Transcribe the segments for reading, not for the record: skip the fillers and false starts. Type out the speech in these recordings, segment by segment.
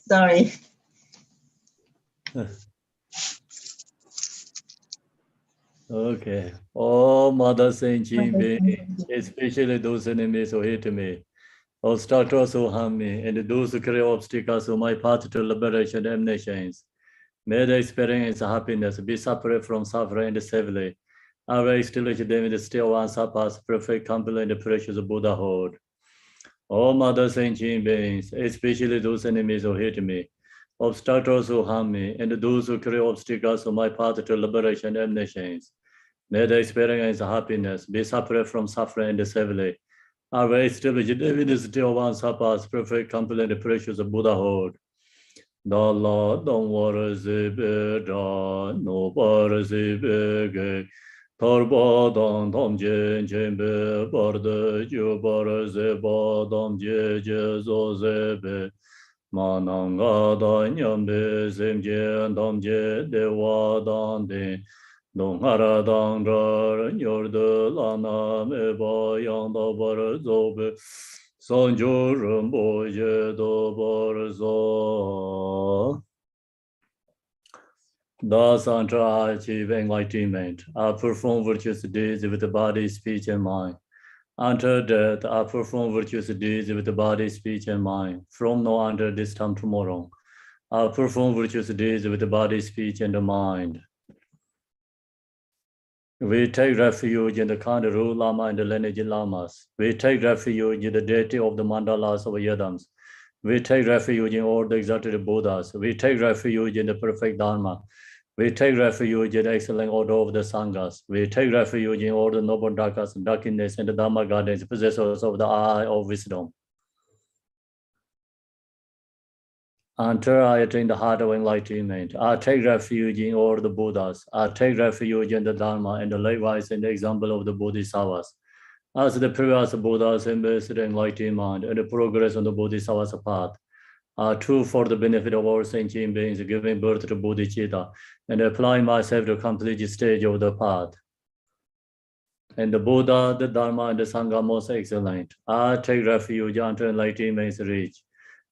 Sorry. Okay. Oh, Mother Saint Jimbe, especially those enemies who hate me, obstacles who harm me, and those who create obstacles on my path to liberation and nations. May they experience happiness, be separate from suffering and safely. I will establish them in the still unsurpassed, perfect, complete, and precious Buddhahood. Oh, Mother Saint beings, especially those enemies who hate me, obstacles who harm me, and those who create obstacles on my path to liberation and nations. May they experience happiness, be separate from suffering and safely. I will establish them in the still unsurpassed, perfect, complete, and precious Buddhahood. Da la dong war zi be da no bar zi be ge tar ba dang dam je jen be bar de ju bar zi ba dam je zo zi be ma nang ga da nyam be zim je dam je de wa dang de dong hara dang ra nyor de la na me ba yang da bar zo be Sanjo Rambo Yedo Borzo. Thus, until I achieve enlightenment, I perform virtuous deeds with the body, speech, and mind. Until death, I perform virtuous deeds with the body, speech, and mind. From now until this time tomorrow, I perform virtuous deeds with the body, speech, and the mind. We take refuge in the Kandaru Lama and the lineage Lamas. We take refuge in the deity of the mandalas of Yadams. We take refuge in all the exalted Buddhas. We take refuge in the perfect Dharma. We take refuge in the excellent order of the Sanghas. We take refuge in all the noble Dhakas, darkness, and the Dharma gardens, possessors of the eye of wisdom. Until I attain the heart of enlightenment, I take refuge in all the Buddhas. I take refuge in the Dharma and likewise in the example of the Bodhisattvas. As the previous Buddhas embraced the enlightenment and the progress on the Bodhisattva's path, are true for the benefit of all sentient beings, giving birth to bodhicitta, and applying myself to complete stage of the path. And the Buddha, the Dharma, and the Sangha most excellent. I take refuge until enlightenment is reached.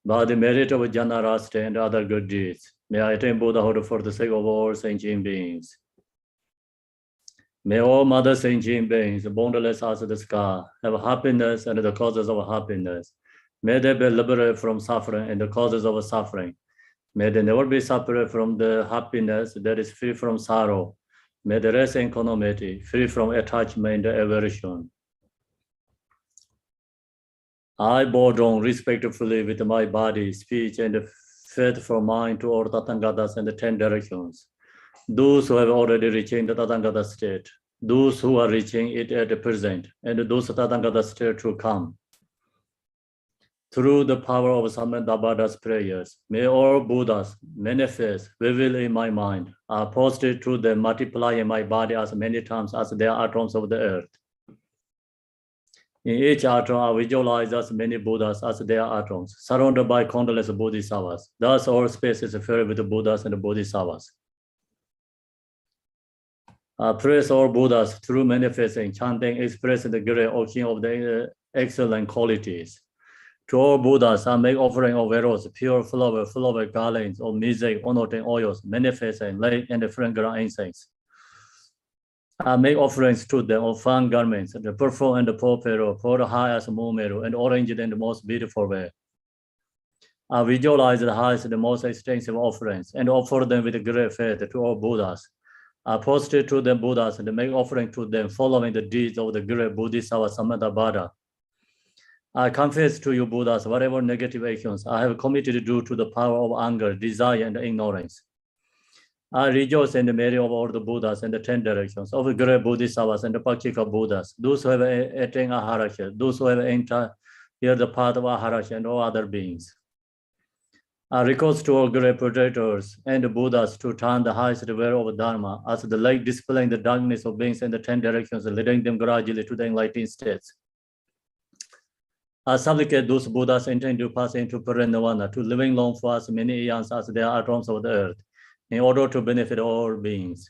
By the merit of Jnana Rasta and other good deeds, may I attain Buddhahood for the sake of all sentient beings. May all Mother sentient beings, boundless as the sky, have happiness and the causes of happiness. May they be liberated from suffering and the causes of suffering. May they never be separated from the happiness that is free from sorrow. May they rest in equanimity, free from attachment and aversion. I bow down respectfully with my body, speech, and faithful mind to all Tathangatas and the 10 directions. Those who have already reached the Tathagata state, those who are reaching it at the present, and those Tathagata state to come. Through the power of Samdup prayers, may all Buddhas manifest vividly in my mind, are posted to them, multiply in my body as many times as there are atoms of the earth. In each atom, I visualize as many Buddhas as there are atoms, surrounded by countless Bodhisattvas. Thus, all space is filled with the Buddhas and the Bodhisattvas. I praise all Buddhas through manifesting, chanting, expressing the great ocean of the excellent qualities. To all Buddhas, I make offering of arrows, pure flower garlands of music, honoring oils, manifesting light and fragrant incense. I make offerings to them of fine garments, the purple and the purple, pour the highest moonmeru, and orange in the most beautiful way. I visualize the highest and the most extensive offerings, and offer them with great faith to all Buddhas. I prostrate to them Buddhas and make offering to them, following the deeds of the great Bodhisattva Samdup. I confess to you, Buddhas, whatever negative actions I have committed due to the power of anger, desire, and ignorance. I rejoice in the merit of all the Buddhas and the 10 directions, of the great Bodhisattvas and the Pakshika Buddhas, those who have attained Aharasya, those who have entered here the path of Aharasya, and all other beings. I request to all great protectors and the Buddhas to turn the highest way of Dharma as the light dispelling the darkness of beings in the 10 directions, leading them gradually to the enlightened states. I supplicate those Buddhas intend to pass into Parinirvana, to living long for as many eons as there are atoms of the earth, in order to benefit all beings.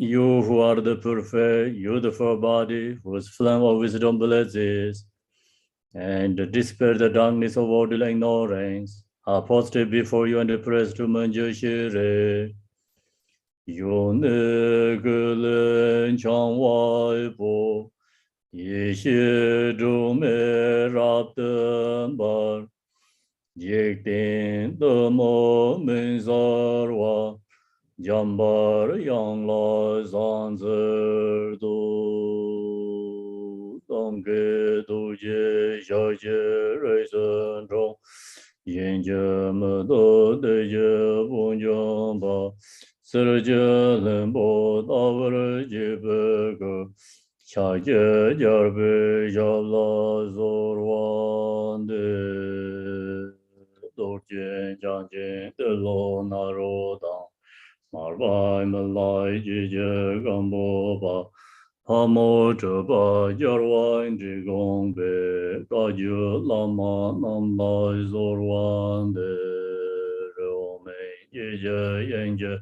You who are the perfect, beautiful body, whose flame of wisdom blazes, and dispel the darkness of worldly ignorance, are posted before you and pressed to Manjushire. Yone Gulen Changwai Bo, Yeshe Dume Raptembar, Jekten Demo Menzarwa, Jambar Yang La Zanzer Do, Dongge Duje Shaje Reisen Rong, Yenje Medo Deje Bunjamba, Serje Lembo Davar Jibega, Chaje Jarbe Jala Zorwande, Dorje Janje Delo Narodang. Marbai Malai Jija Gamboba Hamo Chaba Jarwain Jigongbe Gaju Lama Nambai Zorwande Rome Jija Yenja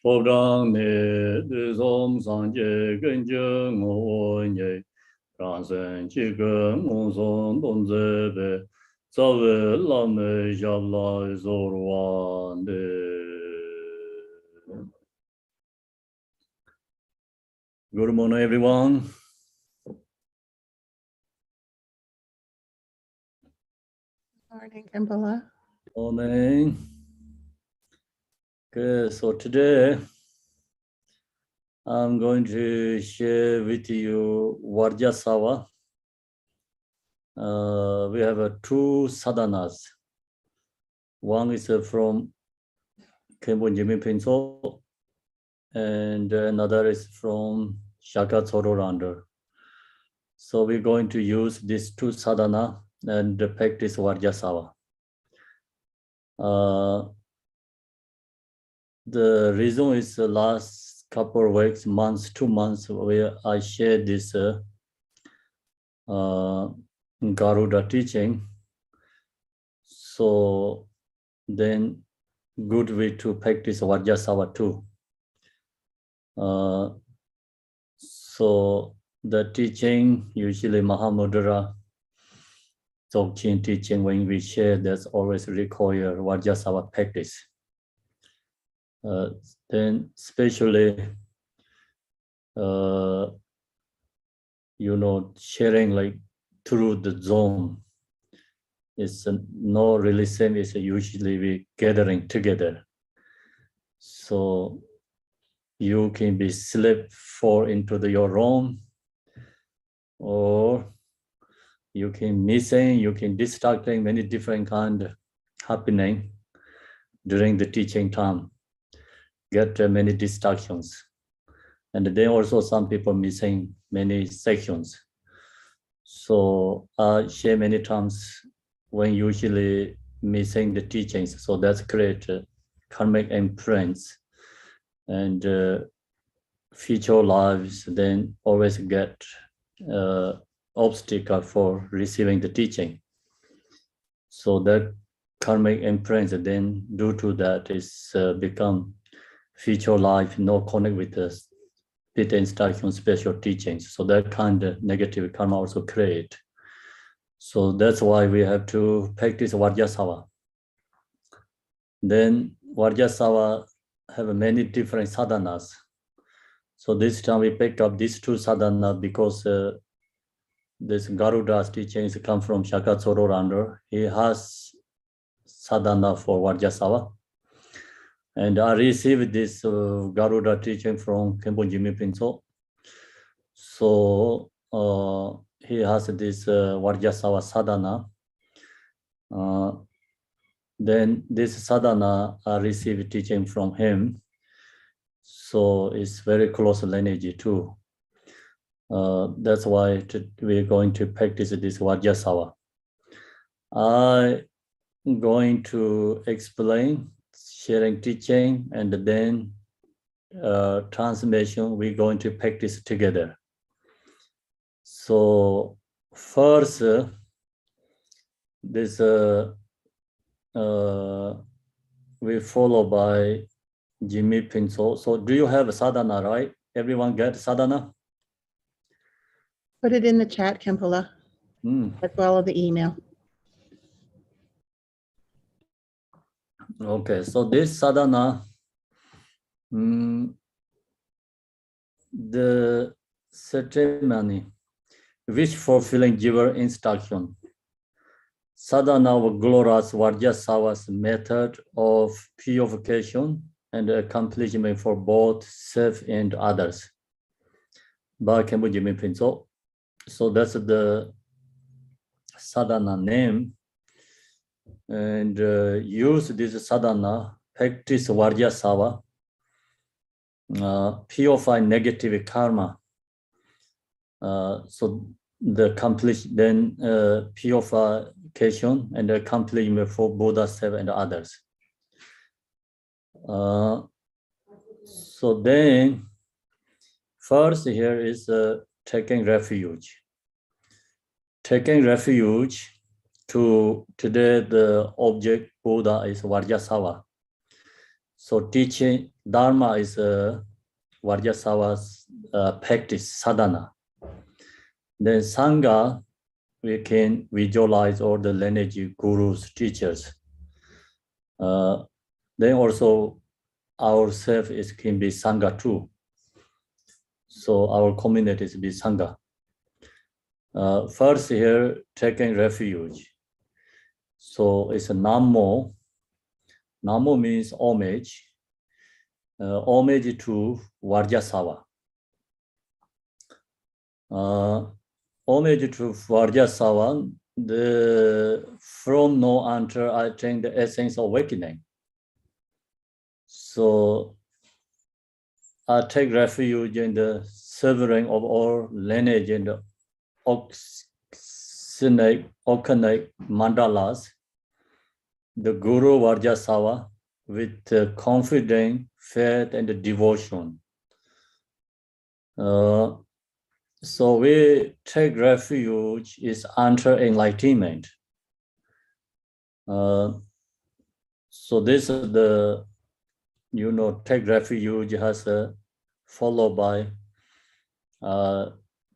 Podang Ne Dizom Sanje Genja Ngoye Ransen Chiga Ngonson Donzebe Zawe Lame Jabla Zorwande. Good morning, everyone. Good morning, Khenpo. Morning. Okay, so today I'm going to share with you Vajrasattva. We have two sadhanas. One is from Khenpo and another is from Shaka Tsororanda. So we're going to use these two sadhana and practice Vajrasattva. The reason is the last couple of weeks, months, 2 months, where I shared this Garuda teaching. So then good way to practice Vajrasattva too. So the teaching, usually Mahamudra, Dzogchen teaching, when we share, that's always require Vajrasattva practice. Then especially, sharing like through the Zoom is not really same as usually we gathering together. So you can be slip fall into your room, or you can missing, you can distracting, many different kind happening during the teaching time. Get many distractions. And then also some people missing many sections. So I share many times when usually missing the teachings. So that's create karmic imprints and future lives, then always get obstacle for receiving the teaching. So that karmic imprints, then due to that is become future life, no connect with the Pita instruction, special teachings. So that kind of negative karma also create. So that's why we have to practice Vajrasattva. Then Vajrasattva have many different sadhanas. So this time we pick up these two sadhanas because this Garuda's teachings come from Shaka Tsororanda. He has sadhana for Vajrasattva. And I received this Garuda teaching from Khenpo. So he has this Vajrasattva sadhana. Then this sadhana I received teaching from him. So it's very close lineage too. That's why we're going to practice this Vajrasattva. I'm going to explain, sharing teaching, and then transmission, we're going to practice together. So first, this we follow by Jimmy Pinso. So do you have a sadhana, right? Everyone get sadhana? Put it in the chat, Khenpo. Mm. Let's follow the email. Okay, so this sadhana, the ceremony, wish fulfilling giver instruction. Sadhana of glorious Vajrasattva's method of purification and accomplishment for both self and others. By Khenpo Jimmy Pinso. So that's the sadhana name. And use this sadhana, practice Vajrasattva, purify negative karma. So the purification and accomplishment for Buddha, self, and others. So then, first here is taking refuge. Taking refuge to today the object Buddha is Vajrasattva. So teaching Dharma is Vajrasattva's practice, sadhana. Then Sangha, we can visualize all the lineage, gurus, teachers. Then also ourselves can be Sangha too. So our communities be Sangha. First here, taking refuge. So it's a Namo. Namo means homage. Homage to Vajrasattva. Homage to Vajrasattva, from no until I think the essence of awakening. So I take refuge in the severing of all lineage and the organic mandalas, the Guru Vajrasattva with confidence, faith, and devotion. So we take refuge is under enlightenment. So this is the, take refuge has followed by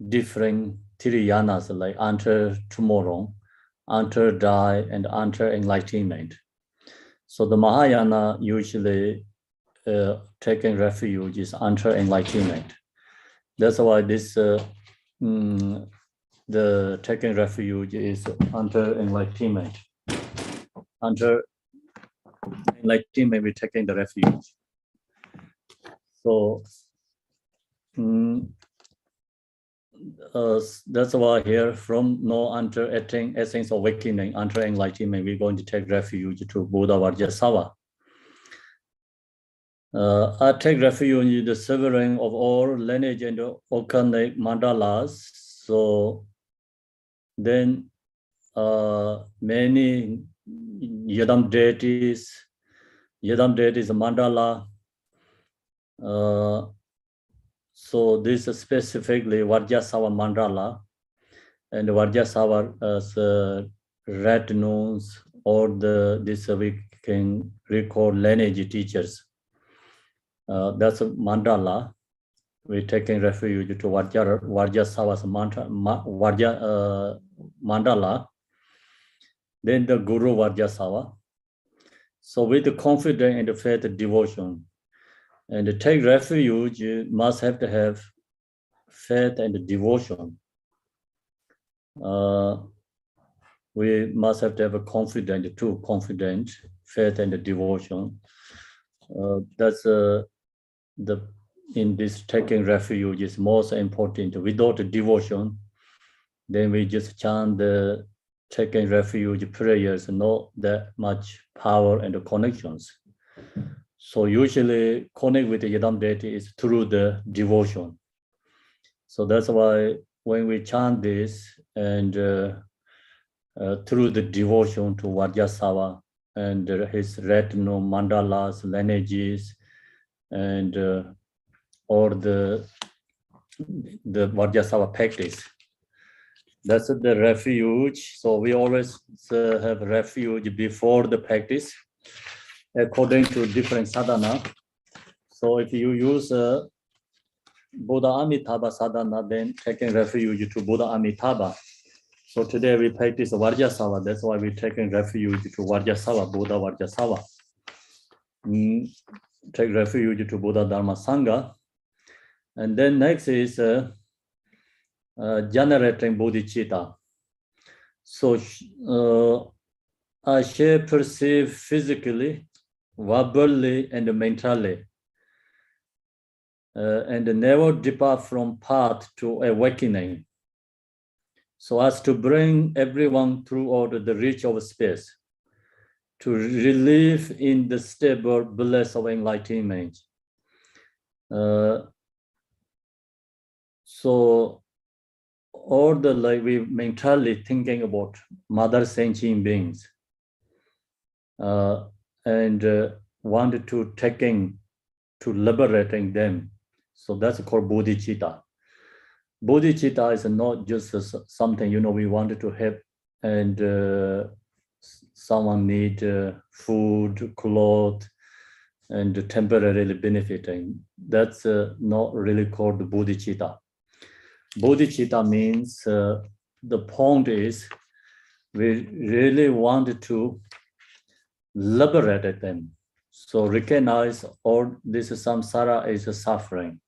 different Tiriyanas like under tomorrow, under die, and under enlightenment. So the Mahayana usually taking refuge is under enlightenment. That's why this the taking refuge is under enlightenment. Under enlightenment, we're taking the refuge. So that's why here from no under essence of awakening, under enlightenment, we're going to take refuge to Buddha Vajrasattva. I take refuge in the severing of all lineage and organic mandalas. So then many Yadam deities mandala. So this is specifically Vajrasattva mandala and Vajrasattva's retinues or this we can recall lineage teachers. That's a mandala. We're taking refuge to Vajrasattva's mandala. Then the Guru Vajrasattva. So with the confidence and the faith and devotion, and to take refuge, you must have to have faith and devotion. We must have to have a confidence too, faith and devotion. That's in this taking refuge is most important. Without the devotion, then we just chant the taking refuge prayers, not that much power and connections. So usually connect with the Yadam deity is through the devotion. So that's why when we chant this and through the devotion to Vajrasattva and his retinue, mandalas, lineages, and or the Vajrasattva practice. That's the refuge. So we always have refuge before the practice, according to different sadhana. So if you use Buddha Amitabha sadhana, then taking refuge to Buddha Amitabha. So today we practice Vajrasattva. That's why we're taking refuge to Vajrasattva, Buddha Vajrasattva. Take refuge to Buddha Dharma Sangha. And then next is generating bodhicitta. So I shall perceive physically, verbally, and mentally, and never depart from path to awakening, so as to bring everyone throughout the reach of space, to relieve in the stable bliss of enlightenment. So all the like we mentally thinking about mother sentient beings, and wanted to taking to liberating them. So that's called bodhicitta. Bodhicitta is not just something, we wanted to help and someone need food, clothes, and temporarily benefiting. That's not really called bodhicitta. Bodhicitta means the point is we really wanted to liberate them. So recognize all this samsara is a suffering.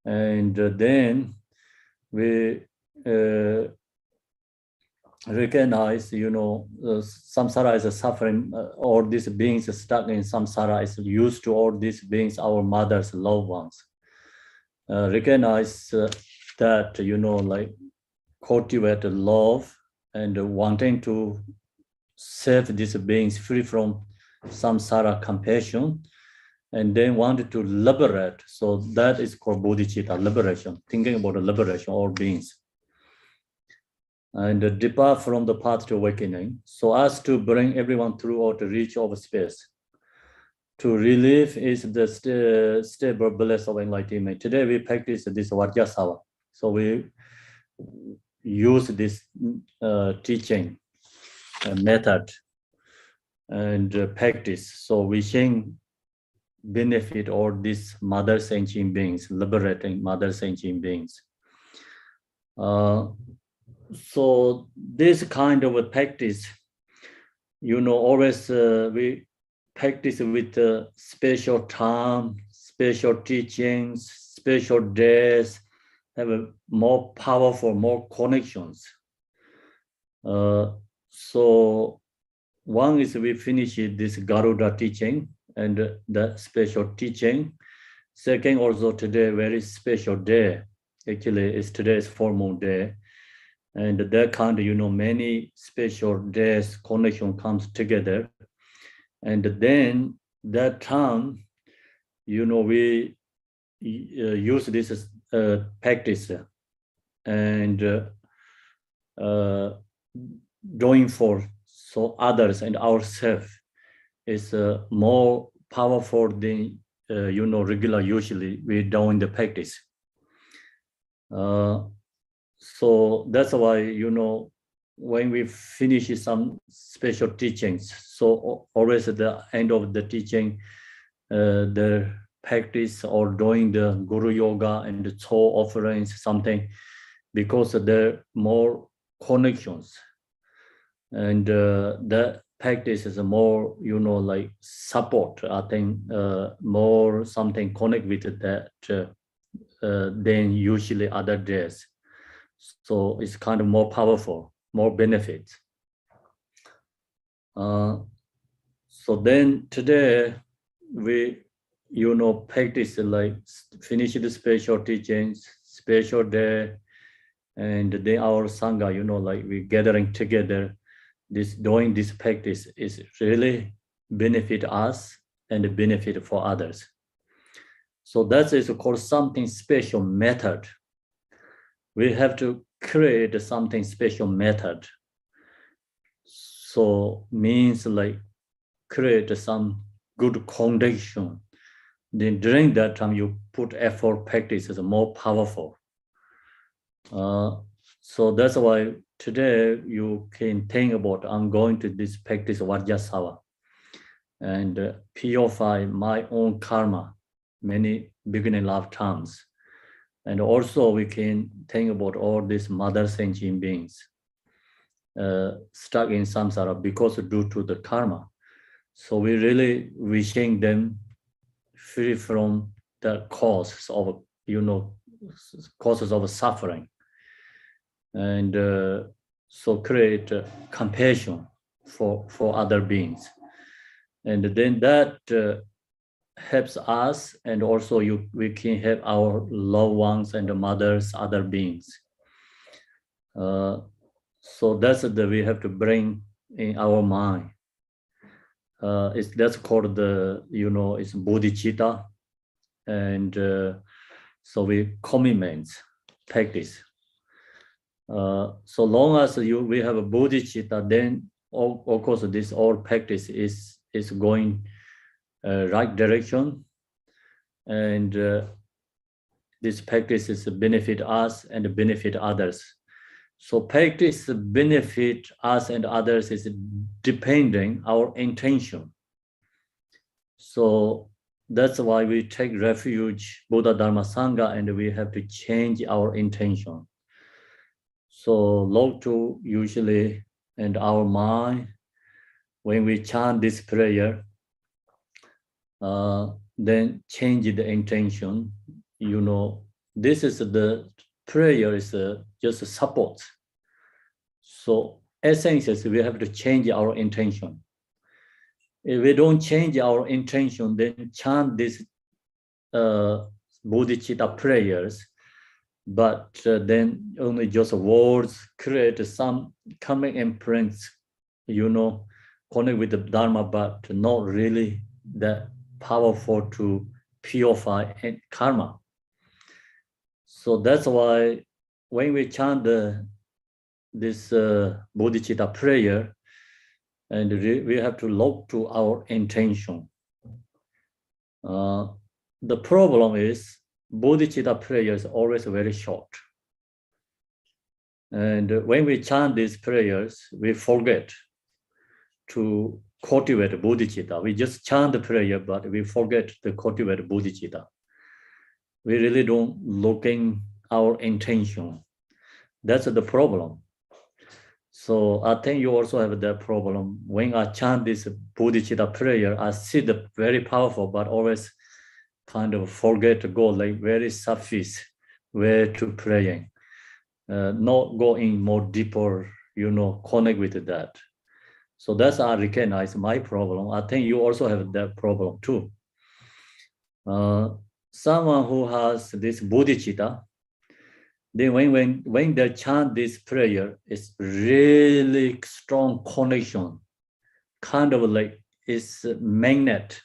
And then we recognize, samsara is a suffering, all these beings stuck in samsara is used to all these beings, our mothers, loved ones. Recognize that, like cultivate love and wanting to save these beings free from samsara compassion, and then wanted to liberate. So that is called bodhicitta, liberation, thinking about the liberation of all beings. And depart from the path to awakening, so as to bring everyone throughout the reach of space. To relieve is the stable bliss of enlightenment. Today we practice this Vajrasattva. So we use this teaching method and practice. So we can benefit all these mother sentient beings, liberating mother sentient beings. So this kind of a practice, always we practice with special time, special teachings, special days, have a more powerful, more connections. So one is we finish this Garuda teaching and the special teaching. Second, also today, very special day. Actually, it's today's full moon day. And that kind of, many special days connection comes together. And then that time, we use this practice and doing for so others and ourselves is more powerful than regular usually we doing the practice. So that's why when we finish some special teachings, so always at the end of the teaching, the practice or doing the Guru Yoga and the Cho offerings, something, because there are more connections. And the practice is more, like support, I think, more something connect with that than usually other days. So it's kind of more powerful, more benefits. So then today we, practice like finish the special teachings, special day, and then our Sangha, like we gathering together. Doing this practice is really benefit us and benefit for others. So that is called something special method. We have to create something special method. So means like create some good condition. Then during that time you put effort, practice is more powerful. So that's why today you can think about, I'm going to this practice Vajrasattva and purify my own karma many beginning lifetimes. And also we can think about all these mother sentient beings stuck in samsara because due to the karma. So we really wishing them free from the causes of, causes of suffering. And so create compassion for other beings. And then that helps us, and also we can help our loved ones and the mothers, other beings. So that's we have to bring in our mind. That's called the, it's bodhicitta. And so we commitments, practice. So long as we have a bodhicitta, then of course this all practice is going right direction, and this practice is benefit us and benefit others. So practice benefit us and others is depending our intention. So that's why we take refuge, Buddha, Dharma, Sangha, and we have to change our intention. So Loktu usually in our mind, when we chant this prayer, then change the intention. This is the prayer is just a support. So essence is we have to change our intention. If we don't change our intention, then chant this bodhicitta prayers, but then only just words create some coming imprints, connect with the Dharma, but not really that powerful to purify karma. So that's why when we chant this bodhicitta prayer, and we have to look to our intention. The problem is bodhicitta prayer is always very short. And when we chant these prayers, we forget to cultivate bodhicitta. We just chant the prayer, but we forget to cultivate bodhicitta. We really don't looking our intention. That's the problem. So I think you also have that problem. When I chant this bodhicitta prayer, I see the very powerful, but always kind of forget to go like very surface way to praying, not going more deeper, connect with that. So that's I recognize my problem. I think you also have that problem too. Someone who has this bodhicitta, then when they chant this prayer, it's really strong connection, kind of like it's a magnet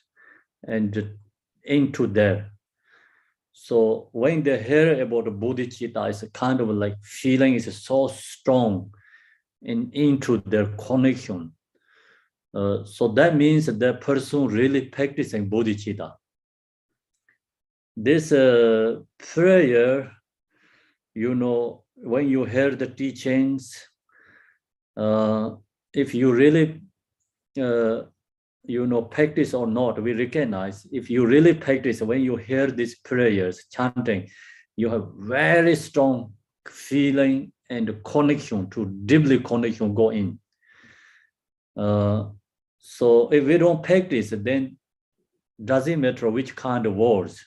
and into there. So when they hear about the bodhicitta, it's a kind of like feeling is so strong into their connection. So that means that person really practicing bodhicitta. This prayer, when you hear the teachings, if you really, practice or not, we recognize if you really practice, when you hear these prayers, chanting, you have very strong feeling and connection to deeply connection go in. So if we don't practice, then doesn't matter which kind of words.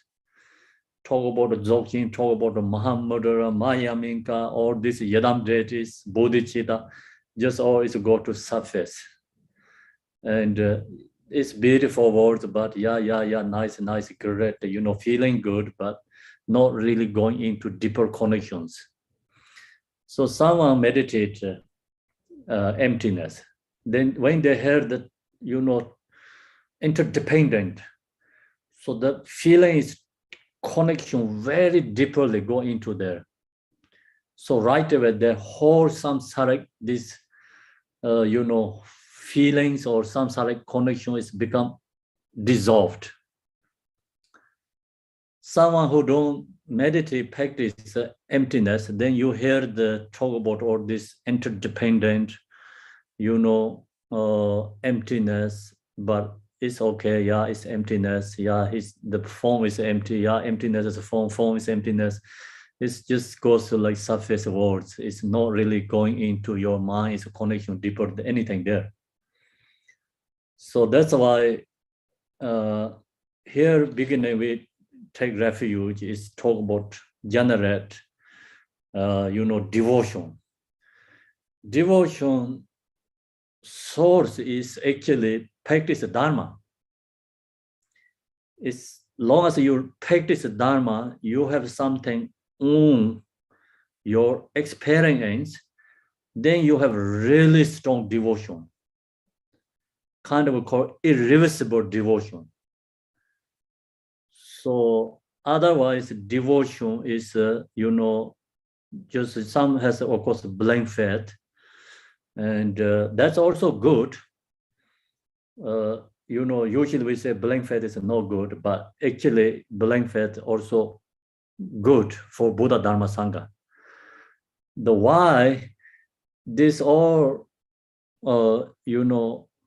Talk about the Dzogchen, talk about the Mahamudra, Mayaminka, all these Yadam deities, Bodhicitta, just always go to surface. And it's beautiful words, but yeah, nice, great, feeling good, but not really going into deeper connections. So someone meditate emptiness. Then when they hear that, interdependent, so the feeling is connection very deeply go into there. So right away, the whole samsaric, this, feelings or samsaric connection is become dissolved. Someone who don't meditate, practice emptiness, then you hear the talk about all this interdependent, emptiness, but it's okay. Yeah, it's emptiness. Yeah, the form is empty. Yeah, emptiness is a form. Form is emptiness. It just goes to like surface words. It's not really going into your mind. It's a connection deeper than anything there. So that's why here beginning we take refuge is talk about generate, devotion. Devotion source is actually practice Dharma. As long as you practice Dharma, you have something on your experience, then you have really strong devotion, kind of called irreversible devotion. So otherwise, devotion is, just some has, of course, blank faith, and that's also good. Usually we say blank faith is no good, but actually blank faith also good for Buddha, Dharma, Sangha. The why these all,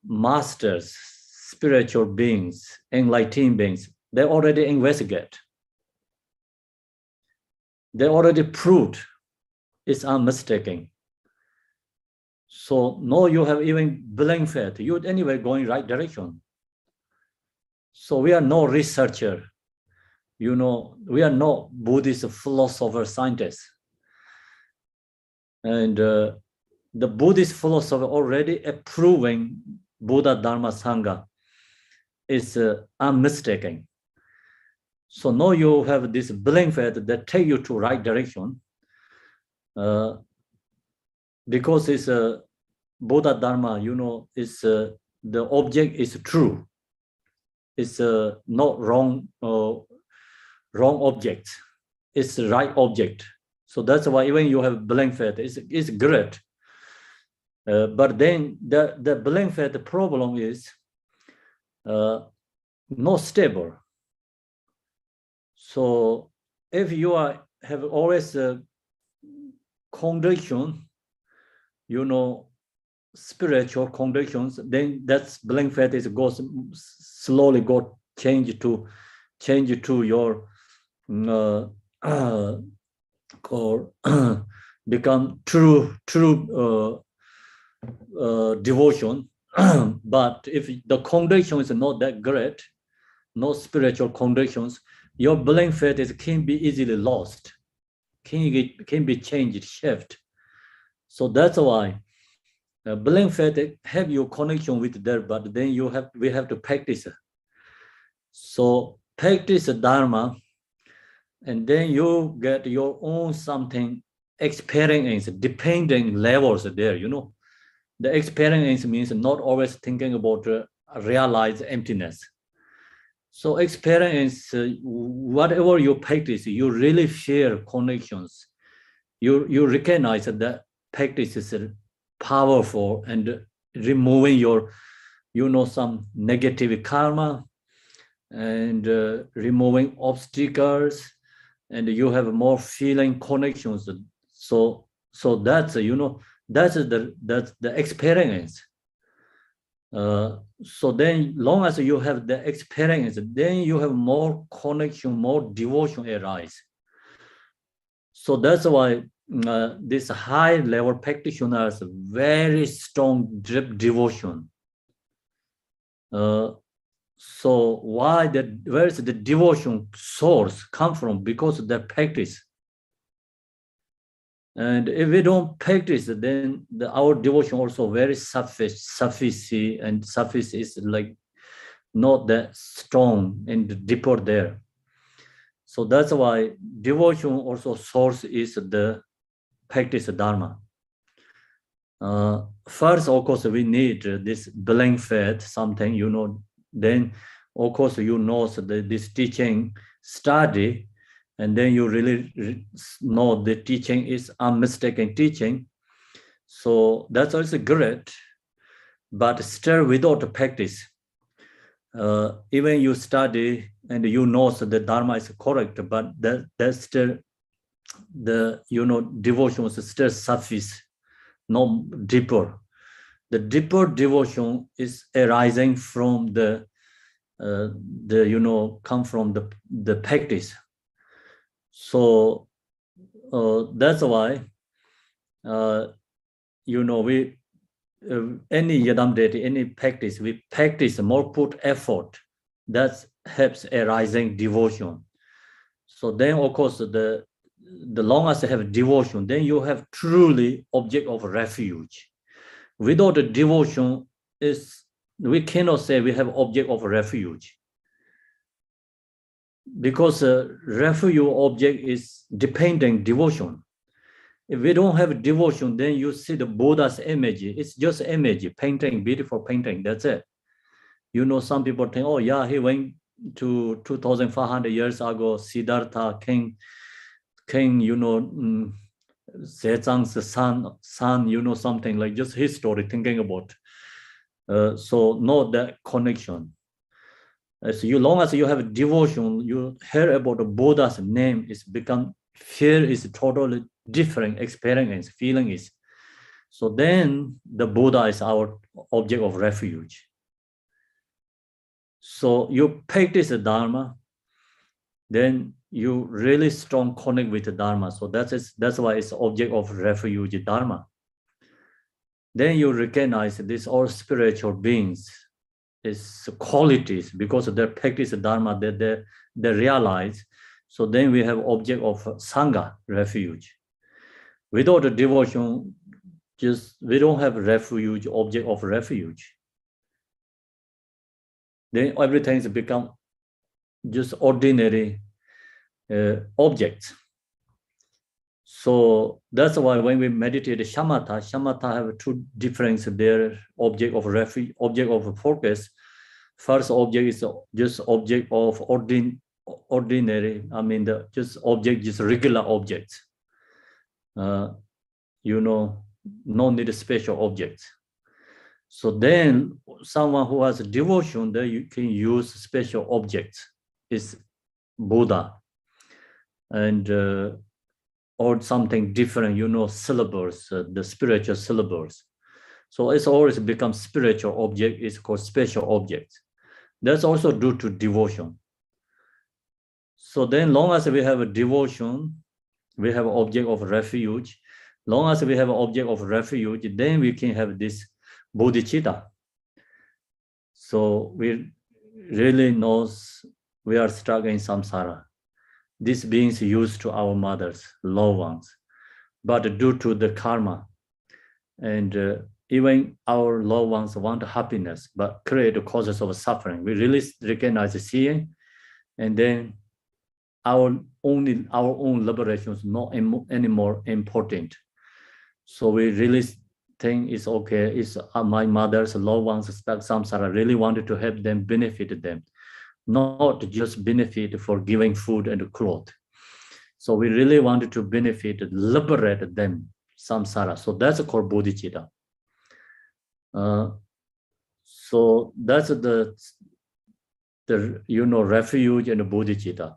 masters, spiritual beings, enlightened beings, they already investigate. They already proved it's unmistaken. So no, you have even blank faith. You anyway going right direction. So we are no researcher. We are no Buddhist philosopher, scientist. And the Buddhist philosopher already approving Buddha, Dharma, Sangha is unmistaken. So now you have this blank faith that take you to right direction, because it's Buddha, Dharma, is the object is true. It's not wrong object. It's the right object. So that's why even you have blank faith, it's great. But then the blank faith, the problem is not stable. So if you have always a conviction, spiritual convictions, then that's blank faith is slowly change to your or become true devotion. But if the conviction is not that great, no spiritual convictions, your blank faith can be easily lost, can be changed, shift. So that's why blank faith have your connection with there, but then we have to practice. So practice Dharma, and then you get your own something experience, depending levels there. The experience means not always thinking about realized emptiness. So experience, whatever you practice, you really feel connections. You recognize that practice is powerful and removing your, some negative karma and removing obstacles, and you have more feeling connections. So that's that's the experience. So then, long as you have the experience, then you have more connection, more devotion arise. So that's why this high-level practitioners very strong devotion. So where is the devotion source come from? Because of the practice. And if we don't practice, then our devotion also very sufficient, and suffice is like not that strong and deeper there. So that's why devotion also source is the practice Dharma. First, of course, we need this blank faith, something, then of course, this teaching study, and then you really know the teaching is unmistaken teaching. So that's also great, but still without practice, even you study and so the Dharma is correct, but that's still the devotion is still suffice, no deeper. The deeper devotion is arising from the come from the practice. So that's why we any yadam deity, any practice, we practice more, put effort. That helps a rising devotion. So then, of course, the longer you have devotion, then you have truly object of refuge. Without the devotion, we cannot say we have object of refuge. Because refuge object is dependent devotion. If we don't have devotion, then you see the Buddha's image. It's just image, painting, beautiful painting. That's it. Some people think, oh yeah, he went to 2,500 years ago, Siddhartha, king, Zezang's son, something like just his story, thinking about. So not that connection. As long as you have devotion, you hear about the Buddha's name, it's become, fear is totally different experience, feeling is. So then the Buddha is our object of refuge. So you practice the Dharma, then you really strong connect with the Dharma. So that's why it's object of refuge, Dharma. Then you recognize these all spiritual beings, its qualities, because they practice the Dharma, that they realize. So then we have object of Sangha, refuge. Without the devotion, we don't have refuge, object of refuge. Then everything's become just ordinary objects. So that's why when we meditate shamatha have two different their object of refuge, object of focus. First object is just object of ordinary, just object, just regular objects. No need special objects. So then someone who has devotion, then you can use special objects. Is Buddha. And or something different, syllables, the spiritual syllables. So it's always become spiritual object, it's called special object. That's also due to devotion. So then long as we have a devotion, we have an object of refuge. Long as we have an object of refuge, then we can have this bodhicitta. So we really knows we are stuck in samsara. This beings used to our mothers, loved ones, but due to the karma, and even our loved ones want happiness, but create the causes of suffering. We really recognize the seeing, and then our own liberation is not anymore important. So we really think it's okay. It's my mother's loved ones stuck samsara. Really wanted to help them, benefit them. Not just benefit for giving food and clothes. So we really wanted to benefit, liberate them, samsara. So that's called bodhicitta. So that's the refuge and the bodhicitta.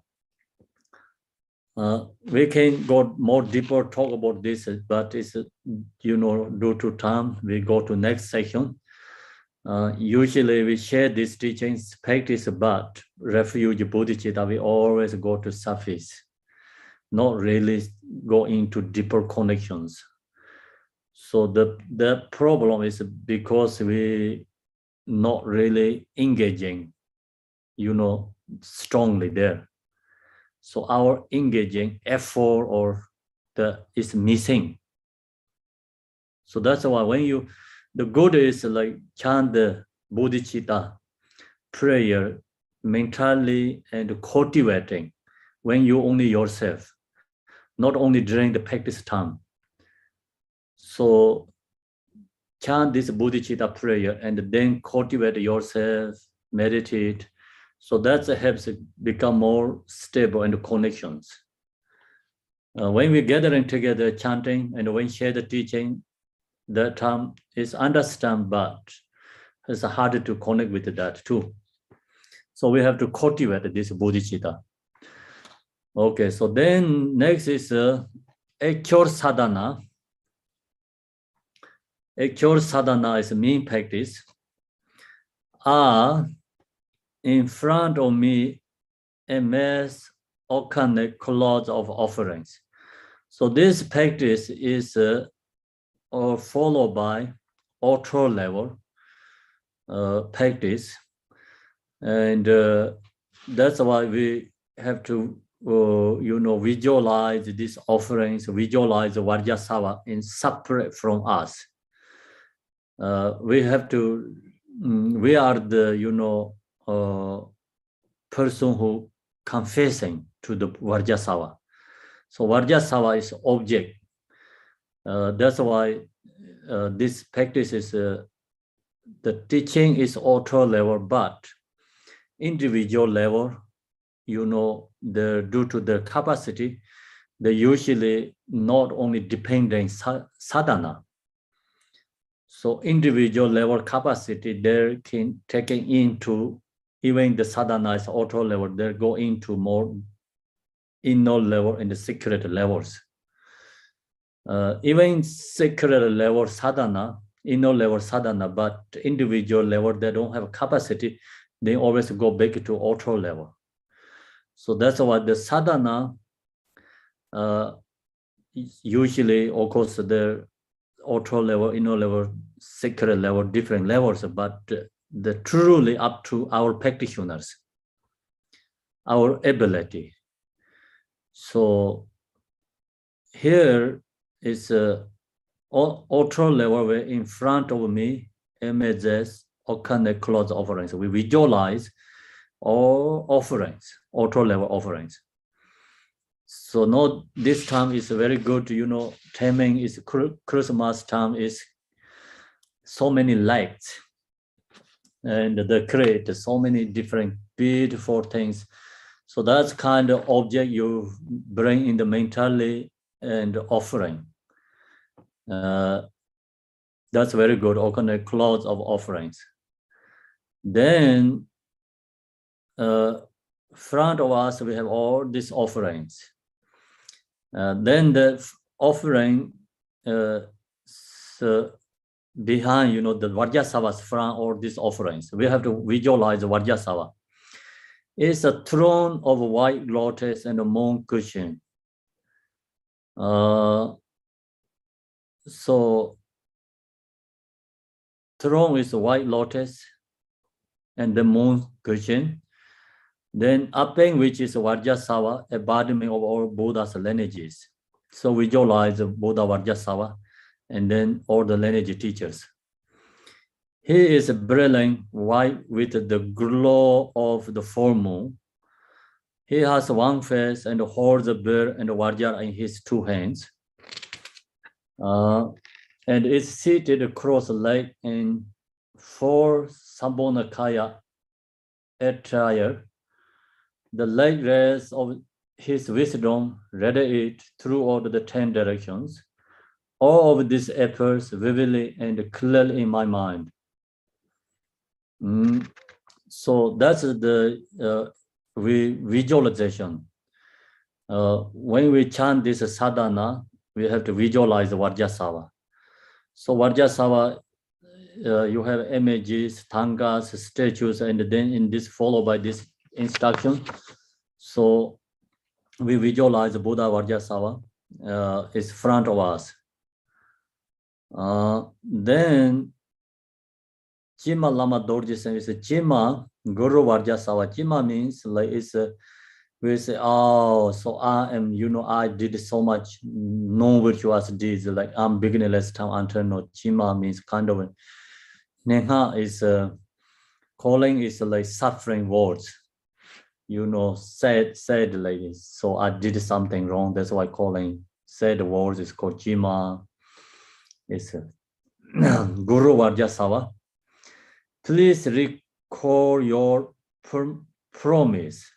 We can go more deeper talk about this, but it's due to time, we go to next section. Usually we share these teachings, practice, but refuge bodhicitta, we always go to surface, not really go into deeper connections. So the problem is because we not really engaging, strongly there. So our engaging effort is missing. So that's why when the good is like chant the bodhicitta prayer mentally and cultivating when you only yourself, not only during the practice time. So chant this bodhicitta prayer and then cultivate yourself, meditate. So that helps it become more stable and connections. When we gathering together chanting and when share the teaching, that time is understand, but it's harder to connect with that too. So we have to cultivate this bodhicitta. Okay, so then next is actual sadhana. Actual sadhana is mean practice. in front of me a mass organic cloth of offerings. So this practice is followed by auto level practice, and that's why we have to visualize these offerings, visualize Vajrasattva in separate from us. We have to. We are the person who confessing to the Vajrasattva. So Vajrasattva is object. That's why this practice is the teaching is auto level, but individual level, due to their capacity, they usually not only depending sadhana. So individual level capacity, they can taking into even the sadhana is auto level, they go into more inner level and the secret levels. Even secret level sadhana, inner level sadhana, but individual level, they don't have capacity, they always go back to auto level. So that's why the sadhana usually, of course, the auto level, inner level, secret level, different levels, but the truly up to our practitioners, our ability. So here is auto level where in front of me, images, organic cloth offerings. We visualize all offerings, auto level offerings. So now this time is very good, timing is Christmas time is so many lights and they create so many different beautiful things. So that's kind of object you bring in the mentally and offering. That's very good, organic cloth of offerings. Then front of us, we have all these offerings. Then the offering behind, the Vajrasattva's front, all these offerings. We have to visualize Vajrasattva. It's a throne of white lotus and a moon cushion. So throne is a white lotus and the moon cushion. Then upping, which is Vajrasattva, embodiment of all Buddha's lineages. So visualize Buddha Vajrasattva and then all the lineage teachers. He is brilliant white with the glow of the full moon. He has one face and holds a bear and a Vajra in his two hands. And is seated across the leg in four Sambhonakaya attire. The leg rays of his wisdom radiate throughout the 10 directions. All of this appears vividly and clearly in my mind. So that's the visualization. When we chant this sadhana, we have to visualize Vajrasattva. So Vajrasattva, you have images, tangas, statues, and then in this followed by this instruction. So we visualize Buddha Vajrasattva is front of us. Then Chima Lama Dorji says Chima Guru Vajrasattva. Chima means like it's we say, oh, so I am, I did so much non-virtuous deeds, like I'm beginnerless time until no. Chima means kind of Neha is calling is like suffering words. Said like this. So I did something wrong. That's why calling said words is called Chima. It's Guru Vajrasattva. Please recall your promise.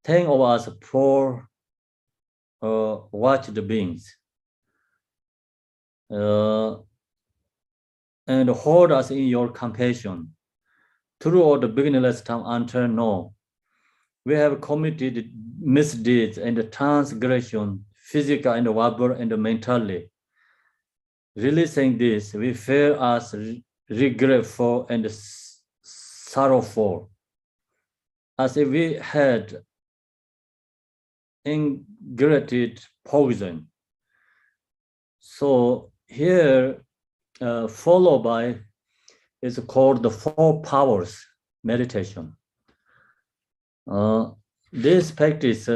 Think of us poor watched beings. And hold us in your compassion. Throughout the beginningless time until now, we have committed misdeeds and transgression, physical and verbal and mentally. Releasing this, we feel us regretful and sorrowful. as if we had ingratitude poison. So here, followed by, is called the 4 powers meditation. This practice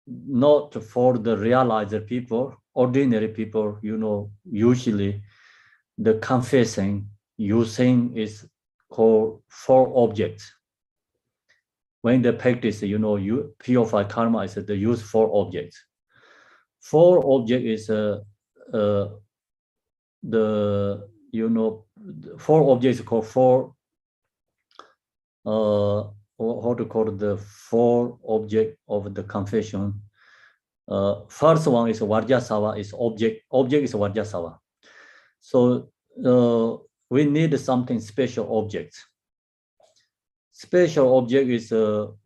not for the realizer people, ordinary people, usually the confessing, using is called 4 objects. When the practice, you purify karma is the use 4 objects. 4 object is the 4 objects called 4 how to call it, the 4 object of the confession. First one is Vajrasattva, is object is Vajrasattva. So we need something special object. Special object is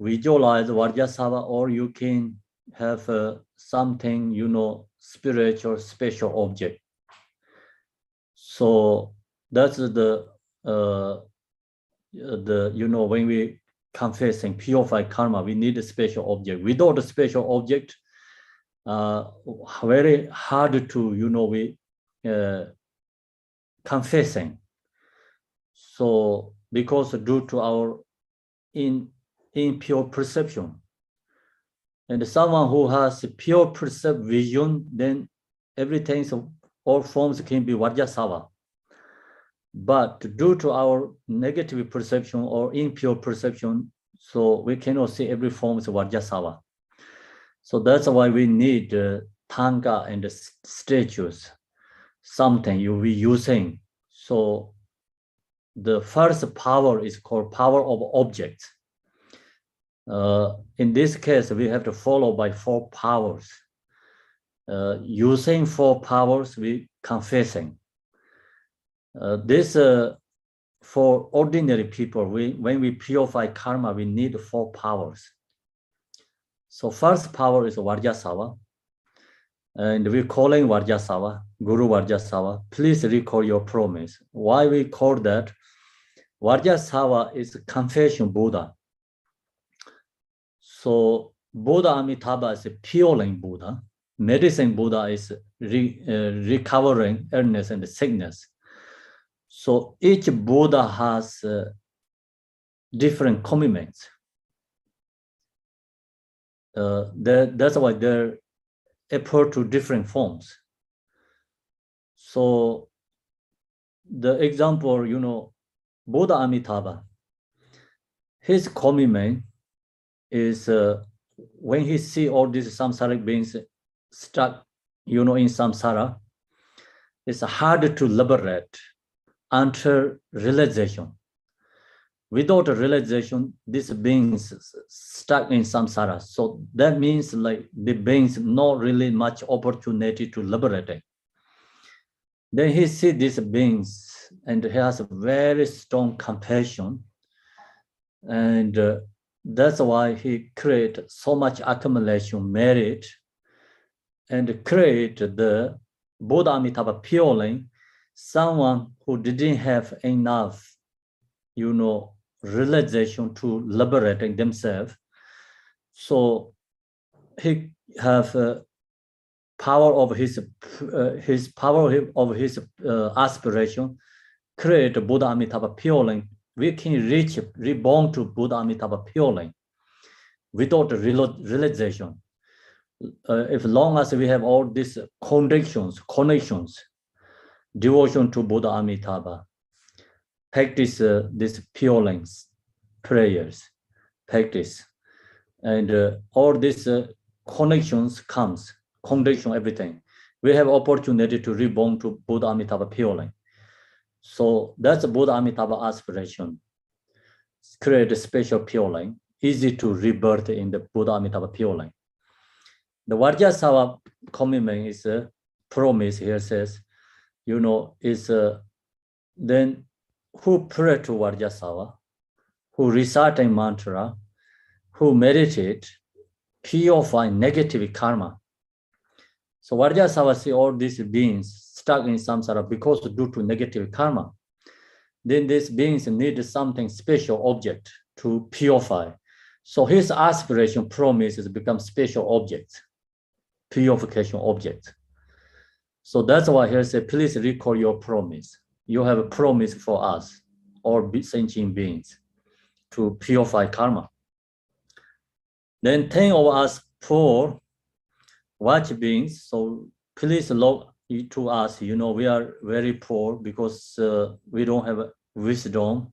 visualize Vajrasattva, or you can have something, spiritual special object. So that's the when we confess and purify karma, we need a special object. Without a special object, very hard to we confessing. So because due to our impure perception, and someone who has pure percept vision, then everything, all forms can be Vajrasattva. But due to our negative perception or impure perception, so we cannot see every form as Vajrasattva. So that's why we need Thanga and the statues, something you be using. So the first power is called power of objects. In this case, we have to follow by 4 powers. Using 4 powers, we confessing. This for ordinary people, when we purify karma, we need 4 powers. So first power is Vajrasattva, and we're calling Vajrasattva, Guru Vajrasattva. Please recall your promise. Why we call that? Vajrasattva is confession Buddha. So Buddha Amitabha is a puring Buddha. Medicine Buddha is recovering illness and sickness. So each Buddha has different commitments. That's why they appear to different forms. So the example, Buddha Amitabha, his commitment is when he see all these samsaric beings stuck, in samsara, it's hard to liberate until realization. Without a realization, these beings stuck in samsara. So that means like the beings not really much opportunity to liberate. Then he sees these beings and he has a very strong compassion. And that's why he create so much accumulation merit and create the Buddha Amitabha purely someone who didn't have enough, realization to liberating themselves. So he have power of his aspiration, create Buddha Amitabha purely. We can reborn to Buddha Amitabha purely without realization. If long as we have all these connections, devotion to Buddha Amitabha, practice this pure prayers, practice, and all these connections comes, connection, everything. We have opportunity to reborn to Buddha Amitabha purely. So that's Buddha Amitabha aspiration. Create a special pure line, easy to rebirth in the Buddha Amitabha pure line. The Vajrasattva commitment is a promise here says, is then who pray to Vajrasattva, who recite a mantra, who meditate, purify negative karma. So Vajrasattva see all these beings stuck in samsara because due to negative karma. then these beings need something special object to purify. So his aspiration promises become special objects, purification objects. So that's why he said, please recall your promise. You have a promise for us, or sentient beings, to purify karma. Then 10 of us poor watch beings, so please look to us. You know, we are very poor because we don't have wisdom,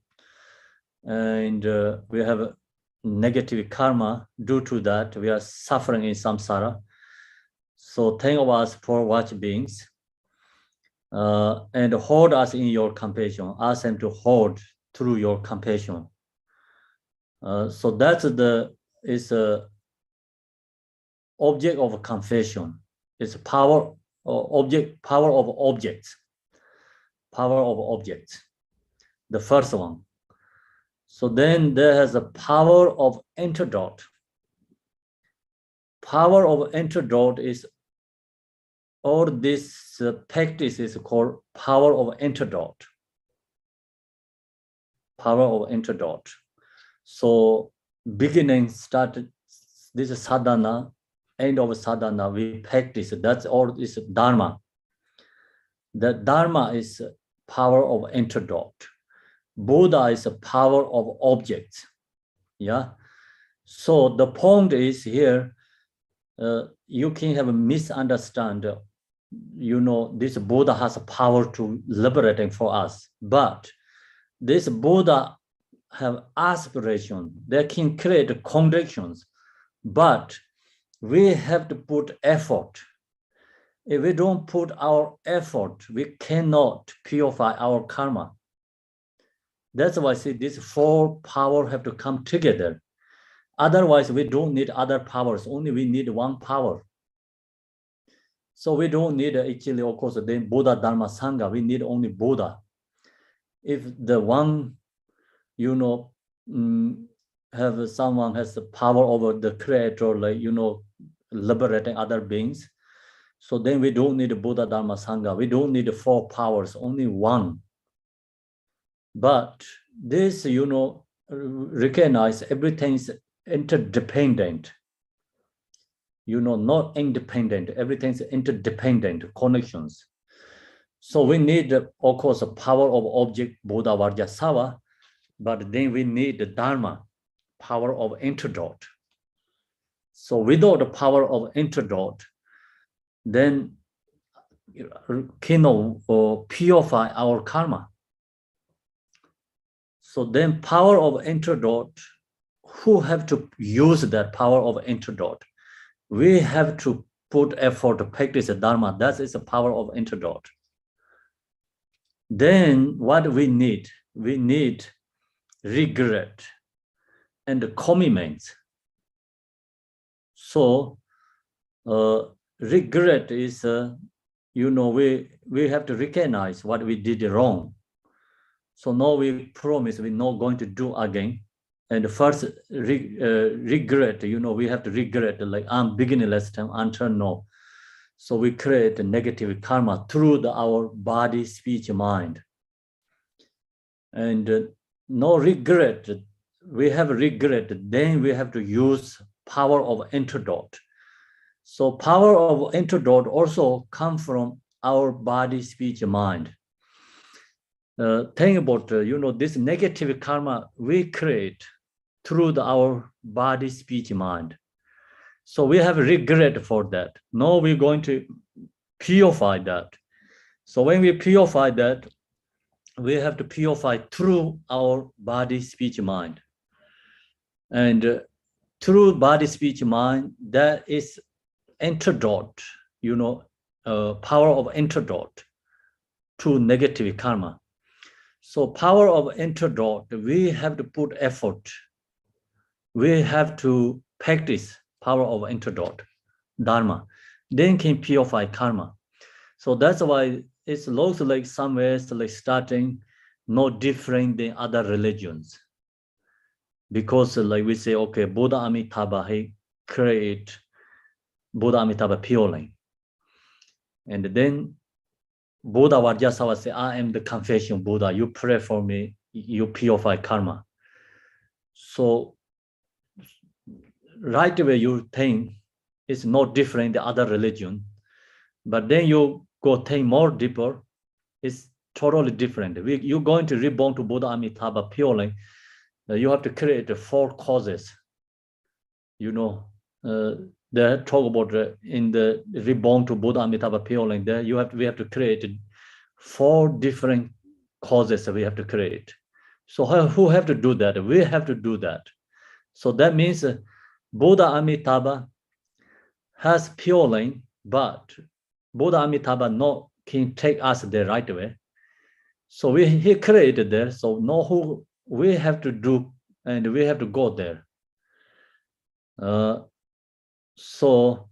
and we have a negative karma. Due to that, we are suffering in samsara. So 10 of us poor watch beings, and hold us in your compassion. Ask them to hold through your compassion. So that's the object of confession. It's power object, power of objects. Power of objects. The first one. So then there has a power of antidote. Power of antidote is, all this practice is called power of antidote. Power of antidote. So beginning started this is sadhana, end of sadhana, we practice. That's all is dharma. The dharma is power of antidote. Buddha is a power of objects. Yeah. So the point is here, you can have a misunderstand. You know, this Buddha has a power to liberating for us, but this Buddha have aspiration. They can create contradictions, but we have to put effort. If we don't put our effort, we cannot purify our karma. That's why I say these four powers have to come together. Otherwise, we don't need other powers. Only we need one power. So we don't need actually, of course, then Buddha, Dharma, Sangha. We need only Buddha. If the one, you know, have someone has the power over the creator, like, you know, liberating other beings. So then we don't need Buddha, Dharma, Sangha. We don't need four powers, only one. But this, you know, recognize everything is interdependent. You know, not independent. Everything's interdependent connections. So we need, of course, the power of object, Buddha, Vajrasattva, but then we need the Dharma, power of antidote. So without the power of antidote, then cannot purify our karma. So then power of antidote, who have to use that power of antidote? We have to put effort to practice the Dharma. That is the power of antidote. Then what we need regret and commitment. So regret is, you know, we have to recognize what we did wrong. So now we promise we're not going to do again. And the first regret, you know, we have to regret, like I'm beginning last time until now. So we create a negative karma through our body, speech, mind. And no regret, we have regret, then we have to use power of antidote. So power of antidote also come from our body, speech, mind. Think about, you know, this negative karma we create through our body, speech, mind. So we have regret for that. Now we're going to purify that. So when we purify that, we have to purify through our body, speech, mind. And through body, speech, mind, that is antidote, you know, power of antidote to negative karma. So power of antidote, we have to put effort. We have to practice power of antidote, Dharma, then can purify karma. So that's why it looks like somewhere like starting no different than other religions. Because like we say, okay, Buddha Amitabha, he create Buddha Amitabha purely. And then Buddha Vajrasattva say, I am the confession Buddha. You pray for me, you purify karma. So right away you think it's not different than other religion, but then you go think more deeper, it's totally different. You're going to reborn to Buddha Amitabha purely. You have to create 4 causes. You know, they talk about in the reborn to Buddha Amitabha purely. There we have to create 4 different causes that we have to create. So who have to do that? We have to do that. So that means Buddha Amitabha has pure line, but Buddha Amitabha no can take us the right way. So he created there. So know who we have to do, and we have to go there. So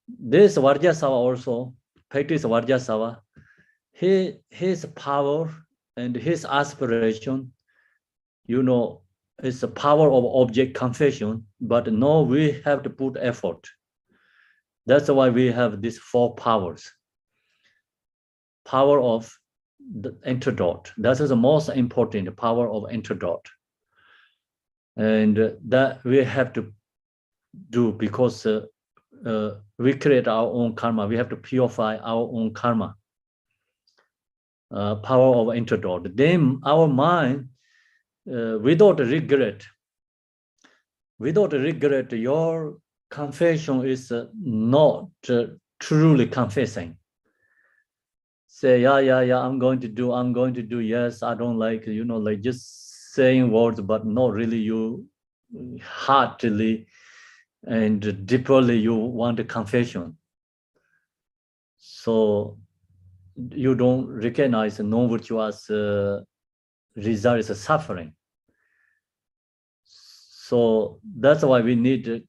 this Vajrasattva also, practice Vajrasattva, his power and his aspiration, you know, is the power of object confession, but no, we have to put effort. That's why we have these 4 powers. Power of the antidote. That is the most important power of antidote. And that we have to do because we create our own karma. We have to purify our own karma. Power of antidote. Then our mind, without regret, your confession is not truly confessing. Say, yeah, I'm going to do, yes, I don't like, you know, like just saying words, but not really you heartily and deeply you want a confession. So you don't recognize non-virtuous result is suffering. So that's why we need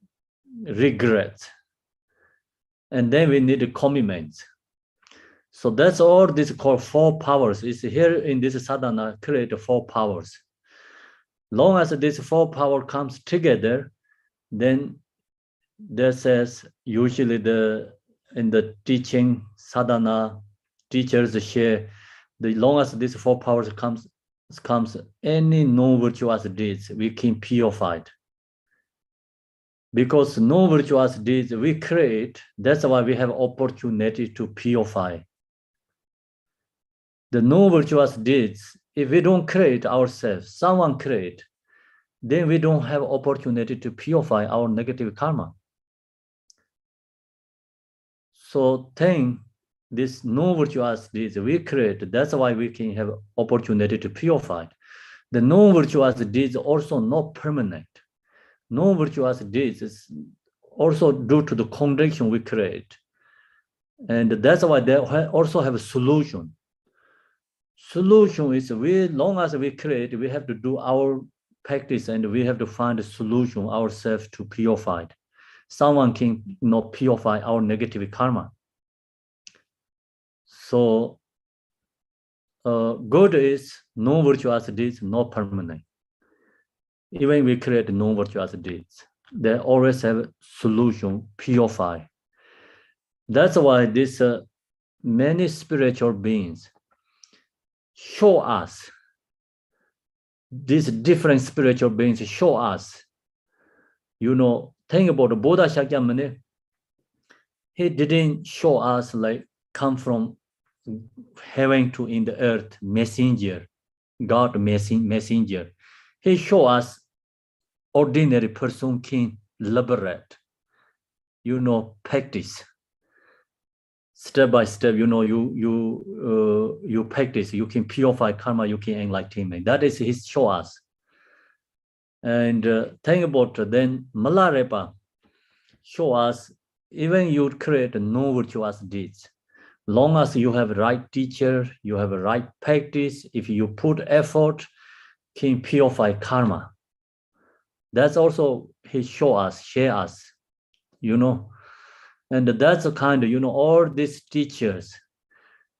regret. And then we need commitment. So that's all this called 4 powers. It's here in this sadhana, create 4 powers. Long as this 4 power comes together, then there says usually in the teaching sadhana, teachers share, the long as this 4 powers comes any non-virtuous deeds, we can purify it. Because non-virtuous deeds we create, that's why we have opportunity to purify. The non-virtuous deeds, if we don't create ourselves, someone create, then we don't have opportunity to purify our negative karma. So think this non-virtuous deeds we create, that's why we can have opportunity to purify. The non-virtuous deeds also not permanent. Non-virtuous deeds is also due to the condition we create. And that's why they also have a solution. Solution is long as we create, we have to do our practice and we have to find a solution ourselves to purify. Someone can not purify our negative karma. So good is non-virtuous deeds, not permanent. Even we create non-virtuous deeds, they always have solution, purify. That's why this many spiritual beings show us, these different spiritual beings show us, you know, think about the Buddha Shakyamuni, he didn't show us like come from heaven to in the earth, messenger, God messenger. He show us ordinary person can liberate, you know, practice. Step by step, you know, you practice, you can purify karma, you can enlightenment. That is his show us. And think about then Malarepa show us, even you create no virtuous deeds. Long as you have right teacher, you have a right practice, if you put effort, can purify karma. That's also he show us, share us, you know. And that's the kind of, you know, all these teachers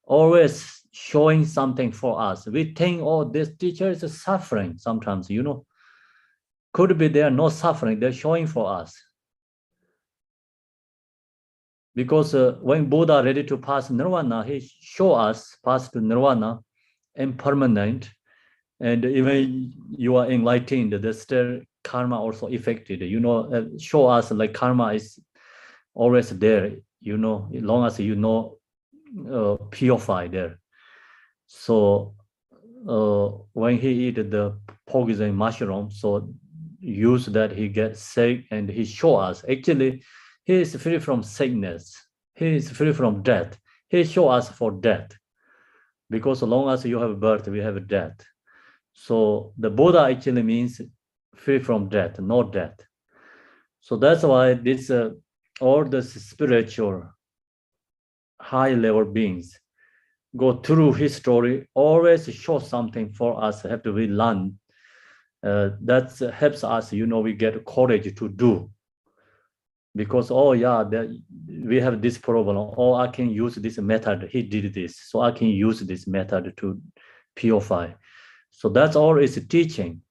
always showing something for us. We think, oh, this teacher is suffering sometimes, you know. Could be they are not suffering, they're showing for us. Because when Buddha ready to pass nirvana, he show us path to nirvana, impermanent, and even you are enlightened, the still karma also affected. Show us like karma is always there. As long as purify there. So when he eat the poison mushroom, so use that he gets sick, and he show us actually he is free from sickness. He is free from death. He show us for death, because as long as you have birth, we have death. So the Buddha actually means free from death, no death. So that's why this all the spiritual high level beings go through history, always show something for us, have to be learn. That helps us, we get courage to do. Because, we have this problem, I can use this method, he did this, so I can use this method to purify. So that's all is teaching.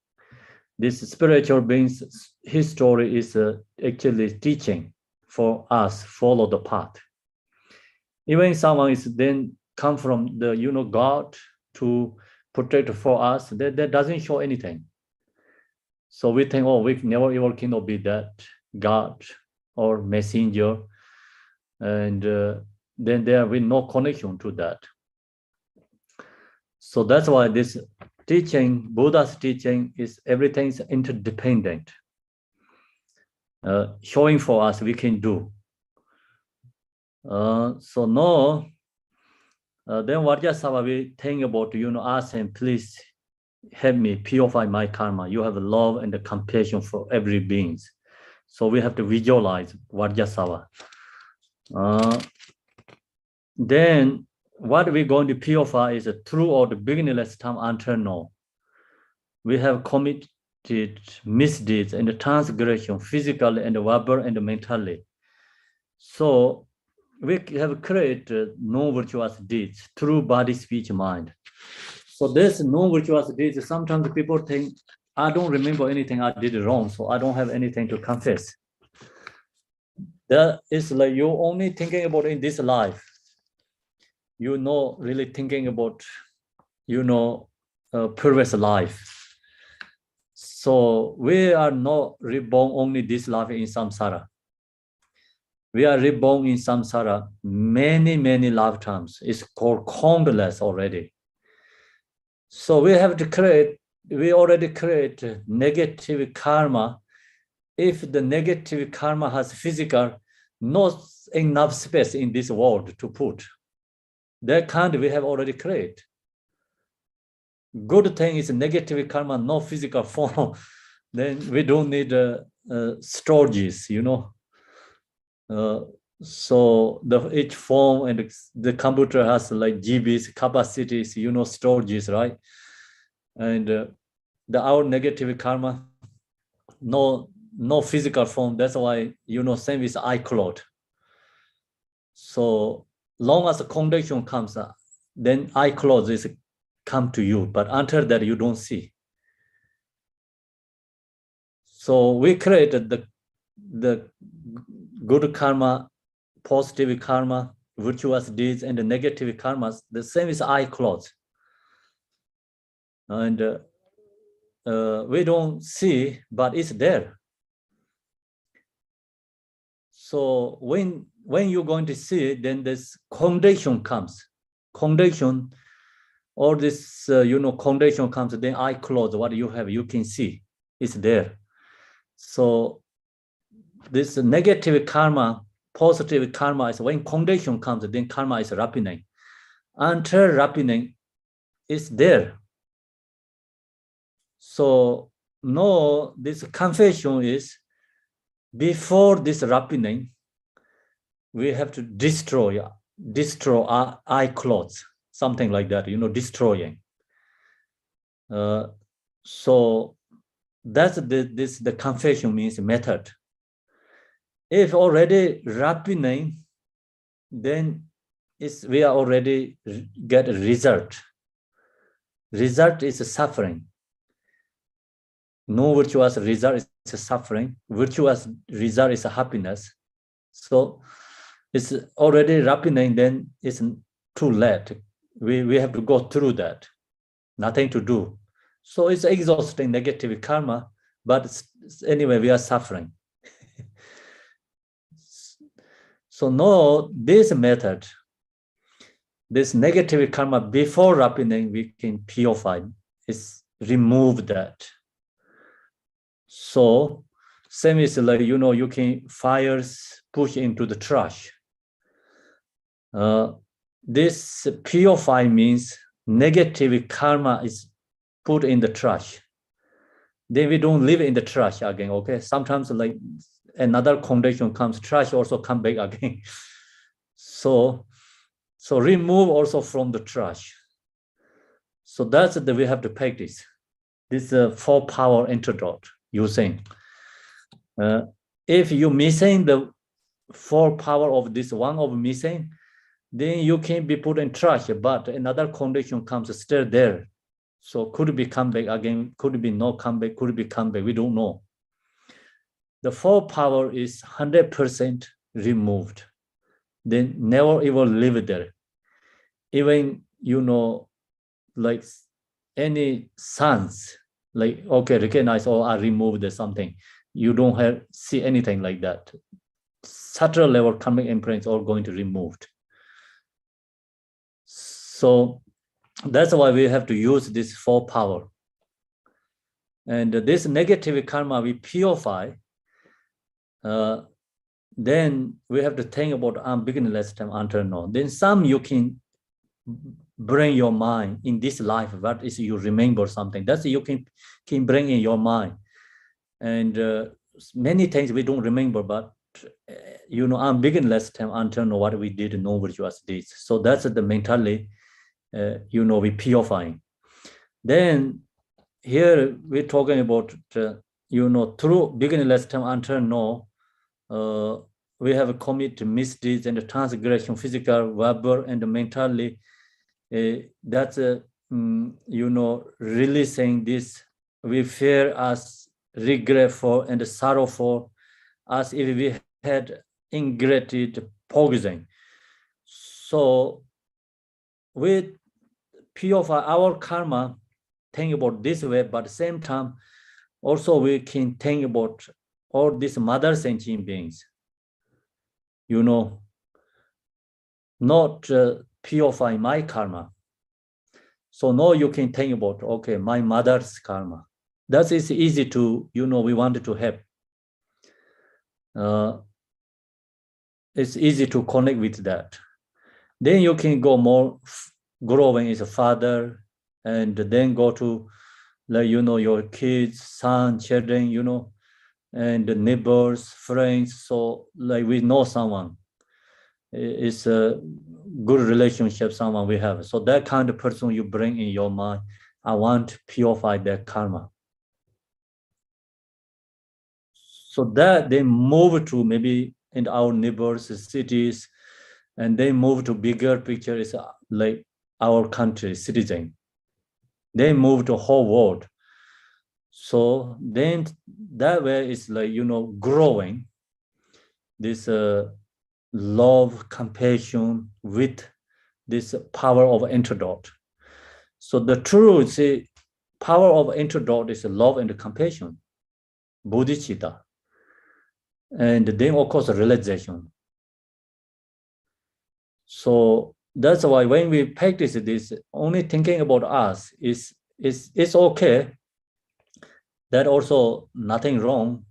This spiritual beings history is actually teaching for us, follow the path. Even someone is then come from the God to protect for us, that doesn't show anything. So we think, we never ever cannot be that God or messenger, and then there will no connection to that. So that's why this teaching, Buddha's teaching, is everything's interdependent, showing for us we can do. So no, then Vajrasattva we think about, ask him, please help me purify my karma. You have love and the compassion for every being. So we have to visualize Vajrasattva. Then what we're going to purify is throughout the beginningless time until now. We have committed misdeeds and transgression physically and verbally and mentally. So we have created non-virtuous deeds through body, speech, mind. So this non-virtuous deeds, sometimes people think, I don't remember anything I did wrong, so I don't have anything to confess. That is like you're only thinking about in this life. You're not really thinking about, previous life. So we are not reborn only this life in samsara. We are reborn in samsara many, many lifetimes. It's called countless already. So we have to we already create negative karma. If the negative karma has physical, not enough space in this world to put. That kind we have already created. Good thing is negative karma, no physical form. Then we don't need storages, So each form and the computer has like GBs, capacities, storages, right? And our negative karma, no physical form. That's why, same with iCloud. So long as the condition comes, then iCloud is come to you, but until that you don't see. So we created the good karma, positive karma, virtuous deeds, and the negative karmas. The same is iCloud. And we don't see, but it's there. So when you're going to see, then this condition comes. Condition, all this, condition comes, then iCloud, what you have, you can see, it's there. So this negative karma, positive karma is when condition comes, then karma is ripening. Until ripening, it's there. So no, this confession is before this ripening, we have to destroy our iCloud, something like that, destroying. So that's the confession means method. If already ripening, then we are already get a result. Result is a suffering. No virtuous result is a suffering. Virtuous result is a happiness. So it's already happening, then it's too late. We have to go through that. Nothing to do. So it's exhausting negative karma, but anyway, we are suffering. So no, this method, this negative karma before happening, we can purify, is remove that. So same is like, you can fires push into the trash. This purify means negative karma is put in the trash. Then we don't live in the trash again, okay? Sometimes like another condition comes, trash also come back again. So remove also from the trash. So that's the we have to practice. This 4 power antidote using. If you missing the 4 power of this one of missing, then you can be put in trash, but another condition comes still there. So could be come back again, could be no come back, could be come back, we don't know. The 4 power is 100% removed. Then never ever live there. Even, like any sons, like, okay, recognize or I removed something. You don't see anything like that. Subtle level karmic imprints are going to removed. So that's why we have to use this 4 power. And this negative karma we purify, then we have to think about beginningless time until now. Then some you can bring your mind in this life, what is you remember something. That's you can bring in your mind. And many things we don't remember, but beginningless time until now what we did, no virtuous deeds. So that's the mentally, we purifying. Then here we're talking about, through beginningless time until now, we have committed misdeeds and transgression, physical, verbal, and mentally. That's releasing this. We fear as regretful and sorrowful, as if we had ingratitude, poison. So we purify our karma, think about this way, but at the same time, also we can think about all these mother sentient beings, not purify my karma. So now you can think about, okay, my mother's karma. That is easy to, we wanted to help. It's easy to connect with that. Then you can go more growing as a father, and then go to, like, your kids, son, children, and the neighbors, friends. So like we know someone. It's a good relationship, someone we have. So that kind of person you bring in your mind, I want to purify their karma. So that they move to maybe in our neighbors, cities, and they move to bigger picture is like our country, citizen. They move to whole world. So then that way is like, growing this love, compassion with this power of antidote. So the true power of antidote is love and compassion, bodhicitta, and then of course realization. So that's why when we practice this, only thinking about us is okay. That also nothing wrong.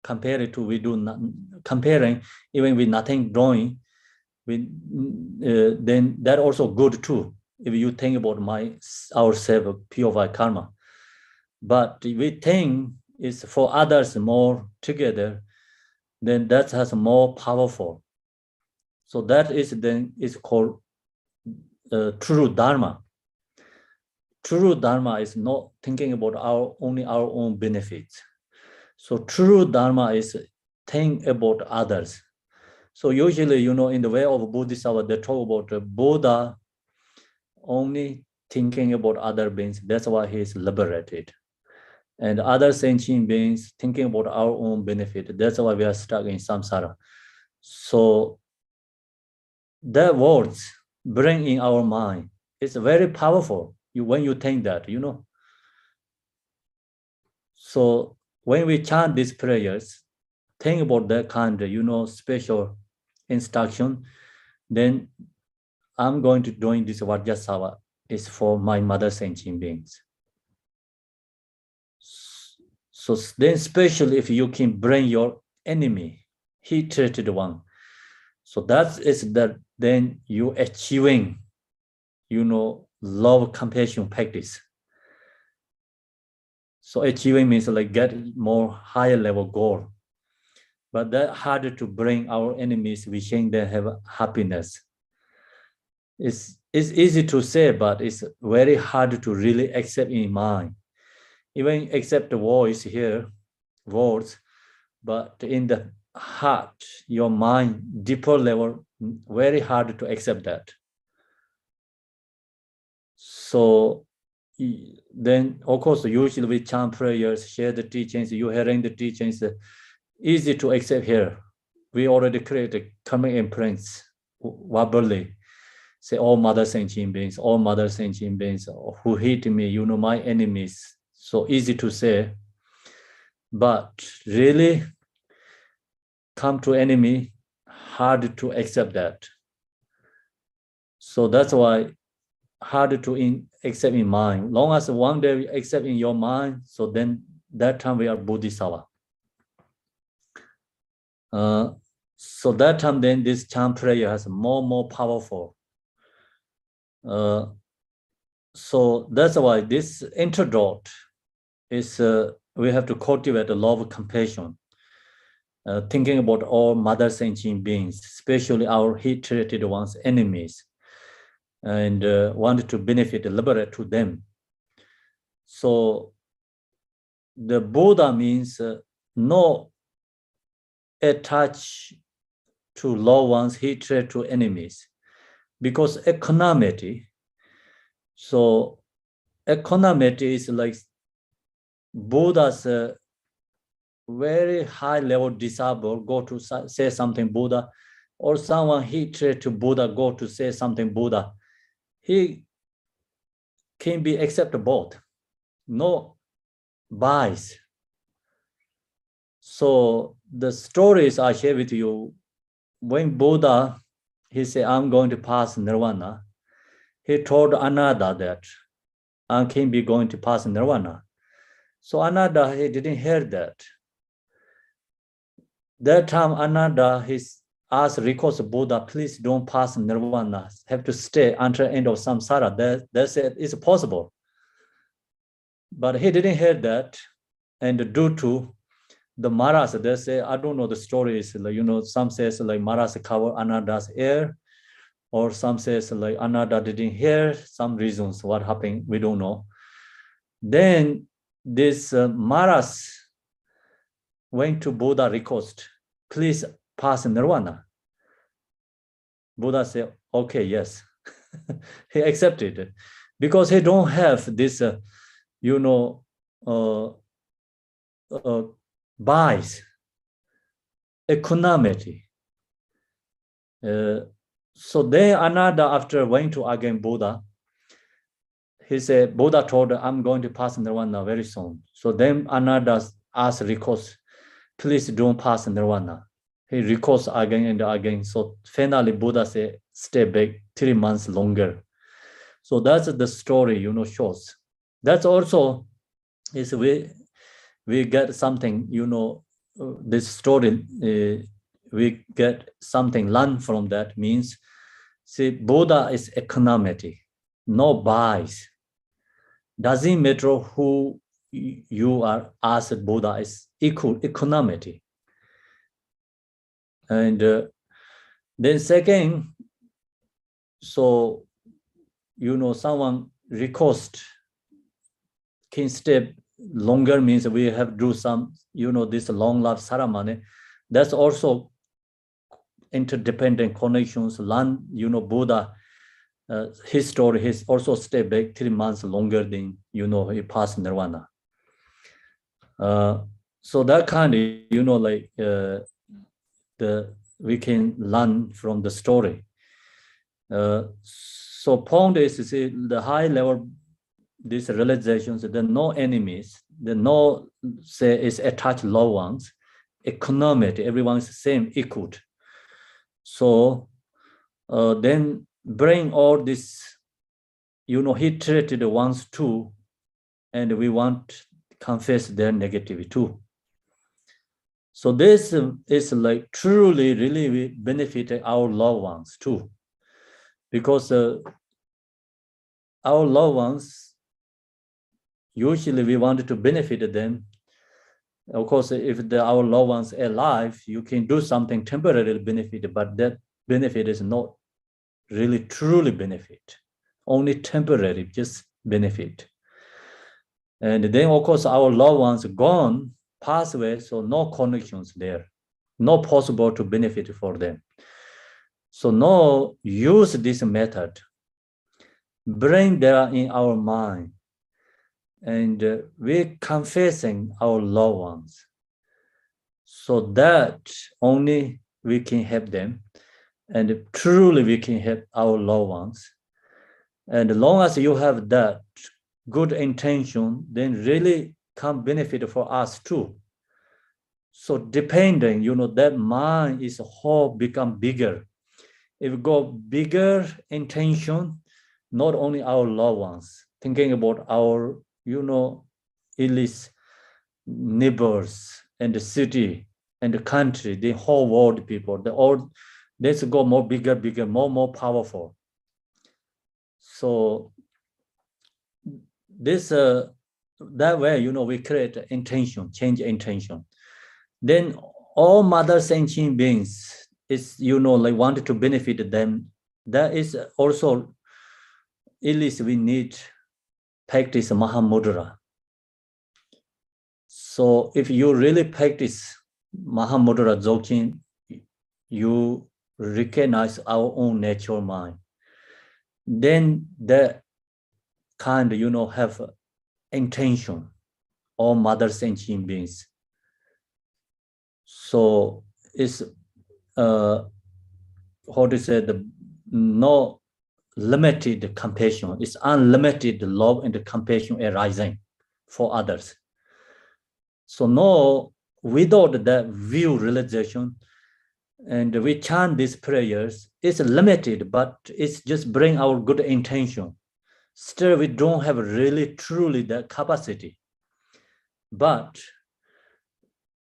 Compared to we do not, comparing even with nothing doing, then that also good too. If you think about ourselves, purify karma, but we think is for others more together, then that has more powerful. So that is then is called true dharma. True dharma is not thinking about only our own benefits. So true dharma is think about others. So usually, in the way of Bodhisattva, they talk about Buddha only thinking about other beings. That's why he is liberated. And other sentient beings thinking about our own benefit. That's why we are stuck in samsara. So that words bring in our mind. It's very powerful when you think that, you know. So when we chant these prayers, think about that kind of, you know, special instruction. Then I'm going to doing this Vajrasattva is for my mother sentient beings. So then, especially if you can bring your enemy, heat-treated one. So that is that then you achieving, you know, love compassion practice. So achieving means like get more higher level goal. But that harder to bring our enemies wishing they have happiness. It's easy to say, but it's very hard to really accept in mind. Even accept the voice here, words, but in the heart, your mind, deeper level, very hard to accept that. So then, of course, usually we chant prayers, share the teachings, you hearing the teachings, easy to accept here. We already created karmic imprints verbally. Say all mother sentient beings, all mother sentient beings who hate me, you know, my enemies. So easy to say, but really come to enemy, hard to accept that. So that's why hard to accept in mind. Long as one day we accept in your mind, so then that time we are Bodhisattva. So that time then this chant prayer has more powerful. So that's why this antidote is we have to cultivate a love of compassion, thinking about all mother sentient beings, especially our hate-treated ones, enemies, and wanted to benefit, liberate to them. So the Buddha means no attach to loved ones, hatred to enemies, because equanimity. So equanimity is like Buddha's very high level disciple go to say something Buddha, or someone hatred to Buddha go to say something Buddha. He can be accepted both, no bias. So the stories I share with you, when Buddha, he said, I'm going to pass nirvana, he told Ananda that I can be going to pass nirvana. So Ananda, he didn't hear that. That time Ananda, he asked request Buddha, please don't pass nirvana, have to stay until end of samsara. They said it's possible. But he didn't hear that. And due to the Maras, they say, I don't know the stories, like, you know, some says like Maras cover Ananda's ear, or some says like Ananda didn't hear, some reasons what happened, we don't know. Then this Maras went to Buddha request, please pass nirvana. Buddha said, okay, yes. He accepted it because he don't have this, you know, bias, equanimity. So then Ananda, after going to again Buddha, he said, Buddha told, I'm going to pass nirvana very soon. So then Ananda asked request, please don't pass nirvana. He requests again and again. So finally Buddha said, stay back 3 months longer. So that's the story, you know, shows. That's also is we get something, you know, this story, we get something learned from that means, see, Buddha is equanimity, no bias. Doesn't matter who you are asked, Buddha is equanimity. And then second, so, you know, someone request can stay longer means we have to do some, you know, this long life ceremony. That's also interdependent connections. Learn, you know, Buddha, his story, he's also stay back 3 months longer than, you know, he passed nirvana. So that kind of, you know, like we can learn from the story. So point is the high level, these realizations, there are no enemies, there are no, say, is attached loved ones, economic, everyone is the same, equal. So then bring all this, he treated ones too, and we want to confess their negativity too. So this is like truly, really benefit our loved ones too, because our loved ones, usually we want to benefit them. Of course, if our loved ones are alive, you can do something temporarily benefit, but that benefit is not really truly benefit, only temporary, just benefit. And then, of course, our loved ones gone, pass away, so no connections there, no possible to benefit for them. So now use this method, bring that in our mind, and we're confessing our loved ones, so that only we can help them, and truly we can help our loved ones. And as long as you have that good intention, then really come benefit for us too. So depending, that mind is whole become bigger. If we go bigger intention, not only our loved ones, thinking about our, at least neighbors and the city and the country, the whole world people, let's go more bigger, more powerful. So this that way, we create intention, change intention. Then all mother sentient beings is, like wanted to benefit them. That is also, at least we need practice Mahamudra. So if you really practice Mahamudra Dzogchen, you recognize our own natural mind. Then that kind, have intention, all mother sentient beings. So it's how to say, no limited compassion. It's unlimited love and compassion arising for others. So no, without that view realization, and we chant these prayers, it's limited, but it's just bring our good intention. Still, we don't have really truly that capacity. But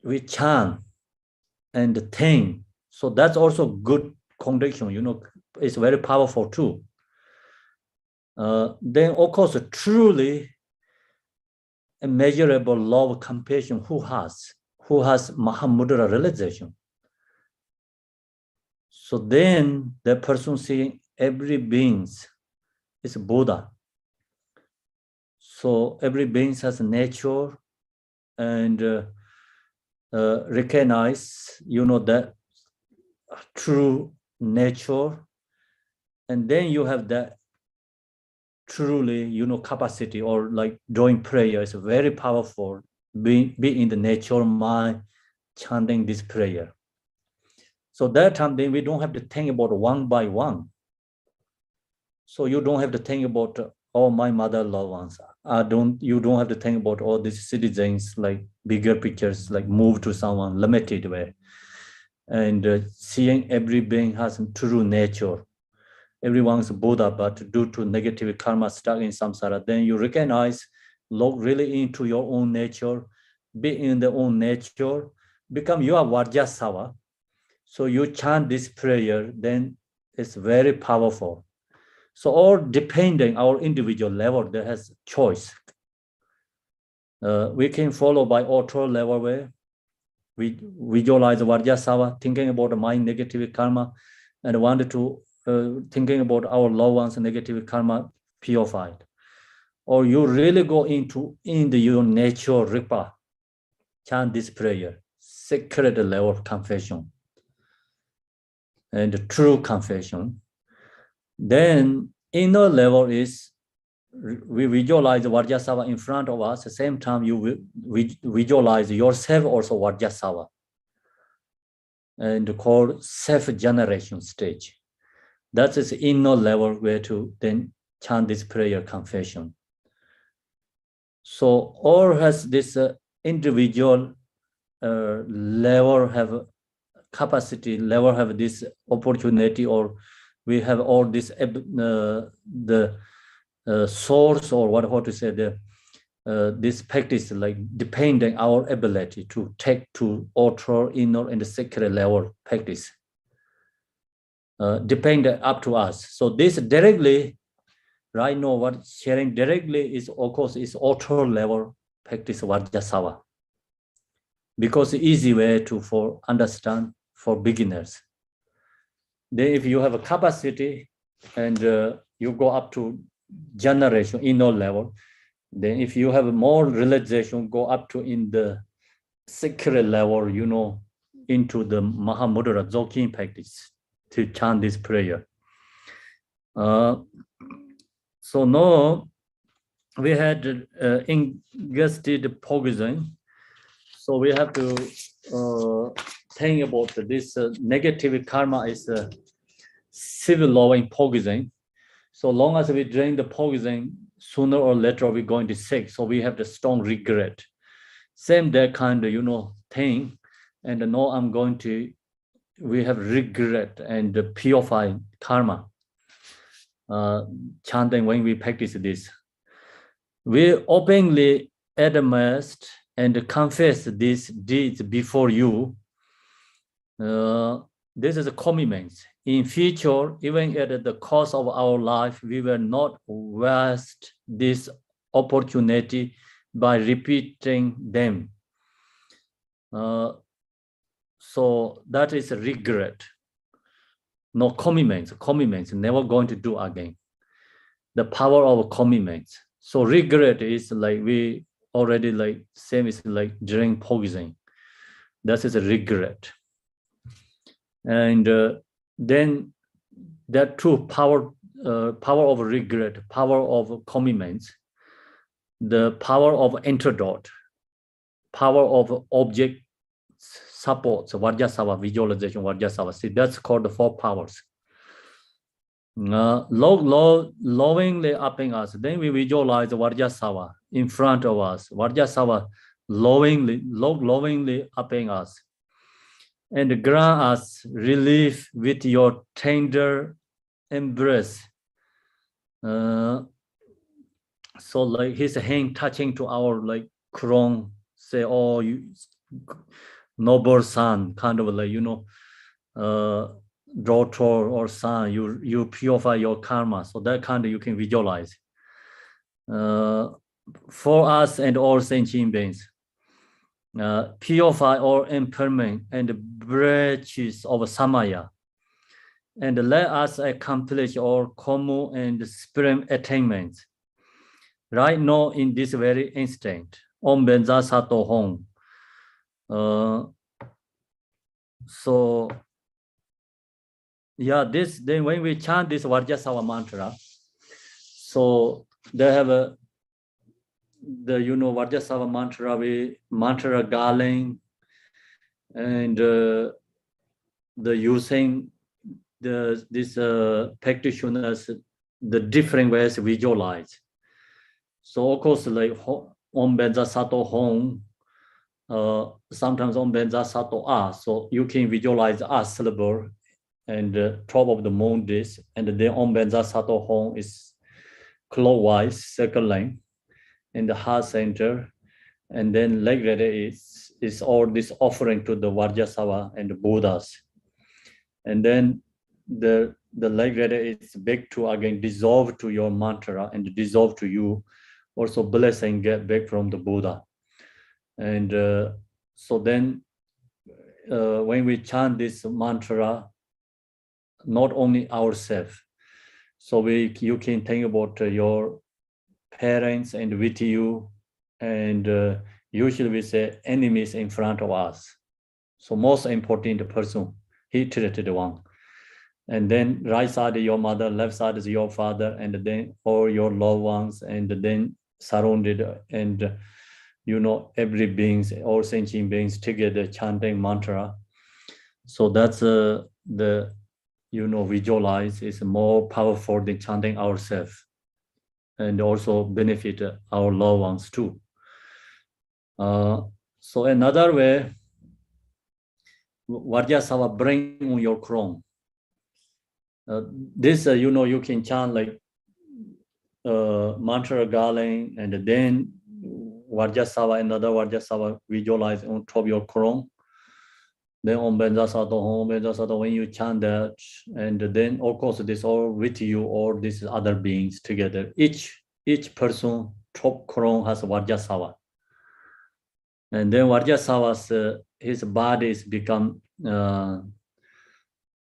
we chant and think. So that's also good condition, it's very powerful too. Then of course, truly immeasurable love, compassion, who has Mahamudra realization. So then the person seeing every being is Buddha. So every being has nature, and recognize, that true nature, and then you have that truly, capacity, or like doing prayer is very powerful. Be in the nature mind, chanting this prayer. So that time, then we don't have to think about one by one. So you don't have to think about all my mother loved ones. You don't have to think about all these citizens, like bigger pictures, like move to someone limited way. And seeing every being has true nature. Everyone's Buddha, but due to negative karma stuck in samsara, then you recognize, look really into your own nature, be in the own nature, become your Vajrasattva. So you chant this prayer, then it's very powerful. So all depending our individual level, there has choice. We can follow by auto level way. We visualize Vajrasattva, thinking about my negative karma, and wanted to thinking about our loved ones' negative karma purified. Or you really go into your nature ripa, chant this prayer, sacred level of confession, and true confession. Then inner level is we visualize Vajrasattva in front of us. At the same time, you visualize yourself also Vajrasattva, and called self-generation stage. That is inner level where to then chant this prayer confession. So all has this individual level have capacity, level have this opportunity, or we have all this the source, or what to say, the this practice like depending our ability to take to outer, inner, and the sacred level practice. Depend up to us. So this directly, right now, what sharing directly is, of course, is outer level practice Vajrasattva, because easy way to for understand for beginners. Then if you have a capacity and you go up to generation, inner level, then if you have more realization, go up to in the sacred level, you know, into the Mahamudra Dzogchen practice to chant this prayer. So now we had ingested poison. So we have to think about this negative karma is civil law in poison. So long as we drink the poison, sooner or later we're going to sick. So we have the strong regret. Same that kind of, you know, thing. And now I'm going to, we have regret and purify karma. Chanting when we practice this. We openly admit and confess these deeds before you. This is a commitment. In future, even at the cost of our life, we will not waste this opportunity by repeating them. So that is a regret. No commitments, never going to do again. The power of commitments. So regret is like we already like same is like drink poison. That is a regret. And then that true power of regret, power of commitments, the power of antidote, power of object support, so Vajrasattva, visualization, Vajrasattva. See, that's called the 4 powers. Lovingly upping us, then we visualize Vajrasattva in front of us. Vajrasattva lovingly upping us. And grant us relief with your tender embrace. So like his hand touching to our like crown, say, oh, you noble son, kind of like, you know, daughter or son, you purify your karma. So that kind of you can visualize. For us and all sentient beings. Purify all impairment and breaches of samaya, and let us accomplish all common and supreme attainments. Right now, in this very instant, Om Benza Sato Hong. So, yeah, this then when we chant this Vajrasattva mantra, so they have the, you know, Vajrasattva mantra, we mantra garland, and the using this practitioners, the different ways visualize. So of course, like Om Benza Sato Hong, sometimes Om Benza Sato A, so you can visualize A syllable and top of the moon this, and then Om Benza Sato Hong is clockwise, second line, in the heart center, and then leg ready is all this offering to the Vajrasattva and the Buddhas. And then the leg ready is back to again dissolve to your mantra and dissolve to you, also blessing get back from the Buddha. And so then when we chant this mantra, not only ourselves, so you can think about your parents and with you, and usually we say enemies in front of us. So most important person, he treated one. And then right side is your mother, left side is your father, and then all your loved ones, and then surrounded, and you know, every beings, all sentient beings together chanting mantra. So that's the visualize is more powerful than chanting ourselves, and also benefit our loved ones too. So another way, Vajrasattva bring on your crown. This, you can chant like mantra garland, and then Vajrasattva, another Vajrasattva visualize on top of your crown. Then Om Vajrasattva, when you chant that, and then of course this all with you or these other beings together. Each person top crown has Vajrasattva. And then Vajrasattva's his body is become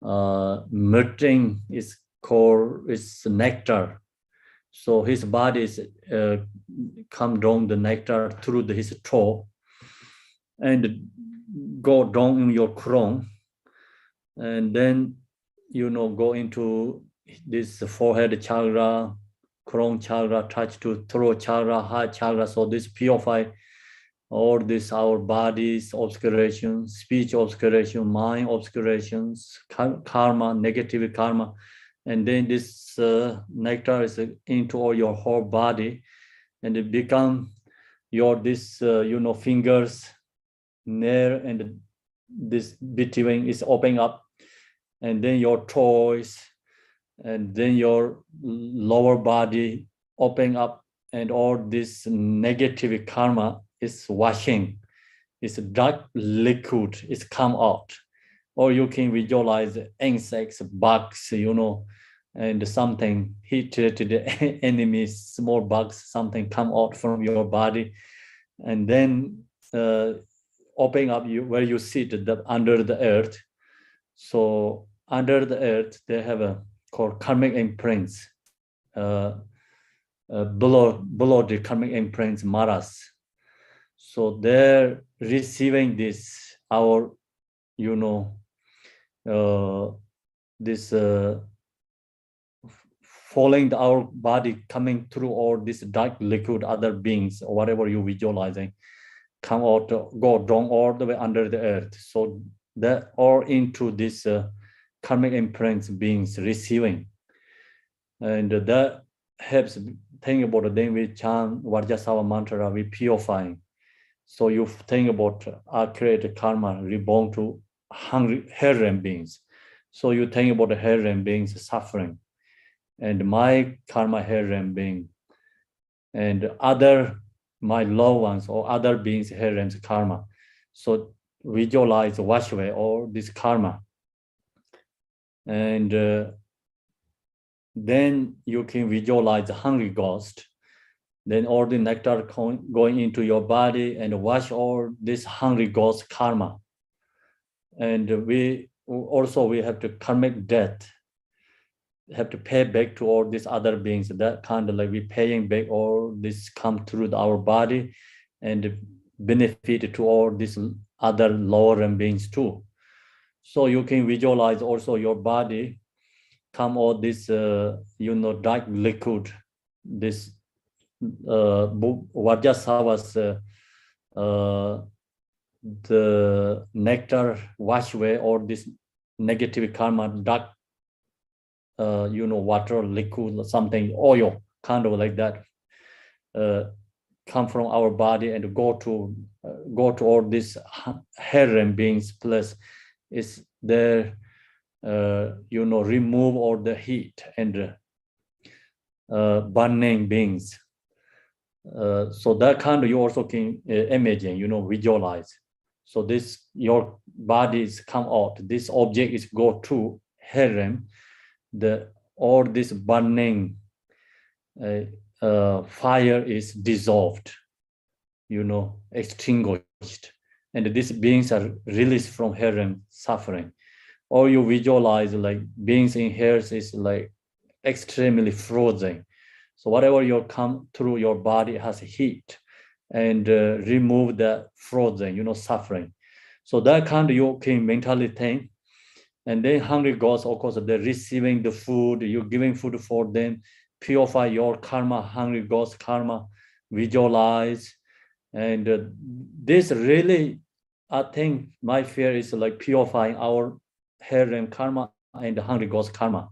melting is called is nectar. So his body is come down the nectar through his throat and go down in your crown, and then go into this forehead chakra, crown chakra, touch to throat chakra, heart chakra. So this purify all this our body's obscuration, speech obscuration, mind obscurations, karma, negative karma, and then this nectar is into all your whole body, and it become your this fingers, nail, and this between is opening up, and then your toes, and then your lower body opening up, and all this negative karma is washing. It's a dark liquid, it's come out. Or you can visualize insects, bugs, and something heat-related enemies, small bugs, something come out from your body, and then opening up where you sit under the earth. So under the earth, they have a called karmic imprints, below the karmic imprints, maras. So they're receiving this, our, this falling our body coming through all this dark liquid, other beings, or whatever you visualizing, come out, go down all the way under the earth. So that all into this karmic imprints beings receiving. And that helps, think about it, then we chant Vajrasattva mantra, we purifying. So you think about our created karma reborn to hungry hell-realm beings. So you think about the hell-realm beings suffering, and my karma hell-realm being, and other my loved ones or other beings hell-realm's karma. So visualize, wash away all this karma, and then you can visualize the hungry ghost. Then all the nectar going into your body and wash all this hungry ghost karma. And we have to karmic debt, have to pay back to all these other beings. That kind of like we paying back all this come through our body and benefit to all these other lower beings too. So you can visualize also your body come all this dark liquid, this Vajrasattva's the nectar wash away all this negative karma, dark water, liquid, or something, oil, kind of like that, come from our body and go to all this hell beings place. Is there, remove all the heat and burning beings. So that kind of you also can imagine, visualize. So this, your bodies come out, this object is go to hell, all this burning fire is dissolved, extinguished, and these beings are released from hell suffering. Or you visualize like beings in hell is like extremely frozen. So whatever you come through your body has heat and remove the frozen, suffering. So that kind of you can mentally think. And then hungry ghosts, of course, they're receiving the food, you're giving food for them, purify your karma, hungry ghost karma, visualize. And this really, I think my fear is like purifying our hell and karma and the hungry ghost karma.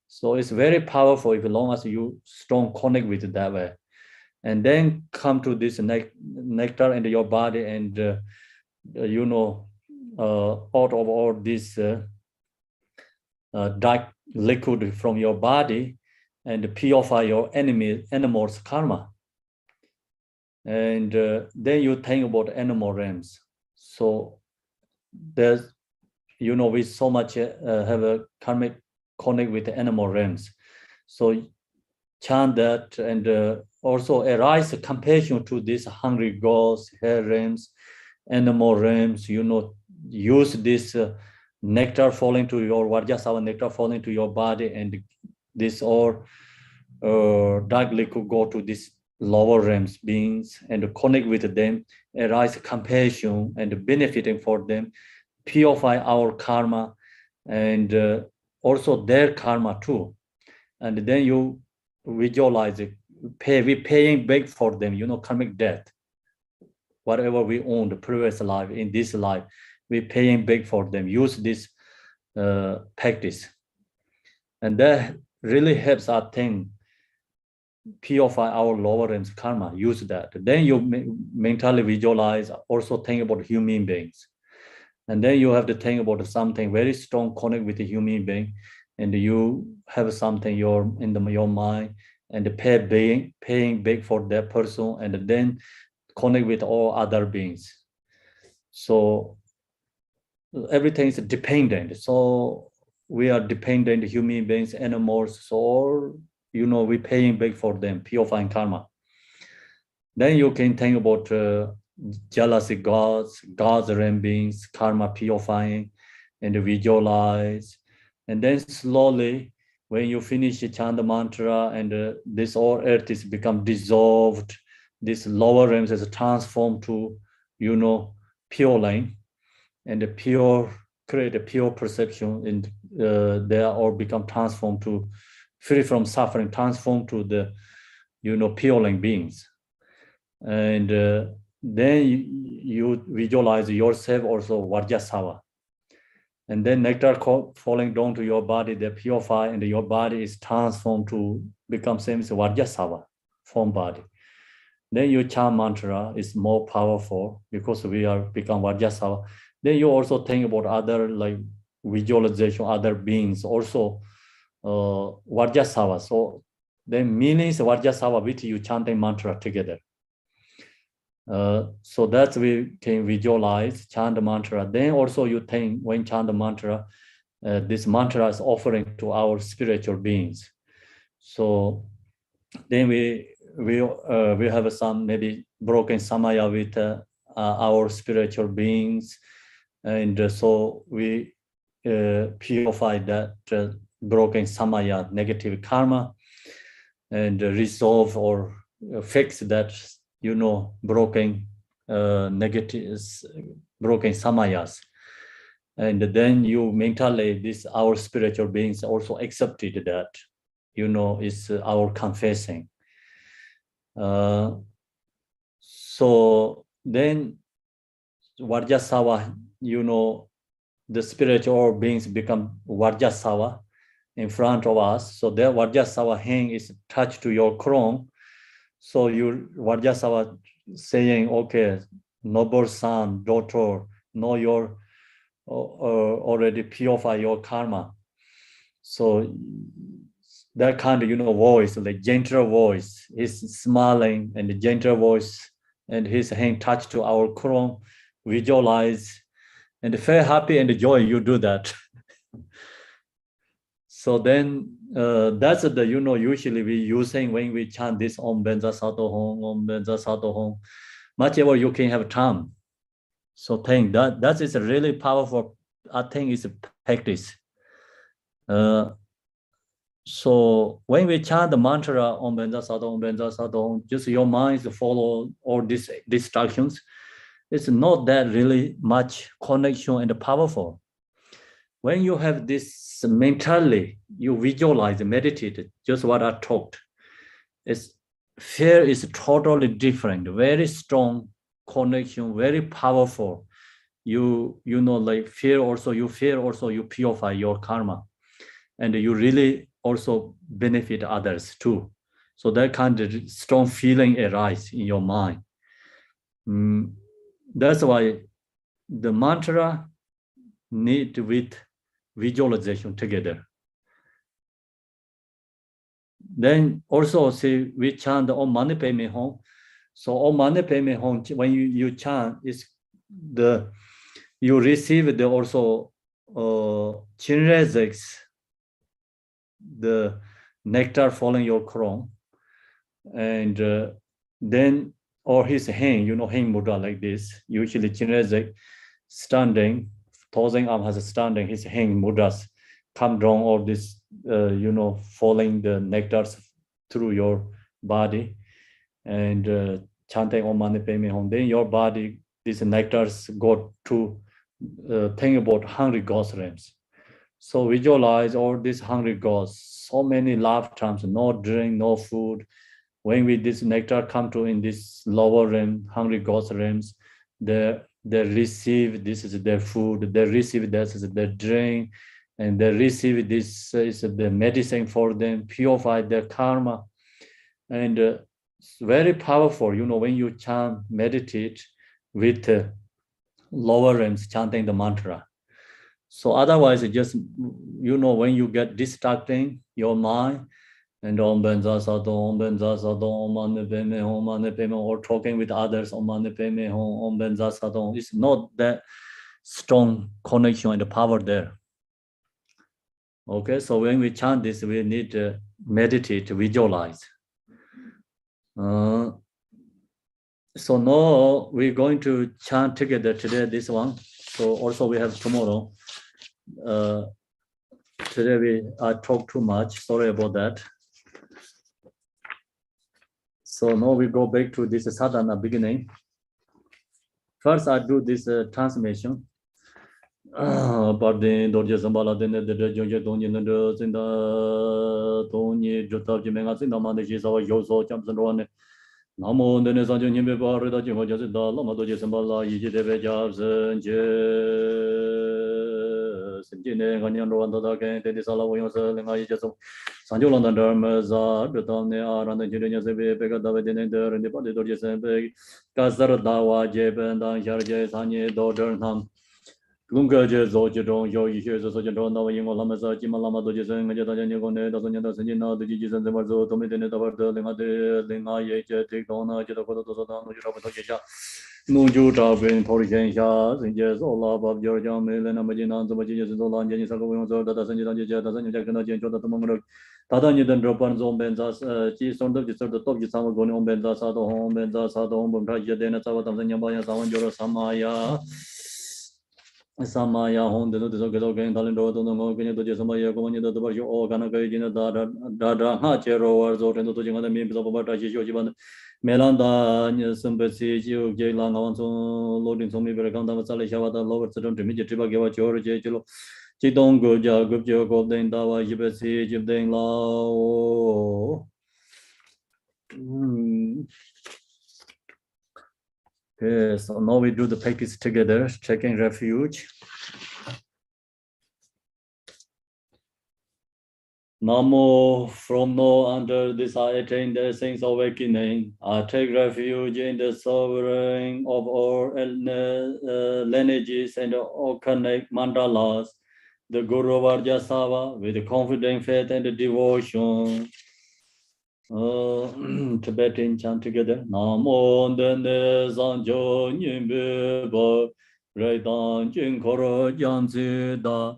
So it's very powerful if long as you strong connect with it that way. And then come to this nectar in your body and, you know, out of all this dark liquid from your body and purify your animal's karma. And then you think about animal realms. So there's, you know, we so much have a karmic connect with the animal realms. So chant that and also arise compassion to these hungry ghosts, hair realms, animal realms, you know, use this nectar falling to your Vajrasattva nectar falling to your body, and this all dark liquid go to this lower realms beings and connect with them, arise compassion and benefiting for them, purify our karma and also their karma too. And then you visualize it, we're paying back for them, you know, karmic debt. Whatever we owned the previous life, in this life, we're paying back for them. Use this practice. And that really helps us think, purify our lower realms karma, use that. Then you mentally visualize, also think about human beings. And then you have to think about something very strong, connect with the human being, and you have something your mind and paying back for that person, and then connect with all other beings. So everything is dependent. So we are dependent human beings, animals, so you know, we're paying back for them, purifying karma. Then you can think about jealousy gods, realm beings, karma purifying, and visualize. And then slowly, when you finish the chant mantra and this all earth is become dissolved, this lower realms is transformed to, you know, pure line, and the pure, create a pure perception, and they are all become transformed to free from suffering, transformed to the, you know, pure line beings. And then you visualize yourself also Vajrasattva. And then nectar falling down to your body, they purify, and your body is transformed to become same as Vajrasattva, form body. Then your chant mantra is more powerful because we are become Vajrasattva. Then you also think about other like visualization, other beings, also Vajrasattva. So then meanings Vajrasattva with you chanting mantra together. So that we can visualize, chant mantra. Then also you think when chant mantra, this mantra is offering to our spiritual beings. So then we have some maybe broken samaya with our spiritual beings, and so we purify that broken samaya, negative karma, and resolve or fix that, you know, broken negative, broken samayas. And then you mentally, this our spiritual beings also accepted that, you know, is our confessing. So then Vajrasattva, you know, the spiritual beings become Vajrasattva in front of us. So their Vajrasattva hand is touched to your crown. So you Vajrasattva saying, okay, noble son, daughter, know your already purify your karma. So that kind of, you know, voice, like gentle voice, is smiling and the gentle voice, and his hand touched to our crown, visualize, and feel happy and joy. You do that. So then that's the, you know, usually we using when we chant this Om Benza Sato Hong, Om Benza Sato Hong, much ever you can have time. So think that is a really powerful, I think it's a practice. So when we chant the mantra Om Benza Sato, Om Benza Sato, just your mind to follow all these distractions. It's not that really much connection and powerful. When you have this mentally, you visualize, meditate, just what I talked. Fear is totally different, very strong connection, very powerful. you know, like fear also, you purify your karma, and you really also benefit others too. So that kind of strong feeling arises in your mind. That's why the mantra need with visualization together. Then also see we chant the Om Mani Padme Hum. So Om Mani Padme Hum, when you chant, is you receive the also Chinrezex, the nectar falling your crown, and then or his hand, you know, hand mudra like this. Usually Chinrezek standing, Thousand Arm has a standing, his hand mudras come down all this, you know, falling the nectars through your body, and chanting Om Mani Padme Hum. Then your body, these nectars go to think about hungry ghost realms. So visualize all these hungry ghosts, so many lifetimes, no drink, no food. When we this nectar come to in this lower realm, hungry ghost realms, they receive, this is their food, they receive this is their drink, and they receive this is the medicine for them, purify their karma. And it's very powerful, you know, when you chant, meditate with lower realms, chanting the mantra. So otherwise, it just, you know, when you get distracting your mind, and Om Benza Sadom, Om Benza Sadom, Om Mani Padme Hum, Om Mani Padme Hum, or talking with others, Om Mani Padme Hum, Om Benza Sadom, it's not that strong connection and the power there. Okay, so when we chant this, we need to meditate, to visualize. So now we're going to chant together today this one. So also we have tomorrow. Today I talk too much, sorry about that. So now we go back to this sadhana beginning. First, I do this transmission. Pardon, Dorje Sambala, then the Joja Donyan and the Zinda Tony Jota Jimenga Zindaman, the Jisawa Yoso, Champs and Ron. Namo, then is on your name, Barra, Jimoja, the Lama Doja Sambala, Yiji Jobs, and Jine, Ganyan Rwanda, and the Salawas, and I just Sanjulan and Dermaza, the Tomne, and the Junior Pega David and the body Dorjes and Beg, Kazar Dawa, Jeb, and Jarje, Sanye, daughter, Nam. Lungaje Zojidon, Yo, you hear the Sojidon, Lamasa, Jimalama Dojas, and Majadane, doesn't yet send in the Jis and the Marzo, Tomidin, the Linga, take Dona, Jetakoto, Jabatoja, Nujuta, Brain, Torijan, and yes, all above Georgia, Mail, and Amajina, the Majis, and Olan, Janis, that doesn't change the Mongo. Tadani then drop on Zom Benzas, Cheese on the top, you some going on Benzas, home, Benzas, home, Rajadena, Savatanya, Savan, Jora Samaya. Samaya Hon, the Notisogan, Talendo, no Ganya to Samaya, Gomani, the Bajo, or Ganagajina, Dada, Hachero, or Zotan to Jimana, Mims of Batashi, Melanda, Sambasi, Jaylan, loading some Iberacanda, Salishavata, lower certain to meet Tibaga, George, Chidon, Goja, Gupjo, Golden Dawa, Jibasi, Jibdang Lao. Okay, so now we do the practice together, checking refuge. Namo, from now under this I attain the sense of awakening. I take refuge in the sovereign of all lineages and organic mandalas, the Guru Vajrasattva, with confident faith and devotion. Tibetan chant together. Namo dene sanjo nyimbe ba reidan jin koro janzi da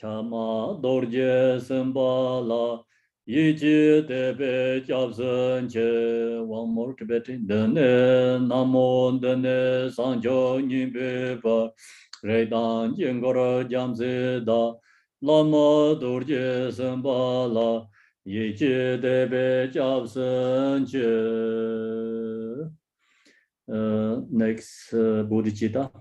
chama dorje sembala yiji tebe jabsen che. One more Tibetan. Dene namo dene sanjo nyimbe ba reidan jin koro janzi da lama dorje sembala Next, bodhicitta.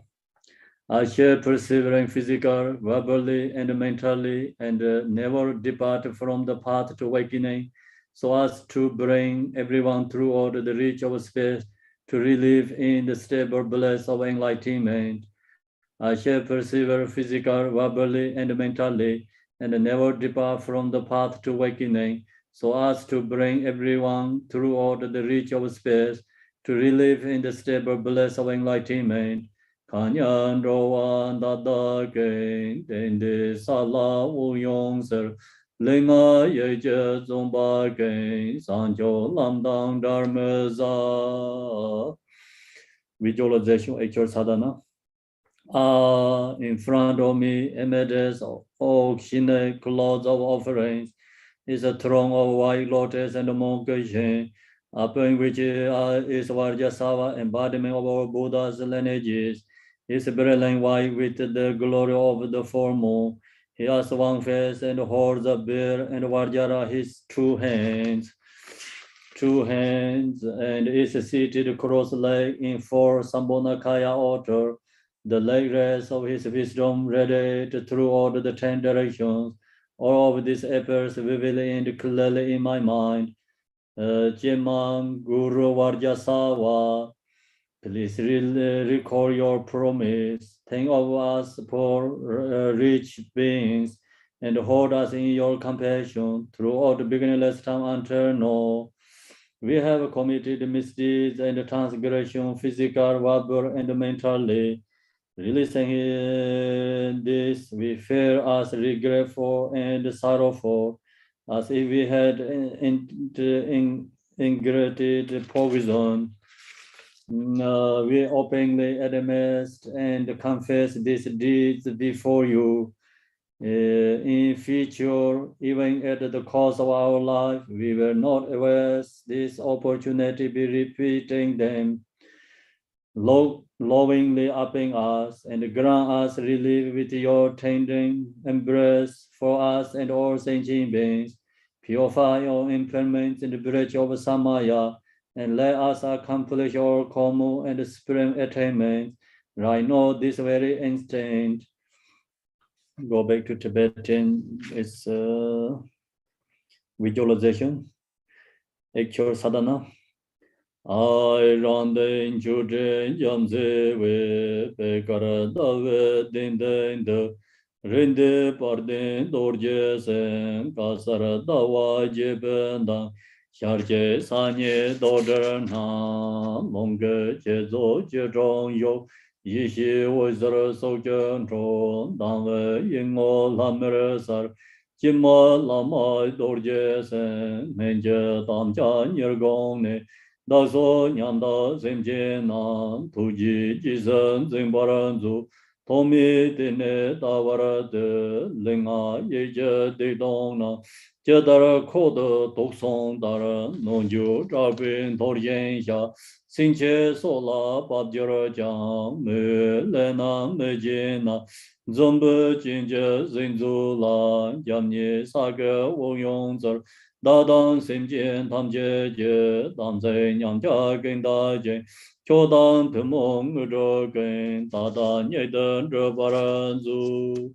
I shall persevering physical, verbally, and mentally, and never depart from the path to awakening, so as to bring everyone throughout the reach of space to relive in the stable bliss of enlightenment. I shall persevere physically, verbally, and mentally, and never depart from the path to awakening, so as to bring everyone throughout the reach of space to relive in the stable bliss of enlightenment. Kanyan rowan dada gain, dende sala uyong ser, linga yeje zomba gain, sanjo lamdang dharmaza. Visualization, actual sadhana. In front of me, images of oceanic clouds of offerings, is a throne of white lotus and monk-shin, upon which is Vajrasattva, embodiment of our Buddha's lineages. Is brilliant white with the glory of the full moon. He has one face and holds a bear and Vajra his two hands, and is seated cross-legged in four Sambhonakaya altar. The leg rays of his wisdom radiate throughout the 10 directions. All of this appears vividly and clearly in my mind. Jimam Guru Vajrasattva, please recall your promise. Think of us poor, rich beings, and hold us in your compassion throughout the beginningless time until now. We have committed misdeeds and transgression, physical, verbal, and mentally. Releasing this, we feel as regretful and sorrowful, as if we had ingratitude poison. We openly admit and confess these deeds before you. In future, even at the cost of our life, we will not waste this opportunity be repeating them. Lovingly upping us and grant us relief with your tender embrace for us and all sentient beings. Purify our impairments in the bridge of Samaya and let us accomplish our common and supreme attainment right now, this very instant. Go back to Tibetan. It's visualization, actual sadhana. I run the children, Yamse, we Pekara, the Dinde, Rinde, Pardin, Dorjes, and Kasara, Dawa, Jebenda, Sharje, Sanye, Doderna, Monga, Jezo, Jedron, Yo, Yishi, Wizard, Sojourn, Dame, Yingo, Lameresar, Jima, Lama, Dorjes, and Menja, Tamja, Yergone. 다소 냠다 셈제나 투지 지선 쟁바란주 도미 데네 다와라데 랭아 예제 데동나 제다라 코드 독송 다라 논주 자빈 도리엔샤 신체 소라 밥저장 메레나 메제나 좀부 진제 진주라 잠니 사게 오용저 다당 셈젠 담제제 담제 냥자 근다제 초당 드몽으로 근 다다 녀던 저바란주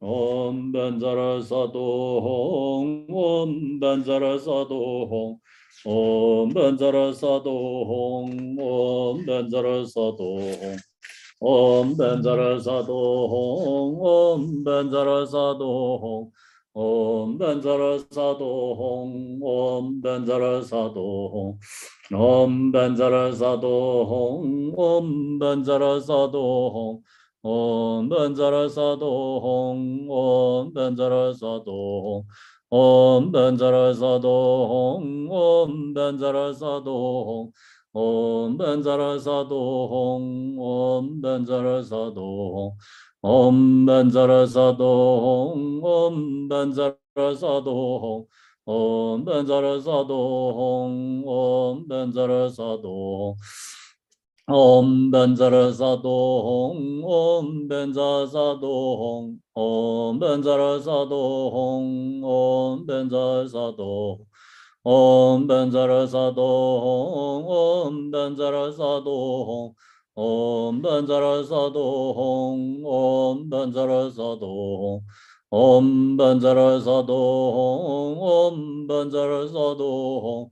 옴 반자라 사도홍 옴 반자라 사도홍 옴 반자라 사도홍 옴 반자라 사도홍 옴 반자라 사도홍 옴 반자라 사도홍 Om Banzara Sadohong, Om Banzara Sadohong, Om Banzara Sadohong, Om Banzara Sadohong, Om Banzara Sadohong, Om Banzara Sadohong, Om Banzara Sadohong, Om Banzara Sadohong, Om Banzara Sadohong, Om Banzara Sadohong. Om Banzara Sadohong, Om Banzara Sadohong, Om Banzara Sadohong, Om Banzara Sadohong, Om Banzara Sadohong, Om Banzara Sadohong, Om Banzara Sadohong, Om Banzara Sadohong. Om Banzara Sadohong, Om Banzara Sadohong, Om Banzara Sadohong, Om Banzara Sadohong, Om Banzara Sadohong, Om Banzara Sadohong,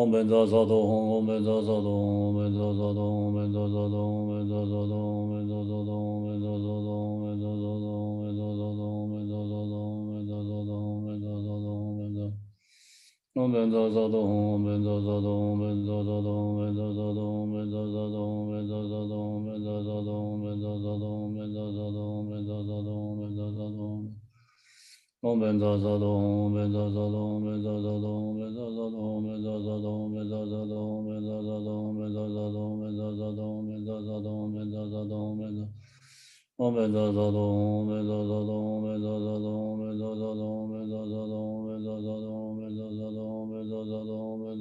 Om Benza Sado Hong, Om Benza Sado Hong, Om Benza Sado Hong, Om Benza Sado Hong, Om Benza Sado Hong, Om Benza Sado Hong, Om Benza Sado Hong, Om Benza Sado Hong, Om Benza Sado Hong, Om Benza Sado Hong, Om Benza Sado Hong, Om Benza Sado Hong, Om Benza Om Benza Sado Hong, Om Benza Sado Hong, Om Benza Sado Hong, Om Benza Sado Hong, Om Benza Sado Hong, Om Benza Sado Hong, Om Benza Sado Hong, Om Benza Sado Hong, Om Benza Sado Hong, Om Benza Sado Hong, Om Benza Sado Hong. Om Benza Sado Hong, Om Benza Sado Hong, Om Benza Sado Hong, Om Benza Sado Hong, Om Benza Sado Hong, Om Benza Sado Hong, Om Benza Sado Hong, Om Benza Sado Hong, Om Benza Sado Hong, Om Benza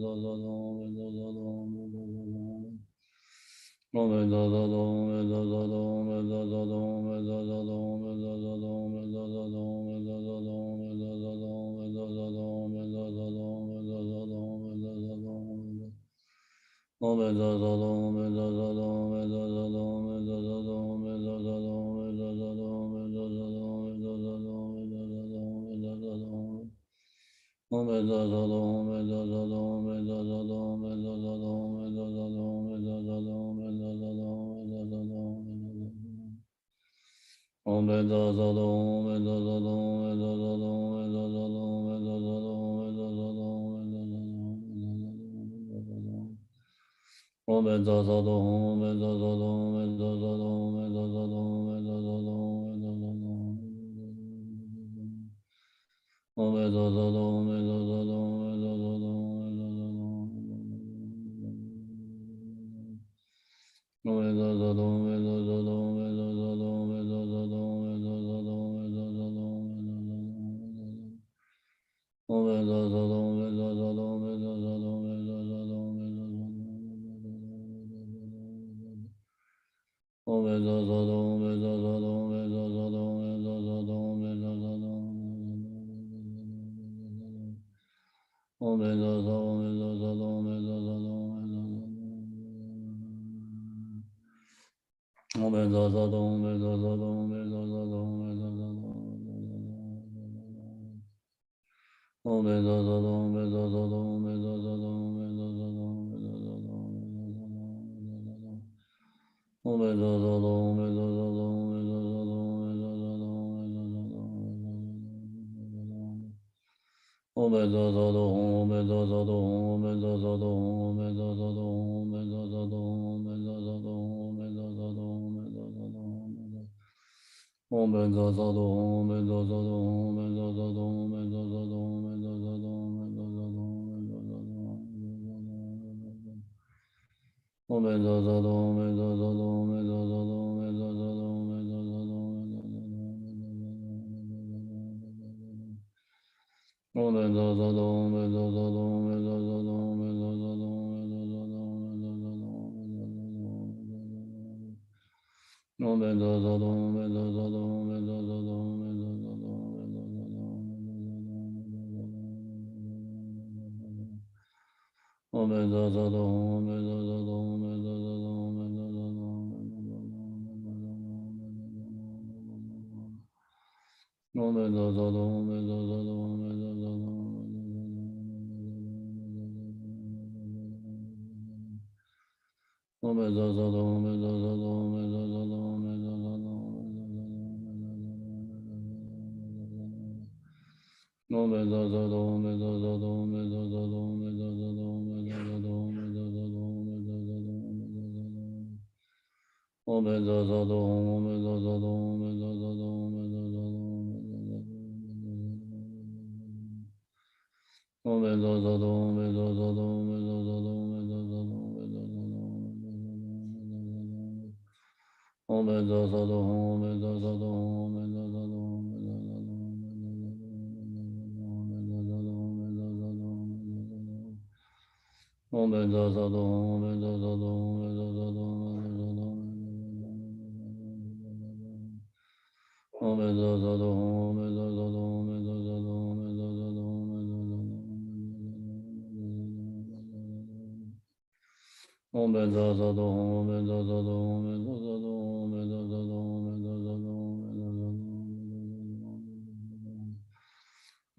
Sado Hong, Om Benza Sado Hong, Om Benza Om Benza Sado Hong, Om Benza Sado Hong, Om Benza Sado Hong, Om Benza Sado Hong, Om Benza Sado Hong, Om Benza Sado Hong, Om Benza Sado Hong, Om Benza Sado Hong, Om Benza Sado Hong, Om Benza Sado Hong, Om Benza Sado Hong. Om Benza Sado Hong, Om Benza Sado Hong, Om Benza Sado Hong, Om Benza Sado Hong, Om Benza Sado Hong, Om Benza Sado Hong, Om Benza Sado Hong, Om Benza Sado Hong, Om Benza Sado Hong, Om Benza Sado Hong, Om Benza Sado Hong, Om Benza Sado Hong, Om Benza Om Benza Sado Hong, Om Benza Sado Hong, Om Benza Sado Hong, Om Benza Sado Hong, Om Benza Sado Hong, Om Benza Sado Hong, Om Benza Sado Hong, Om Benza Sado Hong, Om Benza Sado Hong, Om Benza Sado Hong. Om Benza Sado Hong, Om Benza Sado Hong, Om Benza Sado Hong, Om Benza Sado Hong, Om Benza Sado Hong, Om Benza Sado Hong, Om Benza Sado Hong, Om Benza Sado Hong, Om Benza Sado Hong. Om Benza Sado Hong, Om Benza Sado Hong, Om Benza Sado Hong, Om Benza Sado Hong, Om Benza Sado Hong, Om Benza Sado Hong, Om Benza Sado Hong, Om Benza Sado Hong. Om Benza Sado Hong, Om Benza Sado Hong, Om Benza Sado Hong, Om Benza Sado Hong, Om Benza Sado Hong, Om Benza Sado Hong. Om Benza Sado Hong, Om Benza Sado Hong, Om Benza Sado Hong, Om Benza Sado Hong. Om Benza Sado Hong, Om Benza Sado Hong, Om Benza Sado Hong, Om Benza Sado Hong, Om Benza Sado Hong, Om Benza Sado Hong, Om Benza Sado Hong. Om Benza Sado Hong, Om Benza Sado Hong, Om Benza Sado Hong, Om Benza Sado Hong, Om Benza Sado Hong. Om Benza Sado Hong, Om Benza Sado Hong, Om Benza Sado Hong, Om Benza Sado Hong, Om Benza Sado Hong. Om Benza Sado Hong, Om Benza Sado Hong, Om Benza Sado Hong, Om Benza Sado Hong. Om Benza Sado Hong, Om Benza Sado Hong, Om Benza Sado Hong, Om Benza Sado Hong. Om Benza Sado Hong, Om Benza Sado Hong, Om Benza Sado Hong, Om Benza Sado Hong, Om Benza Sado Hong, Om Benza Sado Hong. Om Benza Sado Hong, Om Benza Sado Hong, Om Benza Sado Hong, Om Benza Sado Hong, Om Benza Sado Hong. Om Benza Sado Hong, Om Benza Sado Hong, Om Benza Sado Hong, Om Benza Sado Hong, Om Benza Sado Hong, Om Benza Sado Hong, Om Benza Sado Hong, Om Benza Sado Hong. Om Benza Sado Hong, Om Benza Sado Hong, Om Benza Sado Hong, Om Benza Sado Hong, Om Benza Sado Hong, Om Benza Sado Hong, Om Benza Sado Hong. Om Benza Sado Hong, Om Benza Sado Hong, Om Benza Sado Hong, Om Benza Sado Hong, Om Benza Sado Hong, Om Benza Sado Hong. Om Benza Sado Hong, Om Benza Sado Hong, Om Benza Sado Hong, Om Benza Sado Hong, Om Benza Sado Hong, Om Benza Sado Hong, Om Benza Sado Hong. Om Benza Sado Hong, Om Benza Sado Hong, Om Benza Sado Hong, Om Benza Sado Hong, Om Benza Sado Hong. Om Benza Sado Hong, Om Benza Sado Hong, Om Benza Sado Hong, Om Benza Sado Hong, Om Benza Sado Hong, Om Benza Sado Hong. Om Benza Sado Hong, Om Benza Sado Hong, Om Benza Sado Hong, Om Benza Sado Hong. Om Benza Sado Hong, Om Benza Sado Hong, Om Benza Sado Hong, Om Benza Sado Hong. Om Benza Sado Hong, Om Benza Sado Hong, Om Benza Sado Hong, Om Benza Sado Hong, Om Benza Sado Hong, Om Benza Sado Hong, Om Benza Sado Hong, Om Benza Sado Hong. Om Benza Sado Hong, Om Benza Sado Hong, Om Benza Sado Hong, Om Benza Sado Hong, Om Benza Sado Hong. Om Benza Sado Hong, Om Benza Sado Hong, Om Benza Sado Hong, Om Benza Sado Hong, Om Benza Sado Hong. Om Benza Sado Hong, Om Benza Sado Hong, Om Benza Sado Hong, Om Benza Sado Hong, Om Benza Sado Hong, Om Benza Sado Hong, Om Benza Sado Hong. Om Benza Sado Hong, Om Benza Sado Hong, Om Benza Sado Hong, Om Benza Sado Hong. Om Benza Sado Hong, Om Benza Sado Hong, Om Benza Sado Hong, Om Benza Sado Hong, Om Benza Sado Hong. Om Benza Sado Hong, Om Benza Sado Hong, Om Benza Sado Hong, Om Benza Sado Hong, Om Benza Sado Hong, Om Benza Sado Hong.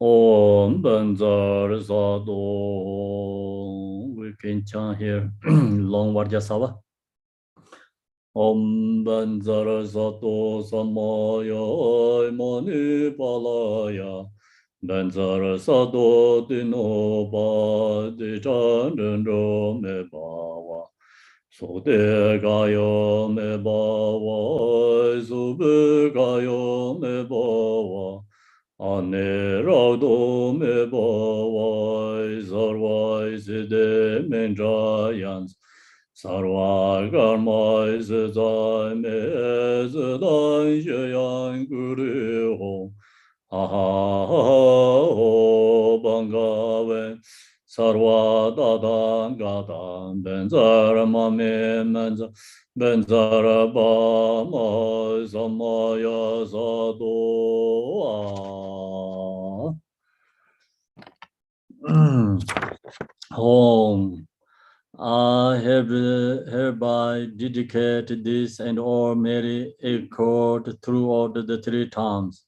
Om Vajrasattva. We can chant here long Vajrasattva. Om Vajrasattva Samaya Manipalaya Vajrasattva Dinoba Dichandro Me Bhava Sote Gayo Me Bhava Sube Gayo Me Bhava Anerado Me Bhava Sarvai Siddhe Mendrayans Sarva karma zai me zai shayan guru ho ha ha ho bangave sarva dadan gadan benzara mame menza benzara ba ma samaya sado home. I have hereby dedicated this and all merry accord throughout the three times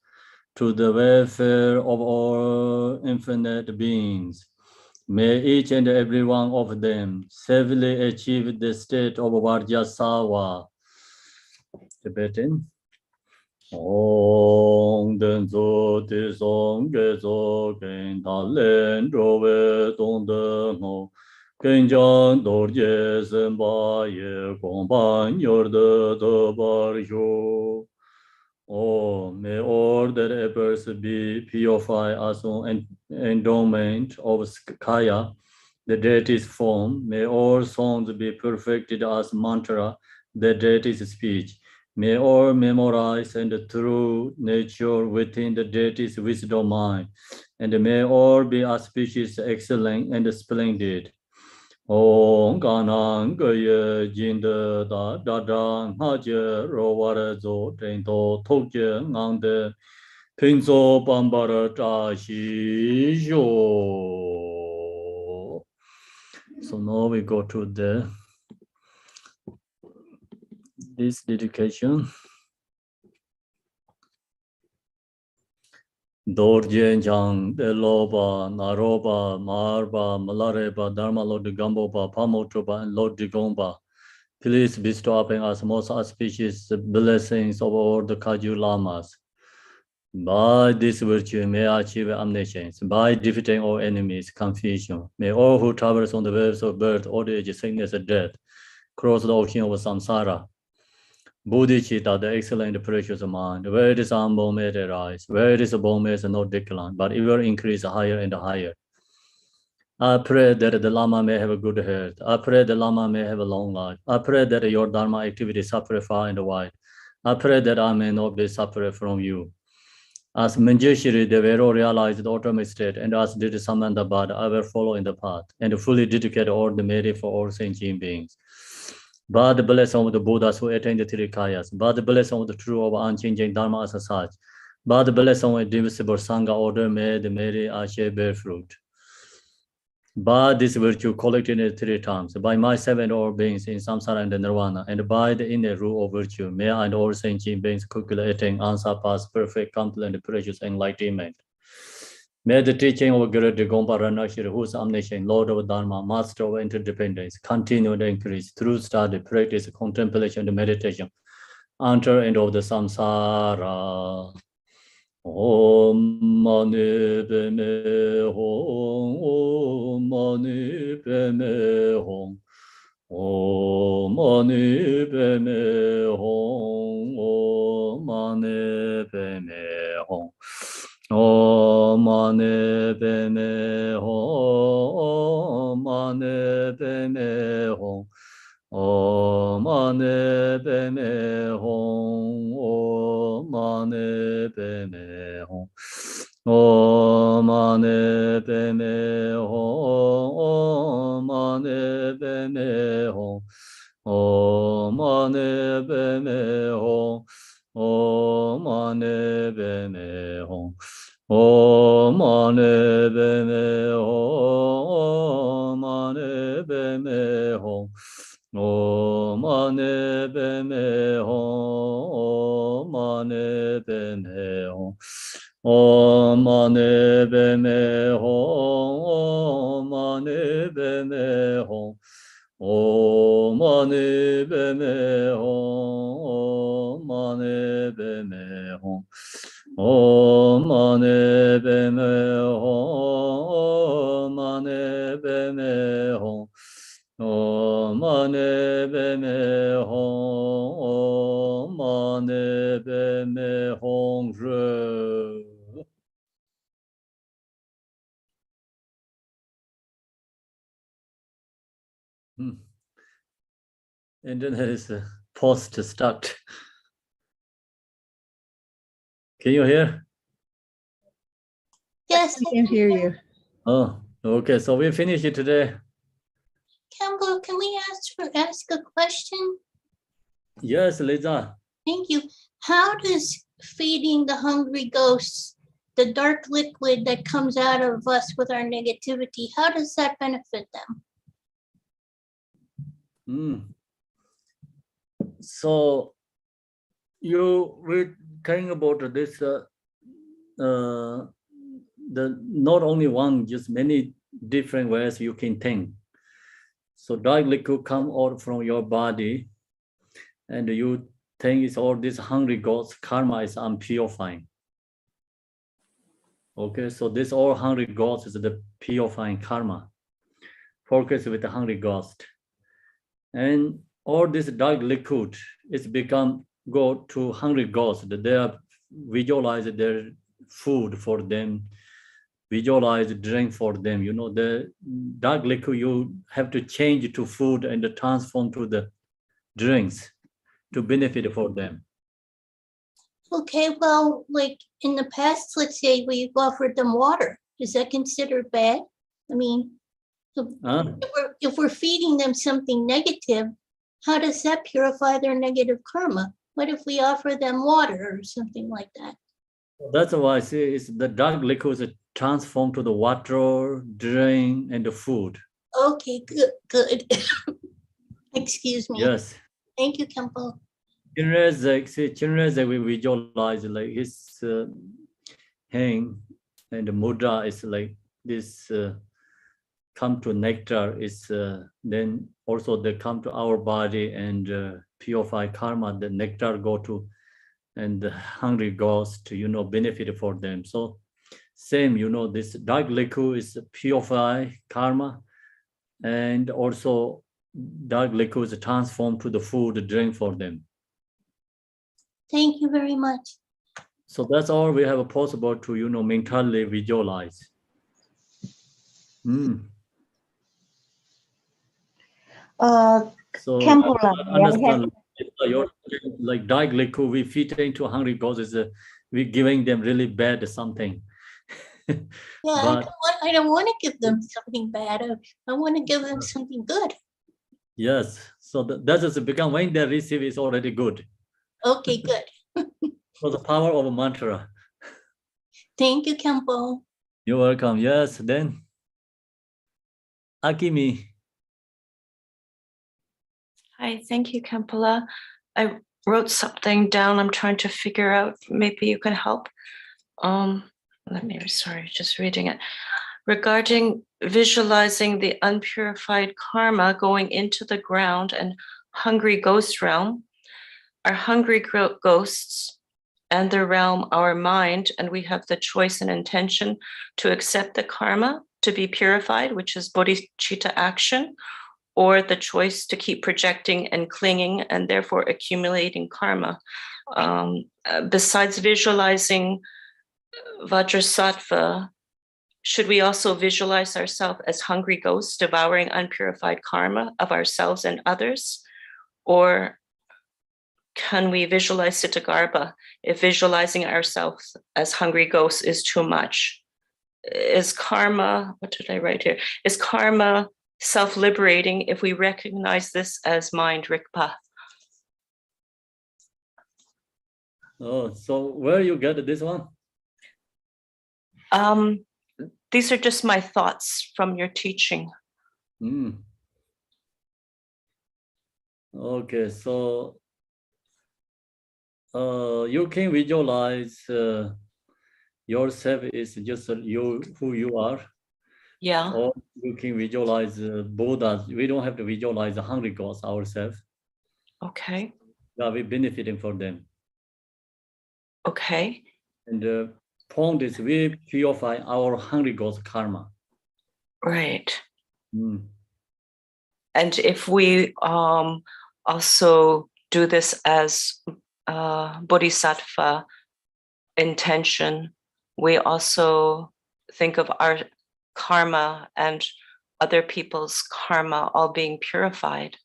to the welfare of all infinite beings. May each and every one of them safely achieve the state of Vajrasattva. Tibetan. Ong den zo ti song ge zo gen ta len ro we dong de ngo gen jiang dor ye sen ba ye gong ban yor de bar yo. Oh, may all that efforts be purified as an endowment of Kaya, the deity's form. May all songs be perfected as mantra, the deity's speech. May all memorize and true nature within the deity's wisdom mind. And may all be auspicious, excellent, and splendid. Om Ganang Gaya Jinda Da Da Da Haja Rovara Zo Tento Tokje Ngande Pinzo Bambara Tashi Jo. So now we go to this dedication. Dorjen Jang, Deloba, Naroba, Marba, Malareba, Dharma Lord Gamboba, Pamotroba, and Lord Digomba. Please bestow upon us most auspicious blessings of all the Kaju Lamas. By this virtue, may I achieve omniscience. By defeating all enemies, confusion. May all who traverse on the waves of birth, old age, sickness, and death, cross the ocean of samsara. Bodhicitta, the excellent precious mind, where it is humble may it rise, where it is a bone may it not decline, but it will increase higher and higher. I pray that the Lama may have a good health. I pray the Lama may have a long life. I pray that your Dharma activity suffer far and wide. I pray that I may not be suffered from you. As Manjushri, the Vero realized the ultimate state, and as did Samandabad, I will follow in the path and fully dedicate all the merit for all sentient beings. By the blessing of the Buddhas who attain the three kayas, by the blessing of the true of unchanging Dharma as such, by the blessing of indivisible Sangha order, may the merit I shall bear fruit. By this virtue collected in 3 times, by myself and all beings in samsara and nirvana, and by the inner rule of virtue, may I and all sentient beings quickly attain unsurpassed, perfect, complete, and precious enlightenment. May the teaching of Great Gompa Ranashri, who is omniscient, Lord of Dharma, Master of interdependence, continue to increase through study, practice, contemplation, and meditation, enter into the samsara. Om Mani Padme Hum, Om Mani Padme Hum, Om Mani Padme Hum, Om Mani Padme Hum, Om Mani Padme Hum, Om Mani Padme Hum. Om Mani Padme Hum, Om Mani Padme Hum, Om Mani Padme Hum, Om Mani Padme Hum, Om Mani Padme Hum, Om Mani Padme Hum, Om Mani Padme Hum, Om Mani Padme Hum. Om Mani Padme Hum, Om Mani Padme Hum, Om Mani Padme Hum. Om Mani Padme Hum. Om Mani Padme Hum. Om Mani Padme Hum. Om Mani Padme Hum. Om Mani Padme Hum. Om Mani Padme Hum. Om Mani Padme Hum. Internet is post stuck. Can you hear? Yes, I can't hear you. Oh, okay. So we finish it today. Khenpo, can we ask a question? Yes, Lisa. Thank you. How does feeding the hungry ghosts, the dark liquid that comes out of us with our negativity, how does that benefit them? So you were talking about this the not only one, just many different ways you can think. So dark liquid come out from your body, and you think it's all this hungry ghost karma is unpurifying. Okay, so this all hungry ghost is the purifying karma. Focus with the hungry ghost, and all this dark liquid is become go to hungry ghost. They are visualize their food for them, visualize drink for them. You know, the dark liquid you have to change to food and transform to the drinks to benefit for them. Okay, well, like in the past, let's say we've offered them water. Is that considered bad? I mean, if we're feeding them something negative, how does that purify their negative karma? What if we offer them water or something like that? That's why I say it's the dark liquid is transformed to the water, drink, and the food. Okay, good. Excuse me. Yes. Thank you, Khenpo. Chinrezek we visualize like his hand and the mudra is like this come to nectar is then also they come to our body and purify karma. The nectar go to and the hungry ghost, you know, benefit for them. So same, you know, this dark liquid is purify karma, and also dark liquid is transformed to the food drink for them. Thank you very much. So that's all we have possible to, you know, mentally visualize. So Khenpo, understand your like dark liquid we feed into hungry ghosts is we giving them really bad something. Yeah, But I don't want to give them something bad. I want to give them something good. yes, so that is become when they receive is already good. Okay, good. For the power of a mantra. Thank you, Khenpo. You're welcome. Yes, then Akimi. Hi, thank you, Khenpo. I wrote something down. I'm trying to figure out. Maybe you can help. Just reading it. Regarding visualizing the unpurified karma going into the ground and hungry ghost realm, our hungry ghosts and the realm, our mind, and we have the choice and intention to accept the karma to be purified, which is bodhicitta action, or the choice to keep projecting and clinging and therefore accumulating karma. Besides visualizing Vajrasattva, should we also visualize ourselves as hungry ghosts devouring unpurified karma of ourselves and others? Or can we visualize Cittagarbha if visualizing ourselves as hungry ghosts is too much? Is karma, what did I write here? Is karma self-liberating if we recognize this as mind, Rikpa? Oh, so where you get this one? These are just my thoughts from your teaching. Okay, so you can visualize yourself is just you, who you are. Yeah. Or you can visualize Buddhas. We don't have to visualize the hungry ghosts ourselves. Okay. Yeah, we're benefiting from them. Okay. And the point is we purify our hungry ghost karma. Right. Mm. And if we also do this as bodhisattva intention, we also think of our karma and other people's karma all being purified.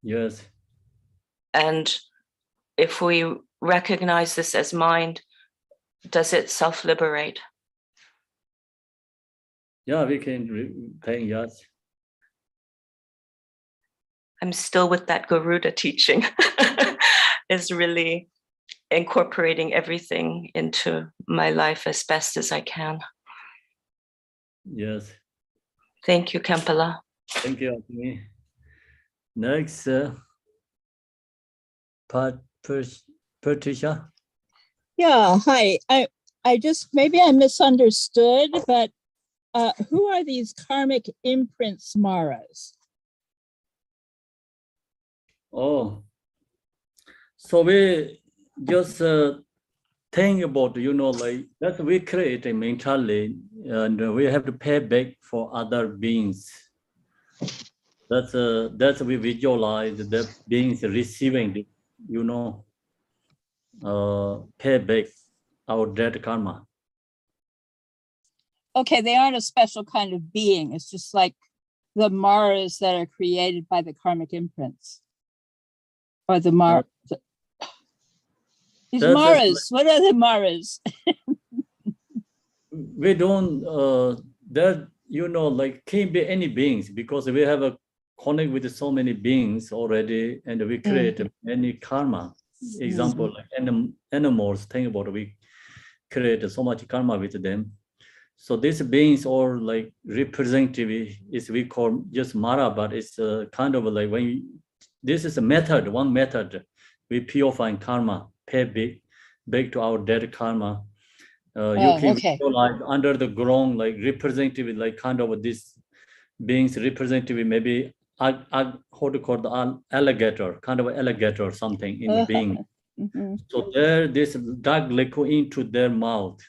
Yes. And if we recognize this as mind, does it self-liberate? Yeah, we can think, yes. I'm still with that Garuda teaching. Is really incorporating everything into my life as best as I can. Yes. Thank you, Khenpo. Thank you, Anthony. Next, Patricia. Yeah, hi. I just, maybe I misunderstood, but who are these karmic imprints Maras? Oh, so we just think about, like that we create a mentally, and we have to pay back for other beings. That's we visualize the beings receiving the, pay back our dead karma. Okay, they aren't a special kind of being. It's just like the Maras that are created by the karmic imprints. Or the Maras. These That's Maras, what are the Maras? We don't, that, like can't be any beings because we have a connect with so many beings already and we create many karma. Example, like animals, think about it, we create so much karma with them. So these beings are like representative, is we call just Mara, but it's kind of like this is a method, one method, we purify karma, pay back to our dead karma. You can visualize under the ground, like representative, like kind of this beings representative, maybe how to call the alligator, kind of alligator or something in the being. So there, this dark liquid into their mouth,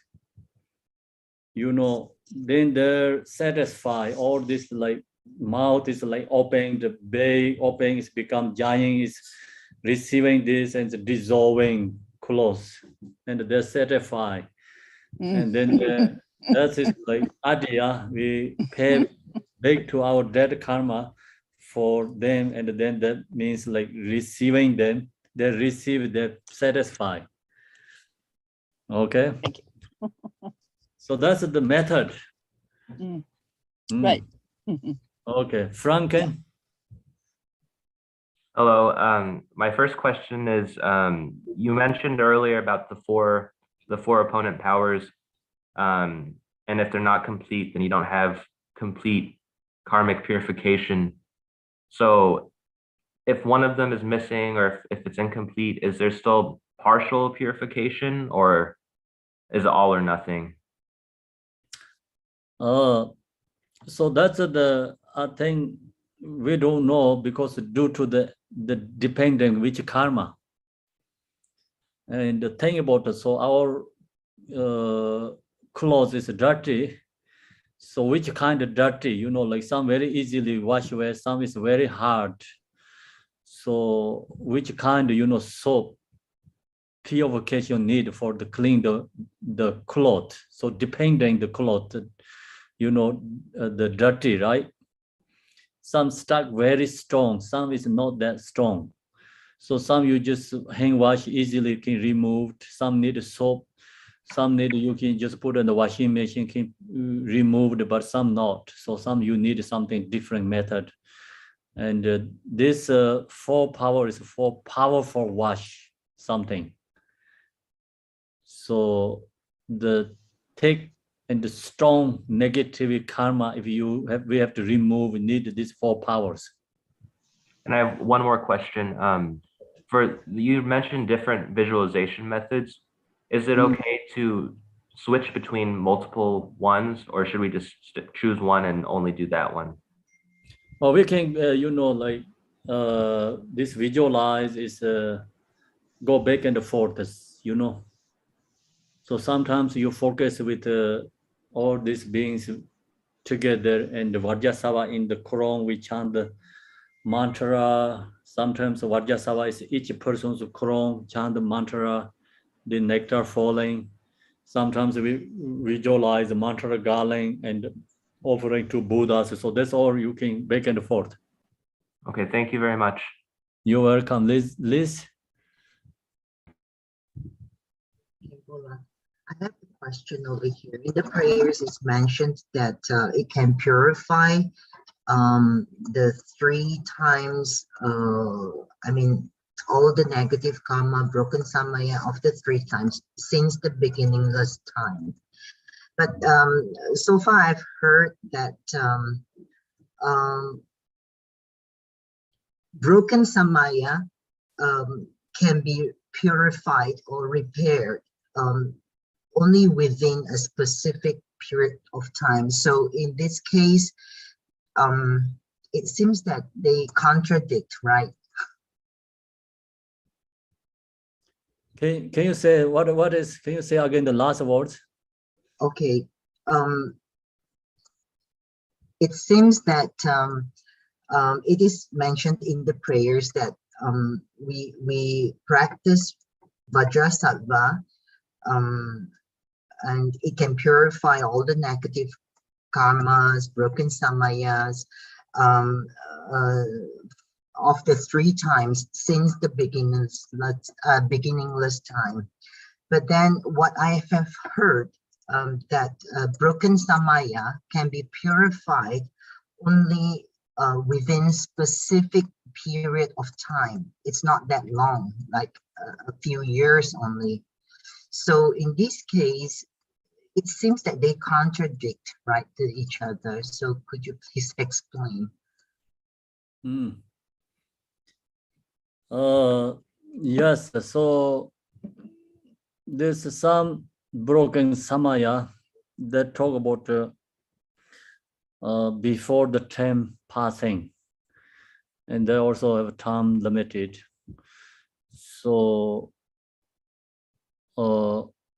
then they're satisfied. All this like mouth is like open, the bay open, is become giant, is receiving this and dissolving close, and they're satisfied. And then that is like idea, we pay back to our dead karma for them, and then that means like receiving them, they receive, they're satisfied. Okay. So that's the method. Right. Okay, Franken. Hello. My first question is, you mentioned earlier about the four opponent powers, and if they're not complete, then you don't have complete karmic purification. So if one of them is missing or if it's incomplete, is there still partial purification or is it all or nothing? So that's the thing we don't know, because due to the depending which karma. And the thing about it, so our clothes is dirty. So which kind of dirty, like some very easily wash away, some is very hard. So which kind, soap purification need for the clean the cloth. So depending the cloth, the dirty, right? Some stuck very strong, some is not that strong. So some you just hand wash easily can remove, some need soap, some need you can just put in the washing machine, can remove, but some not. So some you need something different method. And this four power is for powerful wash something. So the thick and the strong negative karma, if we have to remove, we need these four powers. And I have one more question. You mentioned different visualization methods. Is it okay to switch between multiple ones, or should we just choose one and only do that one? Well, we can, like this visualize is go back and forth, So sometimes you focus with all these beings together, and the Vajrasattva in the Quran, we chant the mantra. Sometimes Vajrasattva is each person's Quran, chant the mantra, the nectar falling. Sometimes we visualize the mantra garland and offering to Buddhas. So that's all you can back and forth. Okay, thank you very much. You're welcome, Liz. I have a question over here. In the prayers, it's mentioned that it can purify the 3 times, all the negative karma, broken samaya of the 3 times since the beginningless time. But so far I've heard that broken samaya can be purified or repaired only within a specific period of time. So in this case, it seems that they contradict, right? Can you say what is? Can you say again the last words? Okay. It seems that it is mentioned in the prayers that we practice Vajrasattva, and it can purify all the negative karmas, broken samayas, of the 3 times since the beginningless time. But then what I have heard that broken samaya can be purified only within specific period of time. It's not that long, like a few years only. So in this case, it seems that they contradict, right, to each other. So could you please explain? Yes, so there's some broken samaya that talk about before the time passing, and they also have time limited. So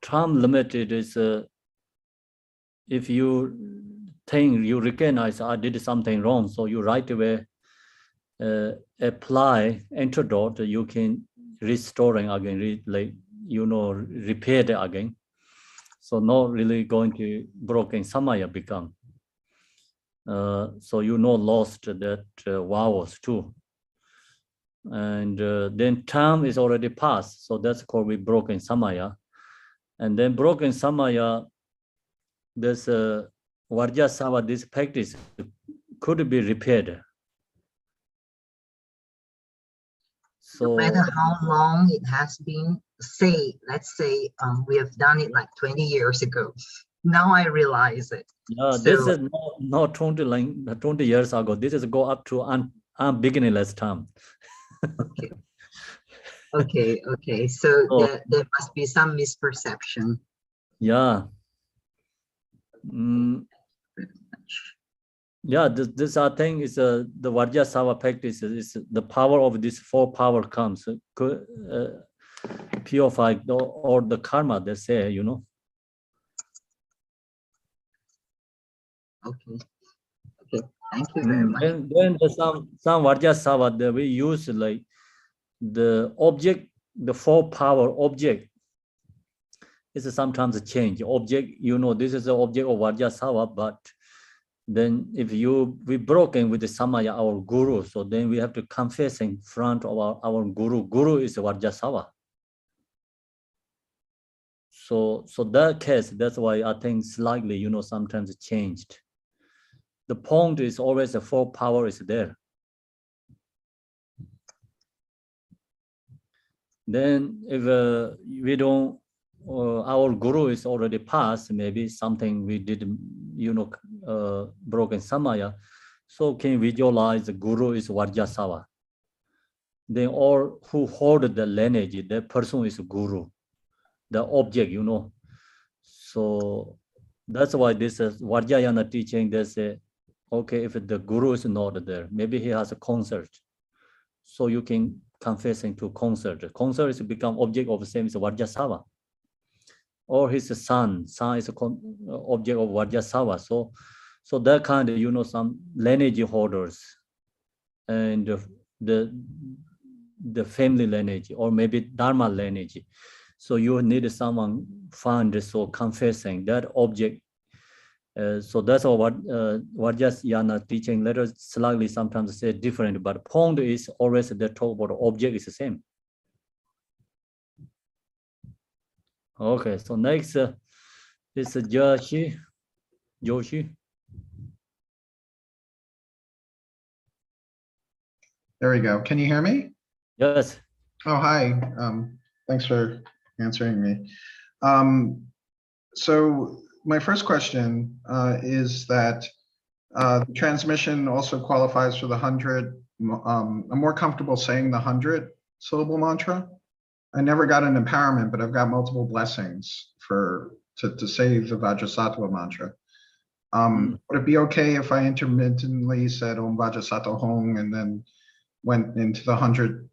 time limited is if you think you recognize I did something wrong, so you right away apply antidote, you can restoring again, repair it again. So not really going to broken samaya become. So lost that vows too. And then time is already passed, so that's called we broken samaya. And then broken samaya, this Vajrasattva, this practice could be repaired. So no matter how long it has been, let's say we have done it like 20 years ago. Now I realize it. Yeah, So, this is not 20 years ago. This is go up to beginningless time. Okay. So there must be some misperception. Yeah. Yeah, this I think is the Vajrasattva practice is the power of this 4 power comes purify or the karma, they say, Okay. Thank you very much. Then some Vajrasattva that we use like the object, the 4 power object is sometimes a change. Object, this is the object of Vajrasattva, but then if we broken with the samaya, our guru, so then we have to confess in front of our guru. Guru is Vajrasattva. So that case, that's why I think slightly, sometimes changed. The point is always the 4 power is there. Then if we don't, our guru is already passed, maybe something we did, broken samaya, so can visualize the guru is Vajrasattva. Then all who hold the lineage, that person is guru, the object, So that's why this is Vajrayana teaching. They say, okay, if the guru is not there, maybe he has a concert. So you can confessing to concert. Concert is become object of the same as Vajrasattva. Or his son is a object of Vajrasattva. So that kind of, you know, some lineage holders and the family lineage or maybe Dharma lineage. So you need someone find so confessing that object. So that's all what Vajrayana teaching letters slightly sometimes say different, but point is always the talk about the object is the same. Okay, so next is Joshi. There we go. Can you hear me? Yes. Oh, hi. Thanks for answering me. So my first question is that the transmission also qualifies for the 100. I'm more comfortable saying the 100 syllable mantra. I never got an empowerment, but I've got multiple blessings to say the Vajrasattva mantra. Would it be okay if I intermittently said Om Vajrasattva Hong and then went into the 100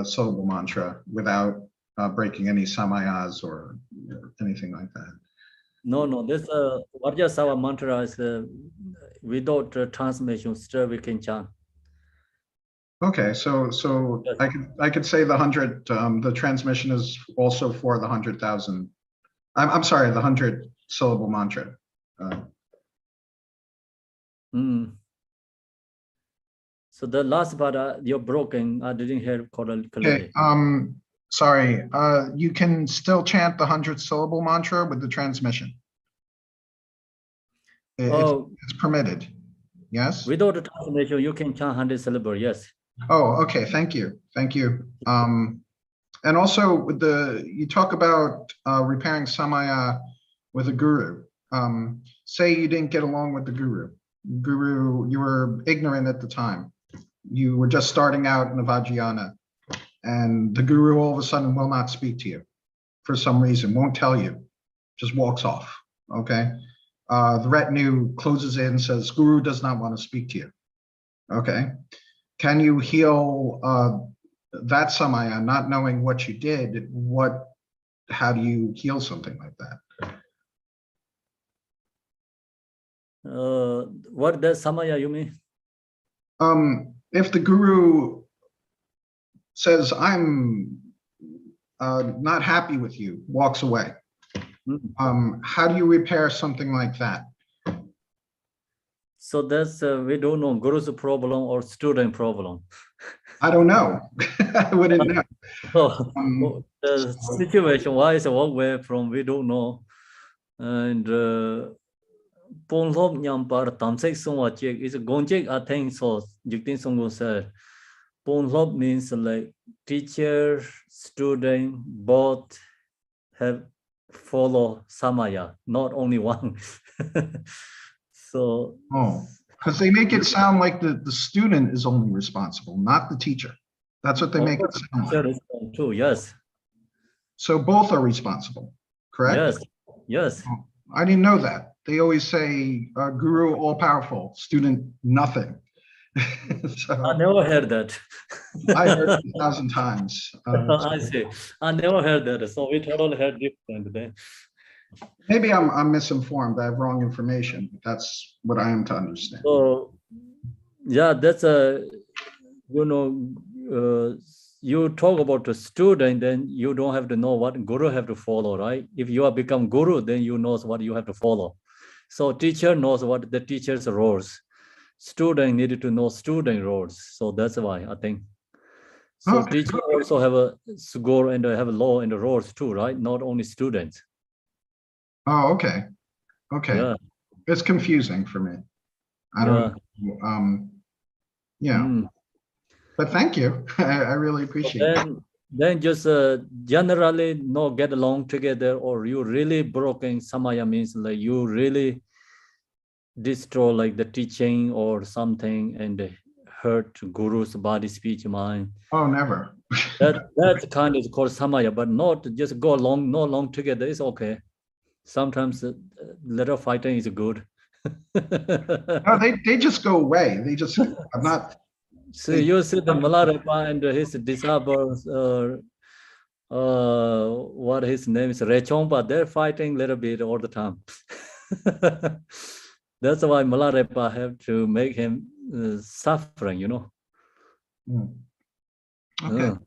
syllable mantra without breaking any samayas or anything like that? No, this Vajrasattva mantra is without transmission, still we can chant. Okay, so Yes. I could say the 100. The transmission is also for the 100,000. I'm sorry, the 100 syllable mantra. So the last part you're broken. I didn't hear clearly. Okay, sorry. You can still chant the 100 syllable mantra with the transmission. It's permitted. Yes. Without the transmission, you can chant 100 syllables. Yes. Oh, okay. Thank you. Thank you. And also with you talk about repairing samaya with a guru. Say you didn't get along with the guru. You were ignorant at the time. You were just starting out in the Vajrayana, and the guru all of a sudden will not speak to you for some reason, won't tell you, just walks off. Okay. The retinue closes in, says guru does not want to speak to you. Okay. Can you heal that samaya, not knowing what you did? How do you heal something like that? What does samaya you mean? If the guru says, I'm not happy with you, walks away, how do you repair something like that? So that's we don't know guru's problem or student problem. I don't know. I wouldn't know. So the situation wise one way from we don't know. And Ponlop Nyampar Tamsek Songwachik is a Gonjik, I think so. Jiktin Songo said. Ponlop means like teacher, student, both have follow Samaya, not only one. So because they make it sound like the student is only responsible, not the teacher. That's what they make it sound like. True, yes. So both are responsible, correct? Yes, yes. I didn't know that. They always say guru all powerful, student nothing. So, I never heard that. I heard it 1,000 times. I see. I never heard that. So we totally heard different then. Maybe I'm misinformed. I have wrong information. That's what I am to understand. So yeah, that's you talk about the student, then you don't have to know what guru have to follow, right? If you have become guru, then you know what you have to follow. So teacher knows what the teacher's roles. Student needed to know student roles. So that's why I think. So Okay. teacher also have a score and have a law and the roles too, right? Not only students. Oh, okay. Okay. Yeah. It's confusing for me. I don't know. Yeah. But thank you. I really appreciate it. Then just generally not get along together, or you really broken samaya means like you really destroy like the teaching or something and hurt guru's body, speech, mind. Oh, never. That kind is called samaya, but not just go along, no long together is okay. Sometimes little fighting is good. No, they just go away. They just, I'm not, So you see the Milarepa and his disciples, what his name is, Rechompa, they're fighting a little bit all the time. That's why Milarepa have to make him suffering, you know. okay.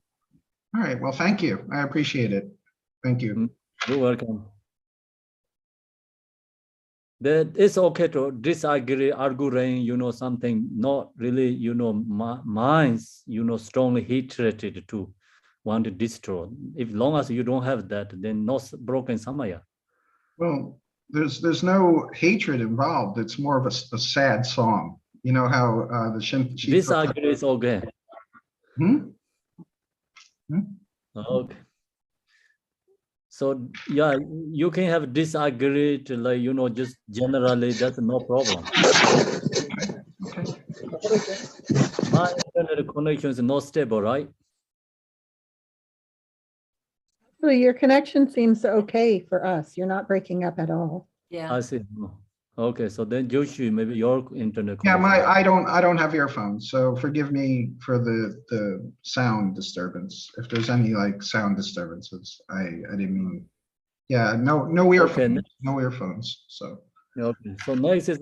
All right, well, thank you. I appreciate it. Thank you. You're welcome. That it's okay to disagree, arguing, you know, something not really, you know, minds, you know, strongly hatred to want to destroy. If long as you don't have that, then no broken samaya. Well, there's no hatred involved. It's more of a sad song. You know how the Shinto. Disagree is okay. Okay. So yeah, you can have disagree to, like, you know, just generally, that's no problem. My internet connection is not stable, right? So your connection seems okay for us. You're not breaking up at all. Yeah. I see. Okay, so then Joshi, maybe your internet Yeah, connection. I don't have earphones, so forgive me for the sound disturbance. If there's any like sound disturbances, I didn't mean. Yeah, no earphones, no earphones. So. Okay, so next is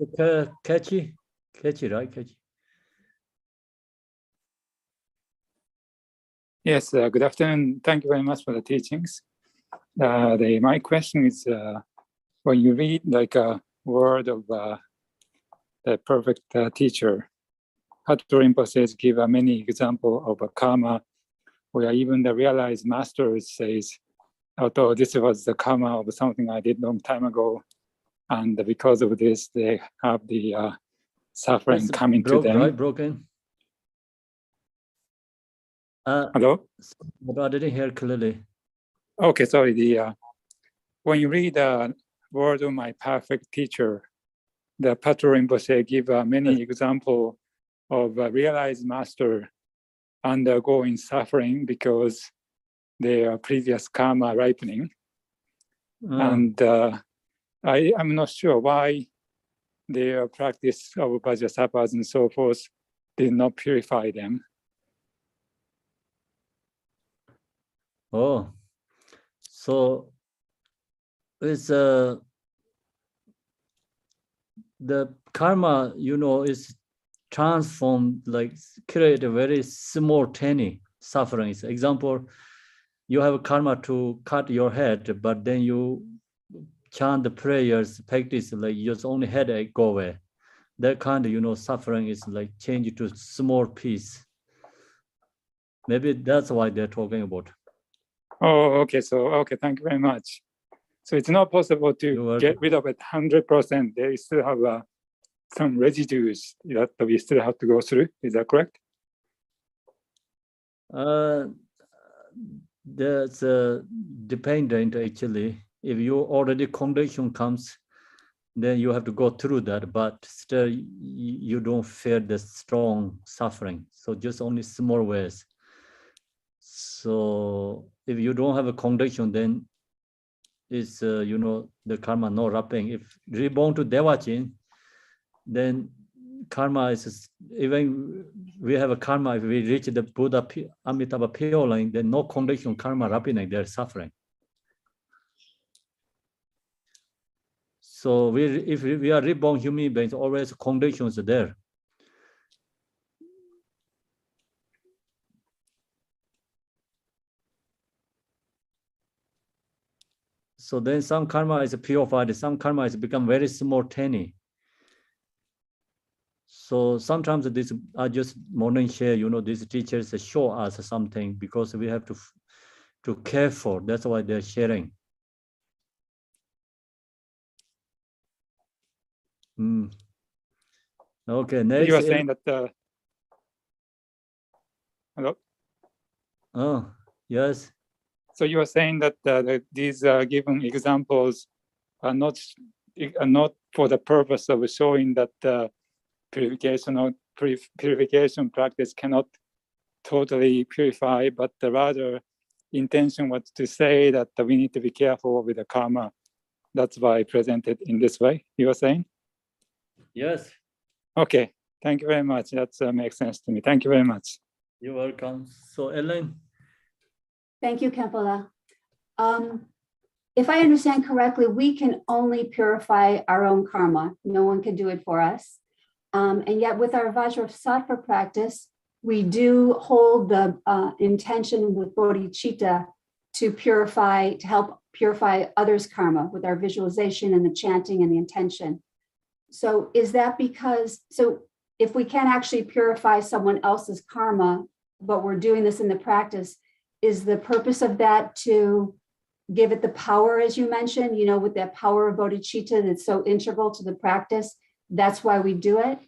catchy, right? Catchy. Yes, good afternoon. Thank you very much for the teachings. My question is, when you read like a word of the perfect teacher, Hattori Rinpoche give many examples of a karma, where even the realized master says, although this was the karma of something I did long time ago, and because of this, they have the suffering It's coming to them. Right, broken. Hello? But I didn't hear clearly. Okay, sorry. When you read the word of my perfect teacher, the Hattori Rinpoche give many examples of a realized master undergoing suffering because their previous karma ripening. And I'm not sure why their practice of Vajrasattva and so forth did not purify them. Oh, so it's the karma, you know, is transformed, like create a very simultaneous suffering. Example, you have karma to cut your head, but then you chant the prayers, practice, like just only headache go away. That kind of, you know, suffering is like change to small piece. Maybe that's why they're talking about. Oh, okay. So, okay, thank you very much. So it's not possible to get rid of it 100%. They still have some residues that we still have to go through. Is that correct? That's dependent actually. If you already condition comes, then you have to go through that, but still you don't feel the strong suffering. So just only small ways. So if you don't have a condition, then it's, you know, the karma no wrapping. If reborn to Devachin, then karma is, even we have a karma, if we reach the Buddha Amitabha pure line, then no condition karma wrapping, they're suffering. So if we are reborn human beings, always conditions there. So then some karma is purified, some karma is become very simultaneous. So sometimes this, I just morning share, you know, these teachers show us something because we have to care for. That's why they're sharing. Okay, next. You are saying that. Hello? Oh, yes. So you are saying that these given examples are not for the purpose of showing that purification practice cannot totally purify, but the rather intention was to say that we need to be careful with the karma That's why I presented in this way, you were saying? Yes, Okay, thank you very much. That makes sense to me. Thank you very much. you're welcome. So Ellen, Thank you, Khenpo. If I understand correctly, we can only purify our own karma. No one can do it for us. And yet with our Vajrasattva practice, we do hold the intention with bodhicitta to purify, to help purify others' karma with our visualization and the chanting and the intention. So is that because, so if we can't actually purify someone else's karma, but we're doing this in the practice, is the purpose of that to give it the power, as you mentioned, you know, with that power of bodhicitta that's so integral to the practice? That's why we do it?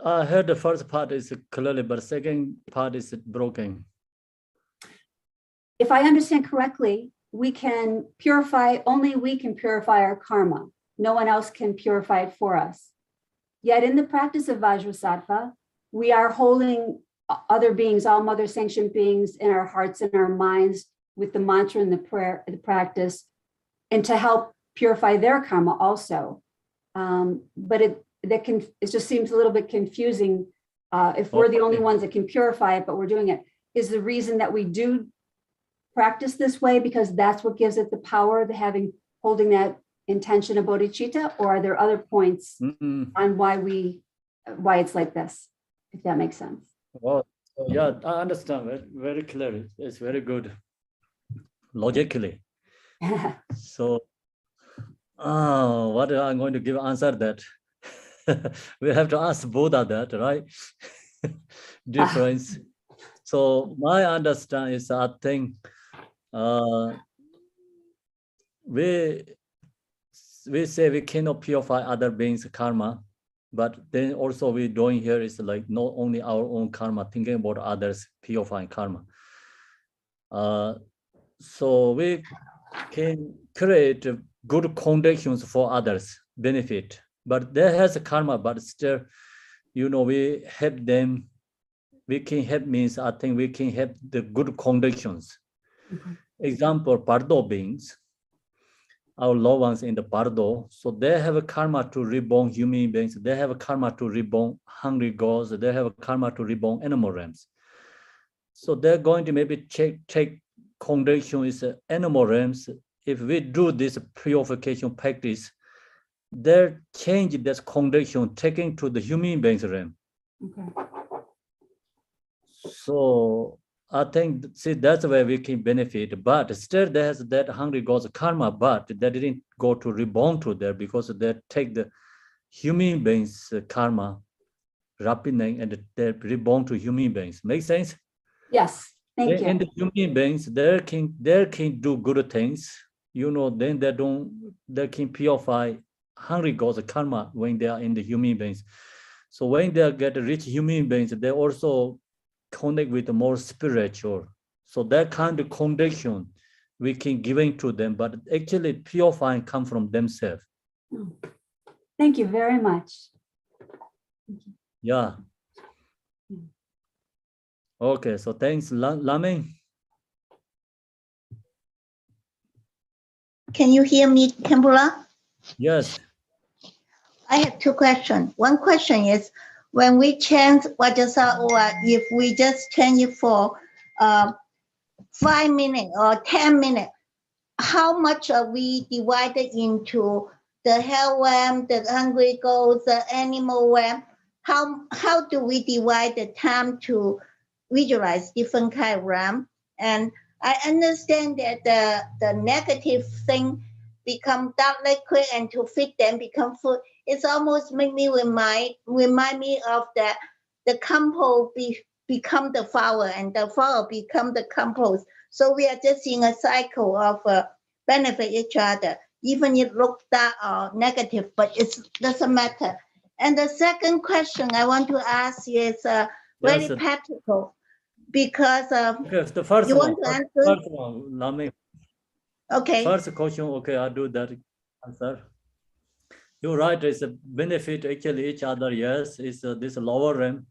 I heard the first part is clearly, but the second part is broken. If I understand correctly, we can purify, only we can purify our karma. No one else can purify it for us. Yet in the practice of Vajrasattva, we are holding other beings, all mother sanctioned beings in our hearts and our minds with the mantra and the prayer, the practice, and to help purify their karma also. But it just seems a little bit confusing if we're the only ones that can purify it, but we're doing it. Is the reason that we do practice this way because that's what gives it the power, the holding that intention of bodhicitta, or are there other points on why it's like this, if that makes sense? Well, yeah, I understand very clearly. It's very good logically. So what I'm going to give answer that we have to ask Buddha that, right? Difference. So my understanding is, I think we say we cannot purify other beings' karma, but then also we're doing here is like not only our own karma, thinking about others purifying karma. So we can create good conditions for others benefit, but there has a karma, but still, you know, we help them. We can help means, I think we can help the good conditions. Example, Pardo beings, our loved ones in the Pardo, so they have a karma to reborn human beings, they have a karma to reborn hungry gods, they have a karma to reborn animal realms. So they're going to maybe take condition is animal realms. If we do this purification practice, they change this condition, taking to the human beings realm. Okay. So I think, see, that's where we can benefit, but still there's that hungry gods karma, but they didn't go to reborn to there because they take the human beings karma, rapidly, and they reborn to human beings. Make sense? Yes, thank you. And the human beings, they can do good things, you know, then they can purify hungry gods karma when they are in the human beings. So when they get rich human beings, they also connect with the more spiritual. So that kind of connection we can give to them, but actually purifying come from themselves. Thank you very much. Yeah. Okay, so thanks, Laming. Can you hear me, Khenpo? Yes. I have two questions. One question is, when we chant Vajrasattva, if we just chant it for 5 minutes or 10 minutes, how much are we divided into the hell realm, the hungry ghosts, the animal realm? How do we divide the time to visualize different kind of realm? And I understand that the negative thing become dark liquid and to fit them become food. It's almost make me remind me of the compost become the flower and the flower become the compost. So we are just in a cycle of benefit each other, even if it looks dark or negative, but it doesn't matter. And the second question I want to ask is very practical, because okay, the first you one, want to answer? first one, Laming. Okay. First question, okay, I'll do that answer. You're right, it's a benefit actually each other, yes, it's this lower realm.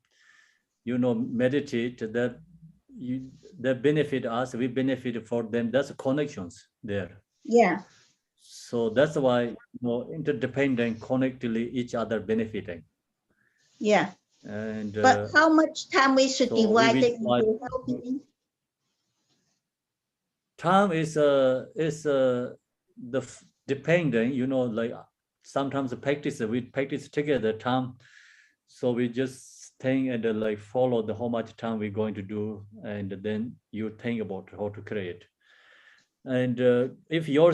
meditate, that benefit us, we benefit for them. That's connections there. Yeah. So that's why interdependent, connectedly each other benefiting. Yeah. And But how much time we should so divide we it into helping? time is dependent, like sometimes we practice together time. So we just think and like follow how much time we're going to do, and then you think about how to create. And if you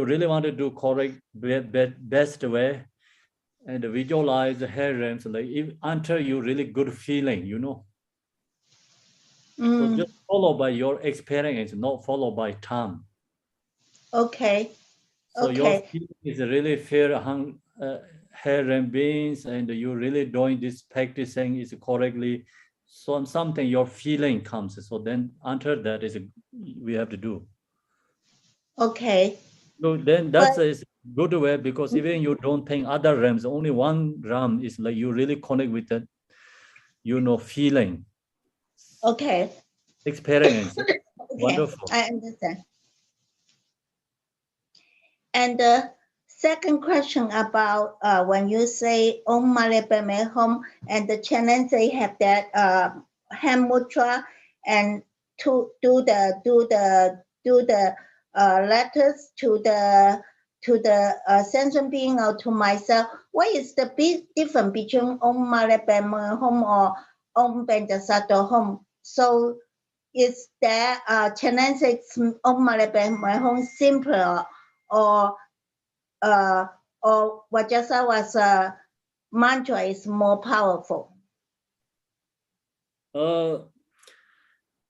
really want to do correct, best way, and visualize the hair ramps, like until you really good feeling, So just follow by your experience, not follow by time. Okay. So your feeling is really fair hair and beans, and you really doing this practicing is correctly. So something your feeling comes. So then after that is we have to do. Okay. So then that's a good way, because even you don't think other realms, only one realm is like you really connect with that, feeling. Okay. Experience. Okay. Wonderful. I understand. And the second question about when you say Om Mani Padme Hum, and the channels, they have that hand mudra, and to do the letters to the sentient being or to myself. What is the big difference between Om Mani Padme Hum or Om Vajrasattva Hum? So is that channels Om Mani Padme Hum simpler, or Vajrasattva's mantra is more powerful?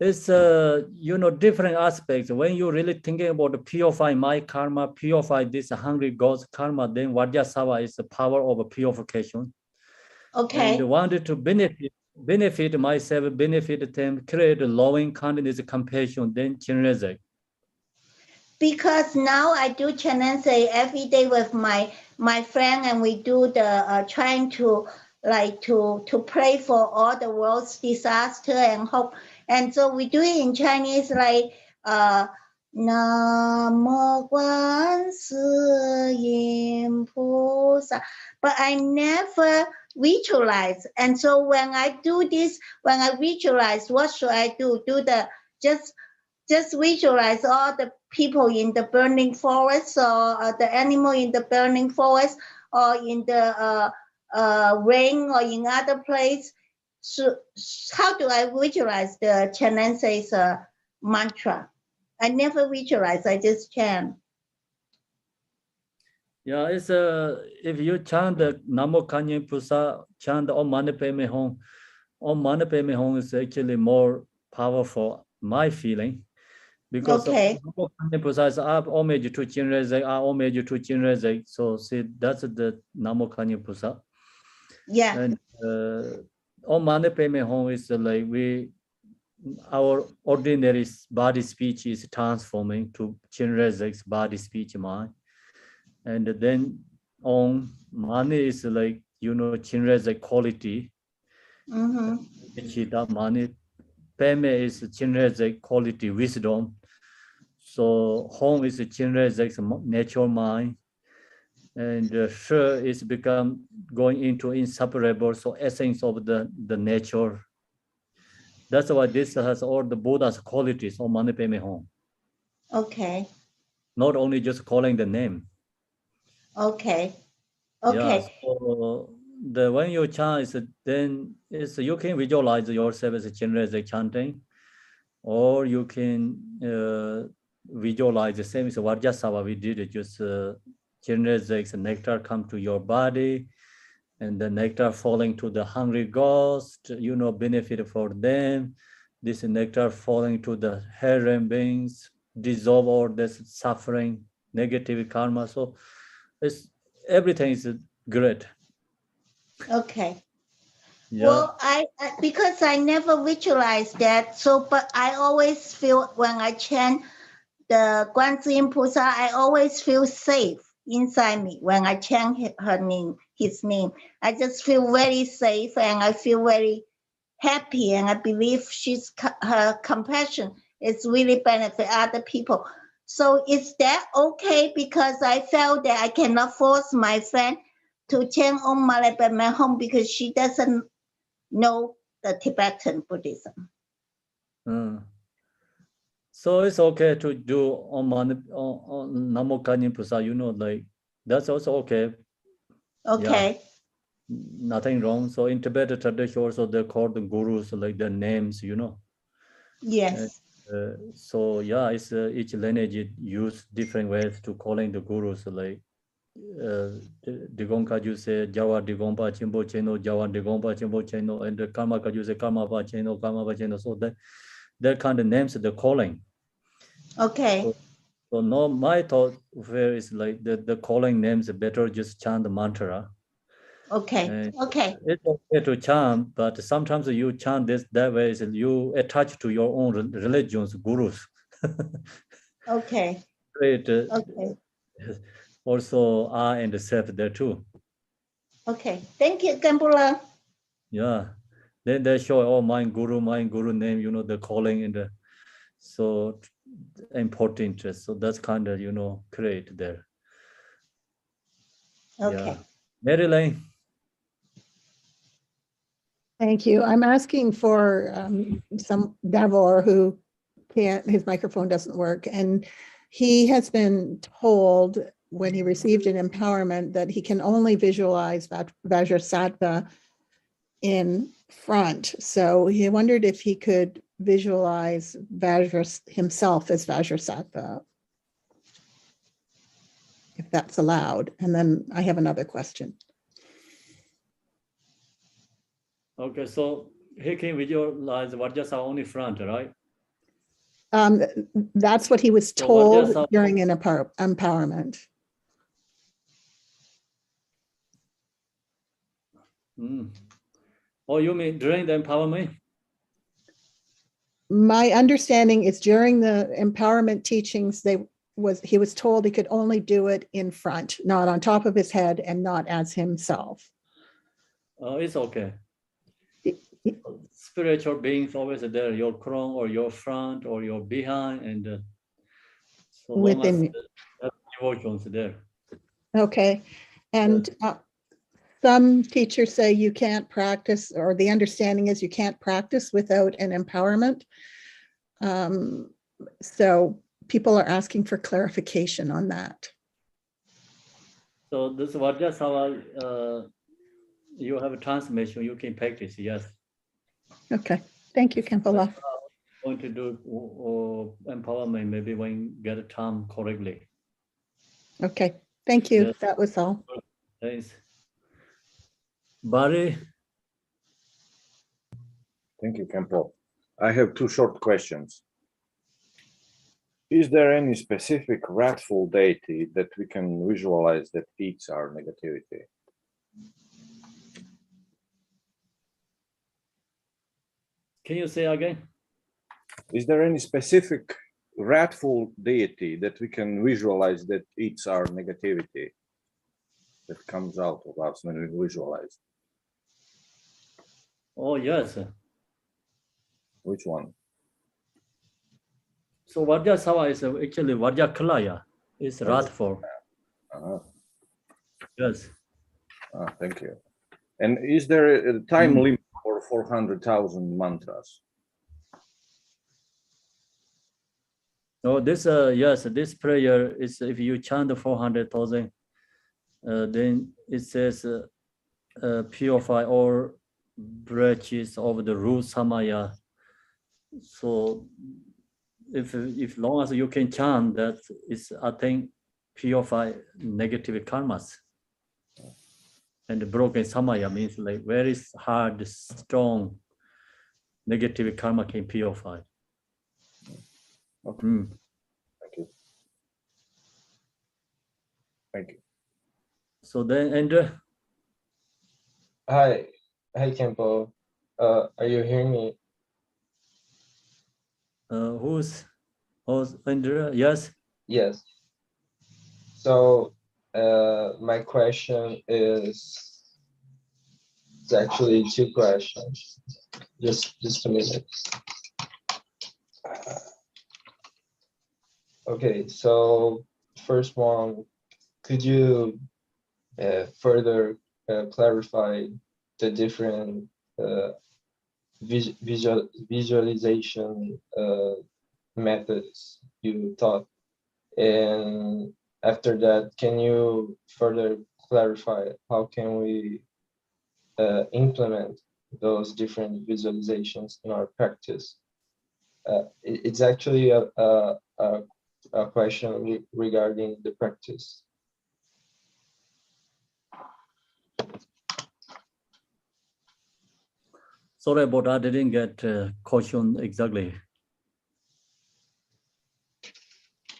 It's different aspects. When you really thinking about the purify my karma, purify this hungry God's karma, then Vajrasattva is the power of purification. Okay. And wanted to benefit myself, benefit them, create a loving kindness, compassion, then generosity. Because now I do Chananse every day with my friend, and we do the trying to pray for all the world's disaster and hope. And so we do it in Chinese, like Namo Guan Si Yin Pu Sa. But I never visualize. And so when I do this, when I visualize, what should I do? Do the just visualize all the people in the burning forest, or the animal in the burning forest, or in the rain, or in other place. So how do I visualize the Chananse's mantra? I never visualize, I just chant. Yeah, it's if you chant the Namo Kanyin Pusa, chant Om Mani Padme Hum. Om Mani Padme Hum is actually more powerful, my feeling. Because I homage to Chinrezek, I homage to Chinrezek. So see, that's the Namo Kanyin Pusa. Yeah. And Om Mani Padme Hum is like our ordinary body speech is transforming to Chinrezek's body speech mind. And then Om Mani is like, Chinrezek quality. Mani. Padme is Chinrezek quality, wisdom. So home is Chinrezek's natural mind, and Shi is become going into inseparable, so essence of the nature. That's why this has all the Buddha's qualities of Mani Padme Hum. Okay. Not only just calling the name. Okay. Okay. Yeah, so when you chant, then you can visualize yourself as a Chinrezek chanting, or you can visualize the same as Vajrasattva we did it, just Chinrezek's nectar come to your body, and the nectar falling to the hungry ghost, benefit for them. This nectar falling to the harem beings, dissolve all this suffering, negative karma. So everything is great. Okay. Yeah. Well, I because I never visualize that, so but I always feel when I chant the Guanzi Pusa, I always feel safe. inside me when I chant her name, his name. I just feel very safe and I feel very happy, and I believe her compassion is really benefit other people. So is that okay? Because I felt that I cannot force my friend to chant Om Mani Padme Hum because she doesn't know the Tibetan Buddhism. So it's okay to do Om Namo Kanyin Pusa, like that's also okay. Okay. Yeah. Nothing wrong. So in Tibetan tradition also they call the gurus like their names, Yes. So yeah, it's each lineage use different ways to calling the gurus, like Digong Kaju say Jawa Digompa Chimbo Cheno, Jawa Digompa Chimbo Cheno, and the Karma Kaju say Karma Pa Cheno, Karma Pa Cheno. So that kind of names they're calling. Okay. So no, my thought where is like the calling names better just chant the mantra. Okay. Okay. It's okay to chant, but sometimes you chant this that way is you attach to your own religions, gurus. Okay. Great. Okay. Also I and self there too. Okay. Thank you, Khenpo. Yeah. Then they show, oh, my guru name, the calling and the so important. So that's kind of, great there. Okay. Yeah. Marilyn. Thank you. I'm asking for some Davor who can't, his microphone doesn't work. And he has been told when he received an empowerment that he can only visualize Vajrasattva in front. So he wondered if he could visualize himself as Vajrasattva, if that's allowed. And then I have another question. Okay, so he can visualize Vajrasattva only front, right? That's what he was So told Vajrasattva- during an empowerment. Oh, you mean during the empowerment? My understanding is during the empowerment teachings, he was told he could only do it in front, not on top of his head and not as himself. It's okay. Spiritual beings always there, your crown or your front or your behind, and so Within long as devotions there. Okay. And some teachers say you can't practice, or the understanding is you can't practice without an empowerment. So people are asking for clarification on that. So this Vajrasattva, you have a transmission, you can practice, yes. Okay, thank you, Khenpo. Going to do empowerment maybe when you get a term correctly. Okay, thank you. Yes. That was all. Thanks. Barry? Thank you, Khenpo. I have two short questions. Is there any specific wrathful deity that we can visualize that eats our negativity? Can you say again? Is there any specific wrathful deity that we can visualize that eats our negativity that comes out of us when we visualize? Oh, yes. Which one? So Vajrasattva is actually Vajrakalaya, is wrathful. Yes. Thank you. And is there a time limit for 400,000 mantras? No, this yes, this prayer is if you chant 400,000, then it says purify all branches of the root samaya. So if long as you can chant that, is I think purify negative karmas. And the broken samaya means like very hard, strong negative karma can purify. Okay. Thank you. Thank you. So then, Andrew. Hi, Khenpo. Are you hearing me? Who's Andrew? Yes. Yes. So my question is, it's actually two questions. Just a minute. Okay, so first one, could you further clarify the different visualization methods you taught? And after that, can you further clarify how can we implement those different visualizations in our practice? It's actually a question regarding the practice. Sorry about that, I didn't get question exactly.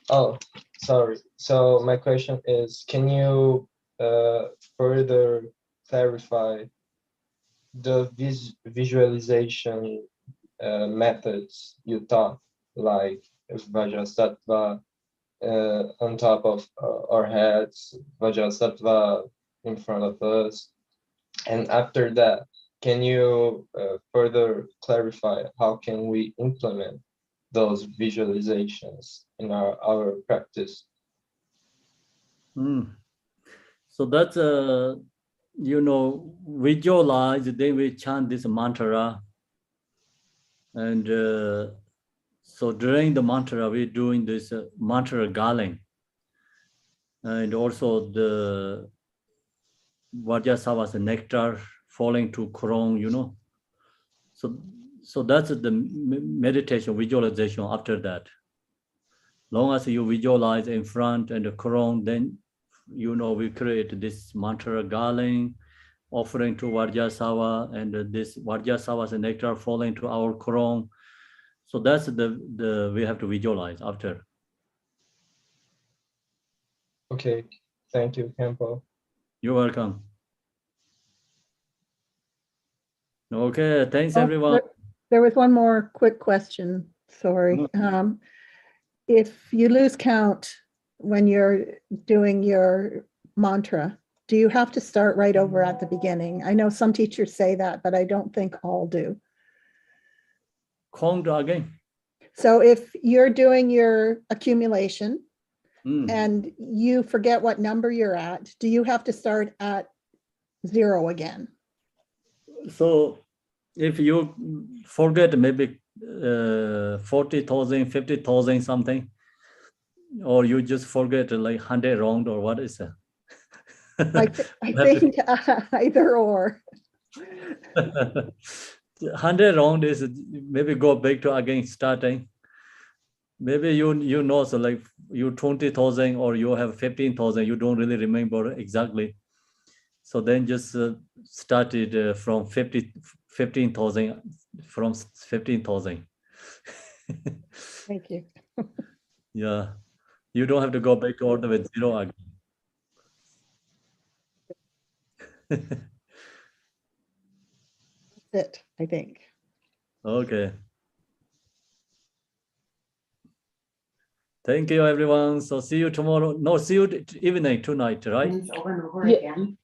Oh, sorry. So my question is, can you further clarify the visualization methods you taught, like Vajrasattva on top of our heads, Vajrasattva in front of us, and after that, can you further clarify how can we implement those visualizations in our practice? So that's visualize, then we chant this mantra, and so during the mantra we're doing this mantra garland, and also the Vajrasattva's nectar falling to crown, so that's the meditation visualization. After that, long as you visualize in front and the crown, then we create this mantra garland offering to Vajrasattva, and this Vajrasattva's nectar falling to our crown. So that's the we have to visualize after. Okay, thank you, Khenpo. You're welcome. Okay, thanks Oh, everyone. There was one more quick question, sorry. If you lose count when you're doing your mantra, do you have to start right over at the beginning? I know some teachers say that, but I don't think all do. Count again. So if you're doing your accumulation and you forget what number you're at, do you have to start at 0 again? So if you forget maybe 40,000, 50,000 something, or you just forget like 100 round, or what is it? I think either or. 100 round is maybe go back to again starting. Maybe so like you 20,000 or you have 15,000, you don't really remember exactly. So then just started from 15,000 from 15,000. Thank you. Yeah, you don't have to go back to order with 0 again. That's it, I think. Okay. Thank you, everyone. So see you tomorrow. No, see you evening tonight, right? Over and over again.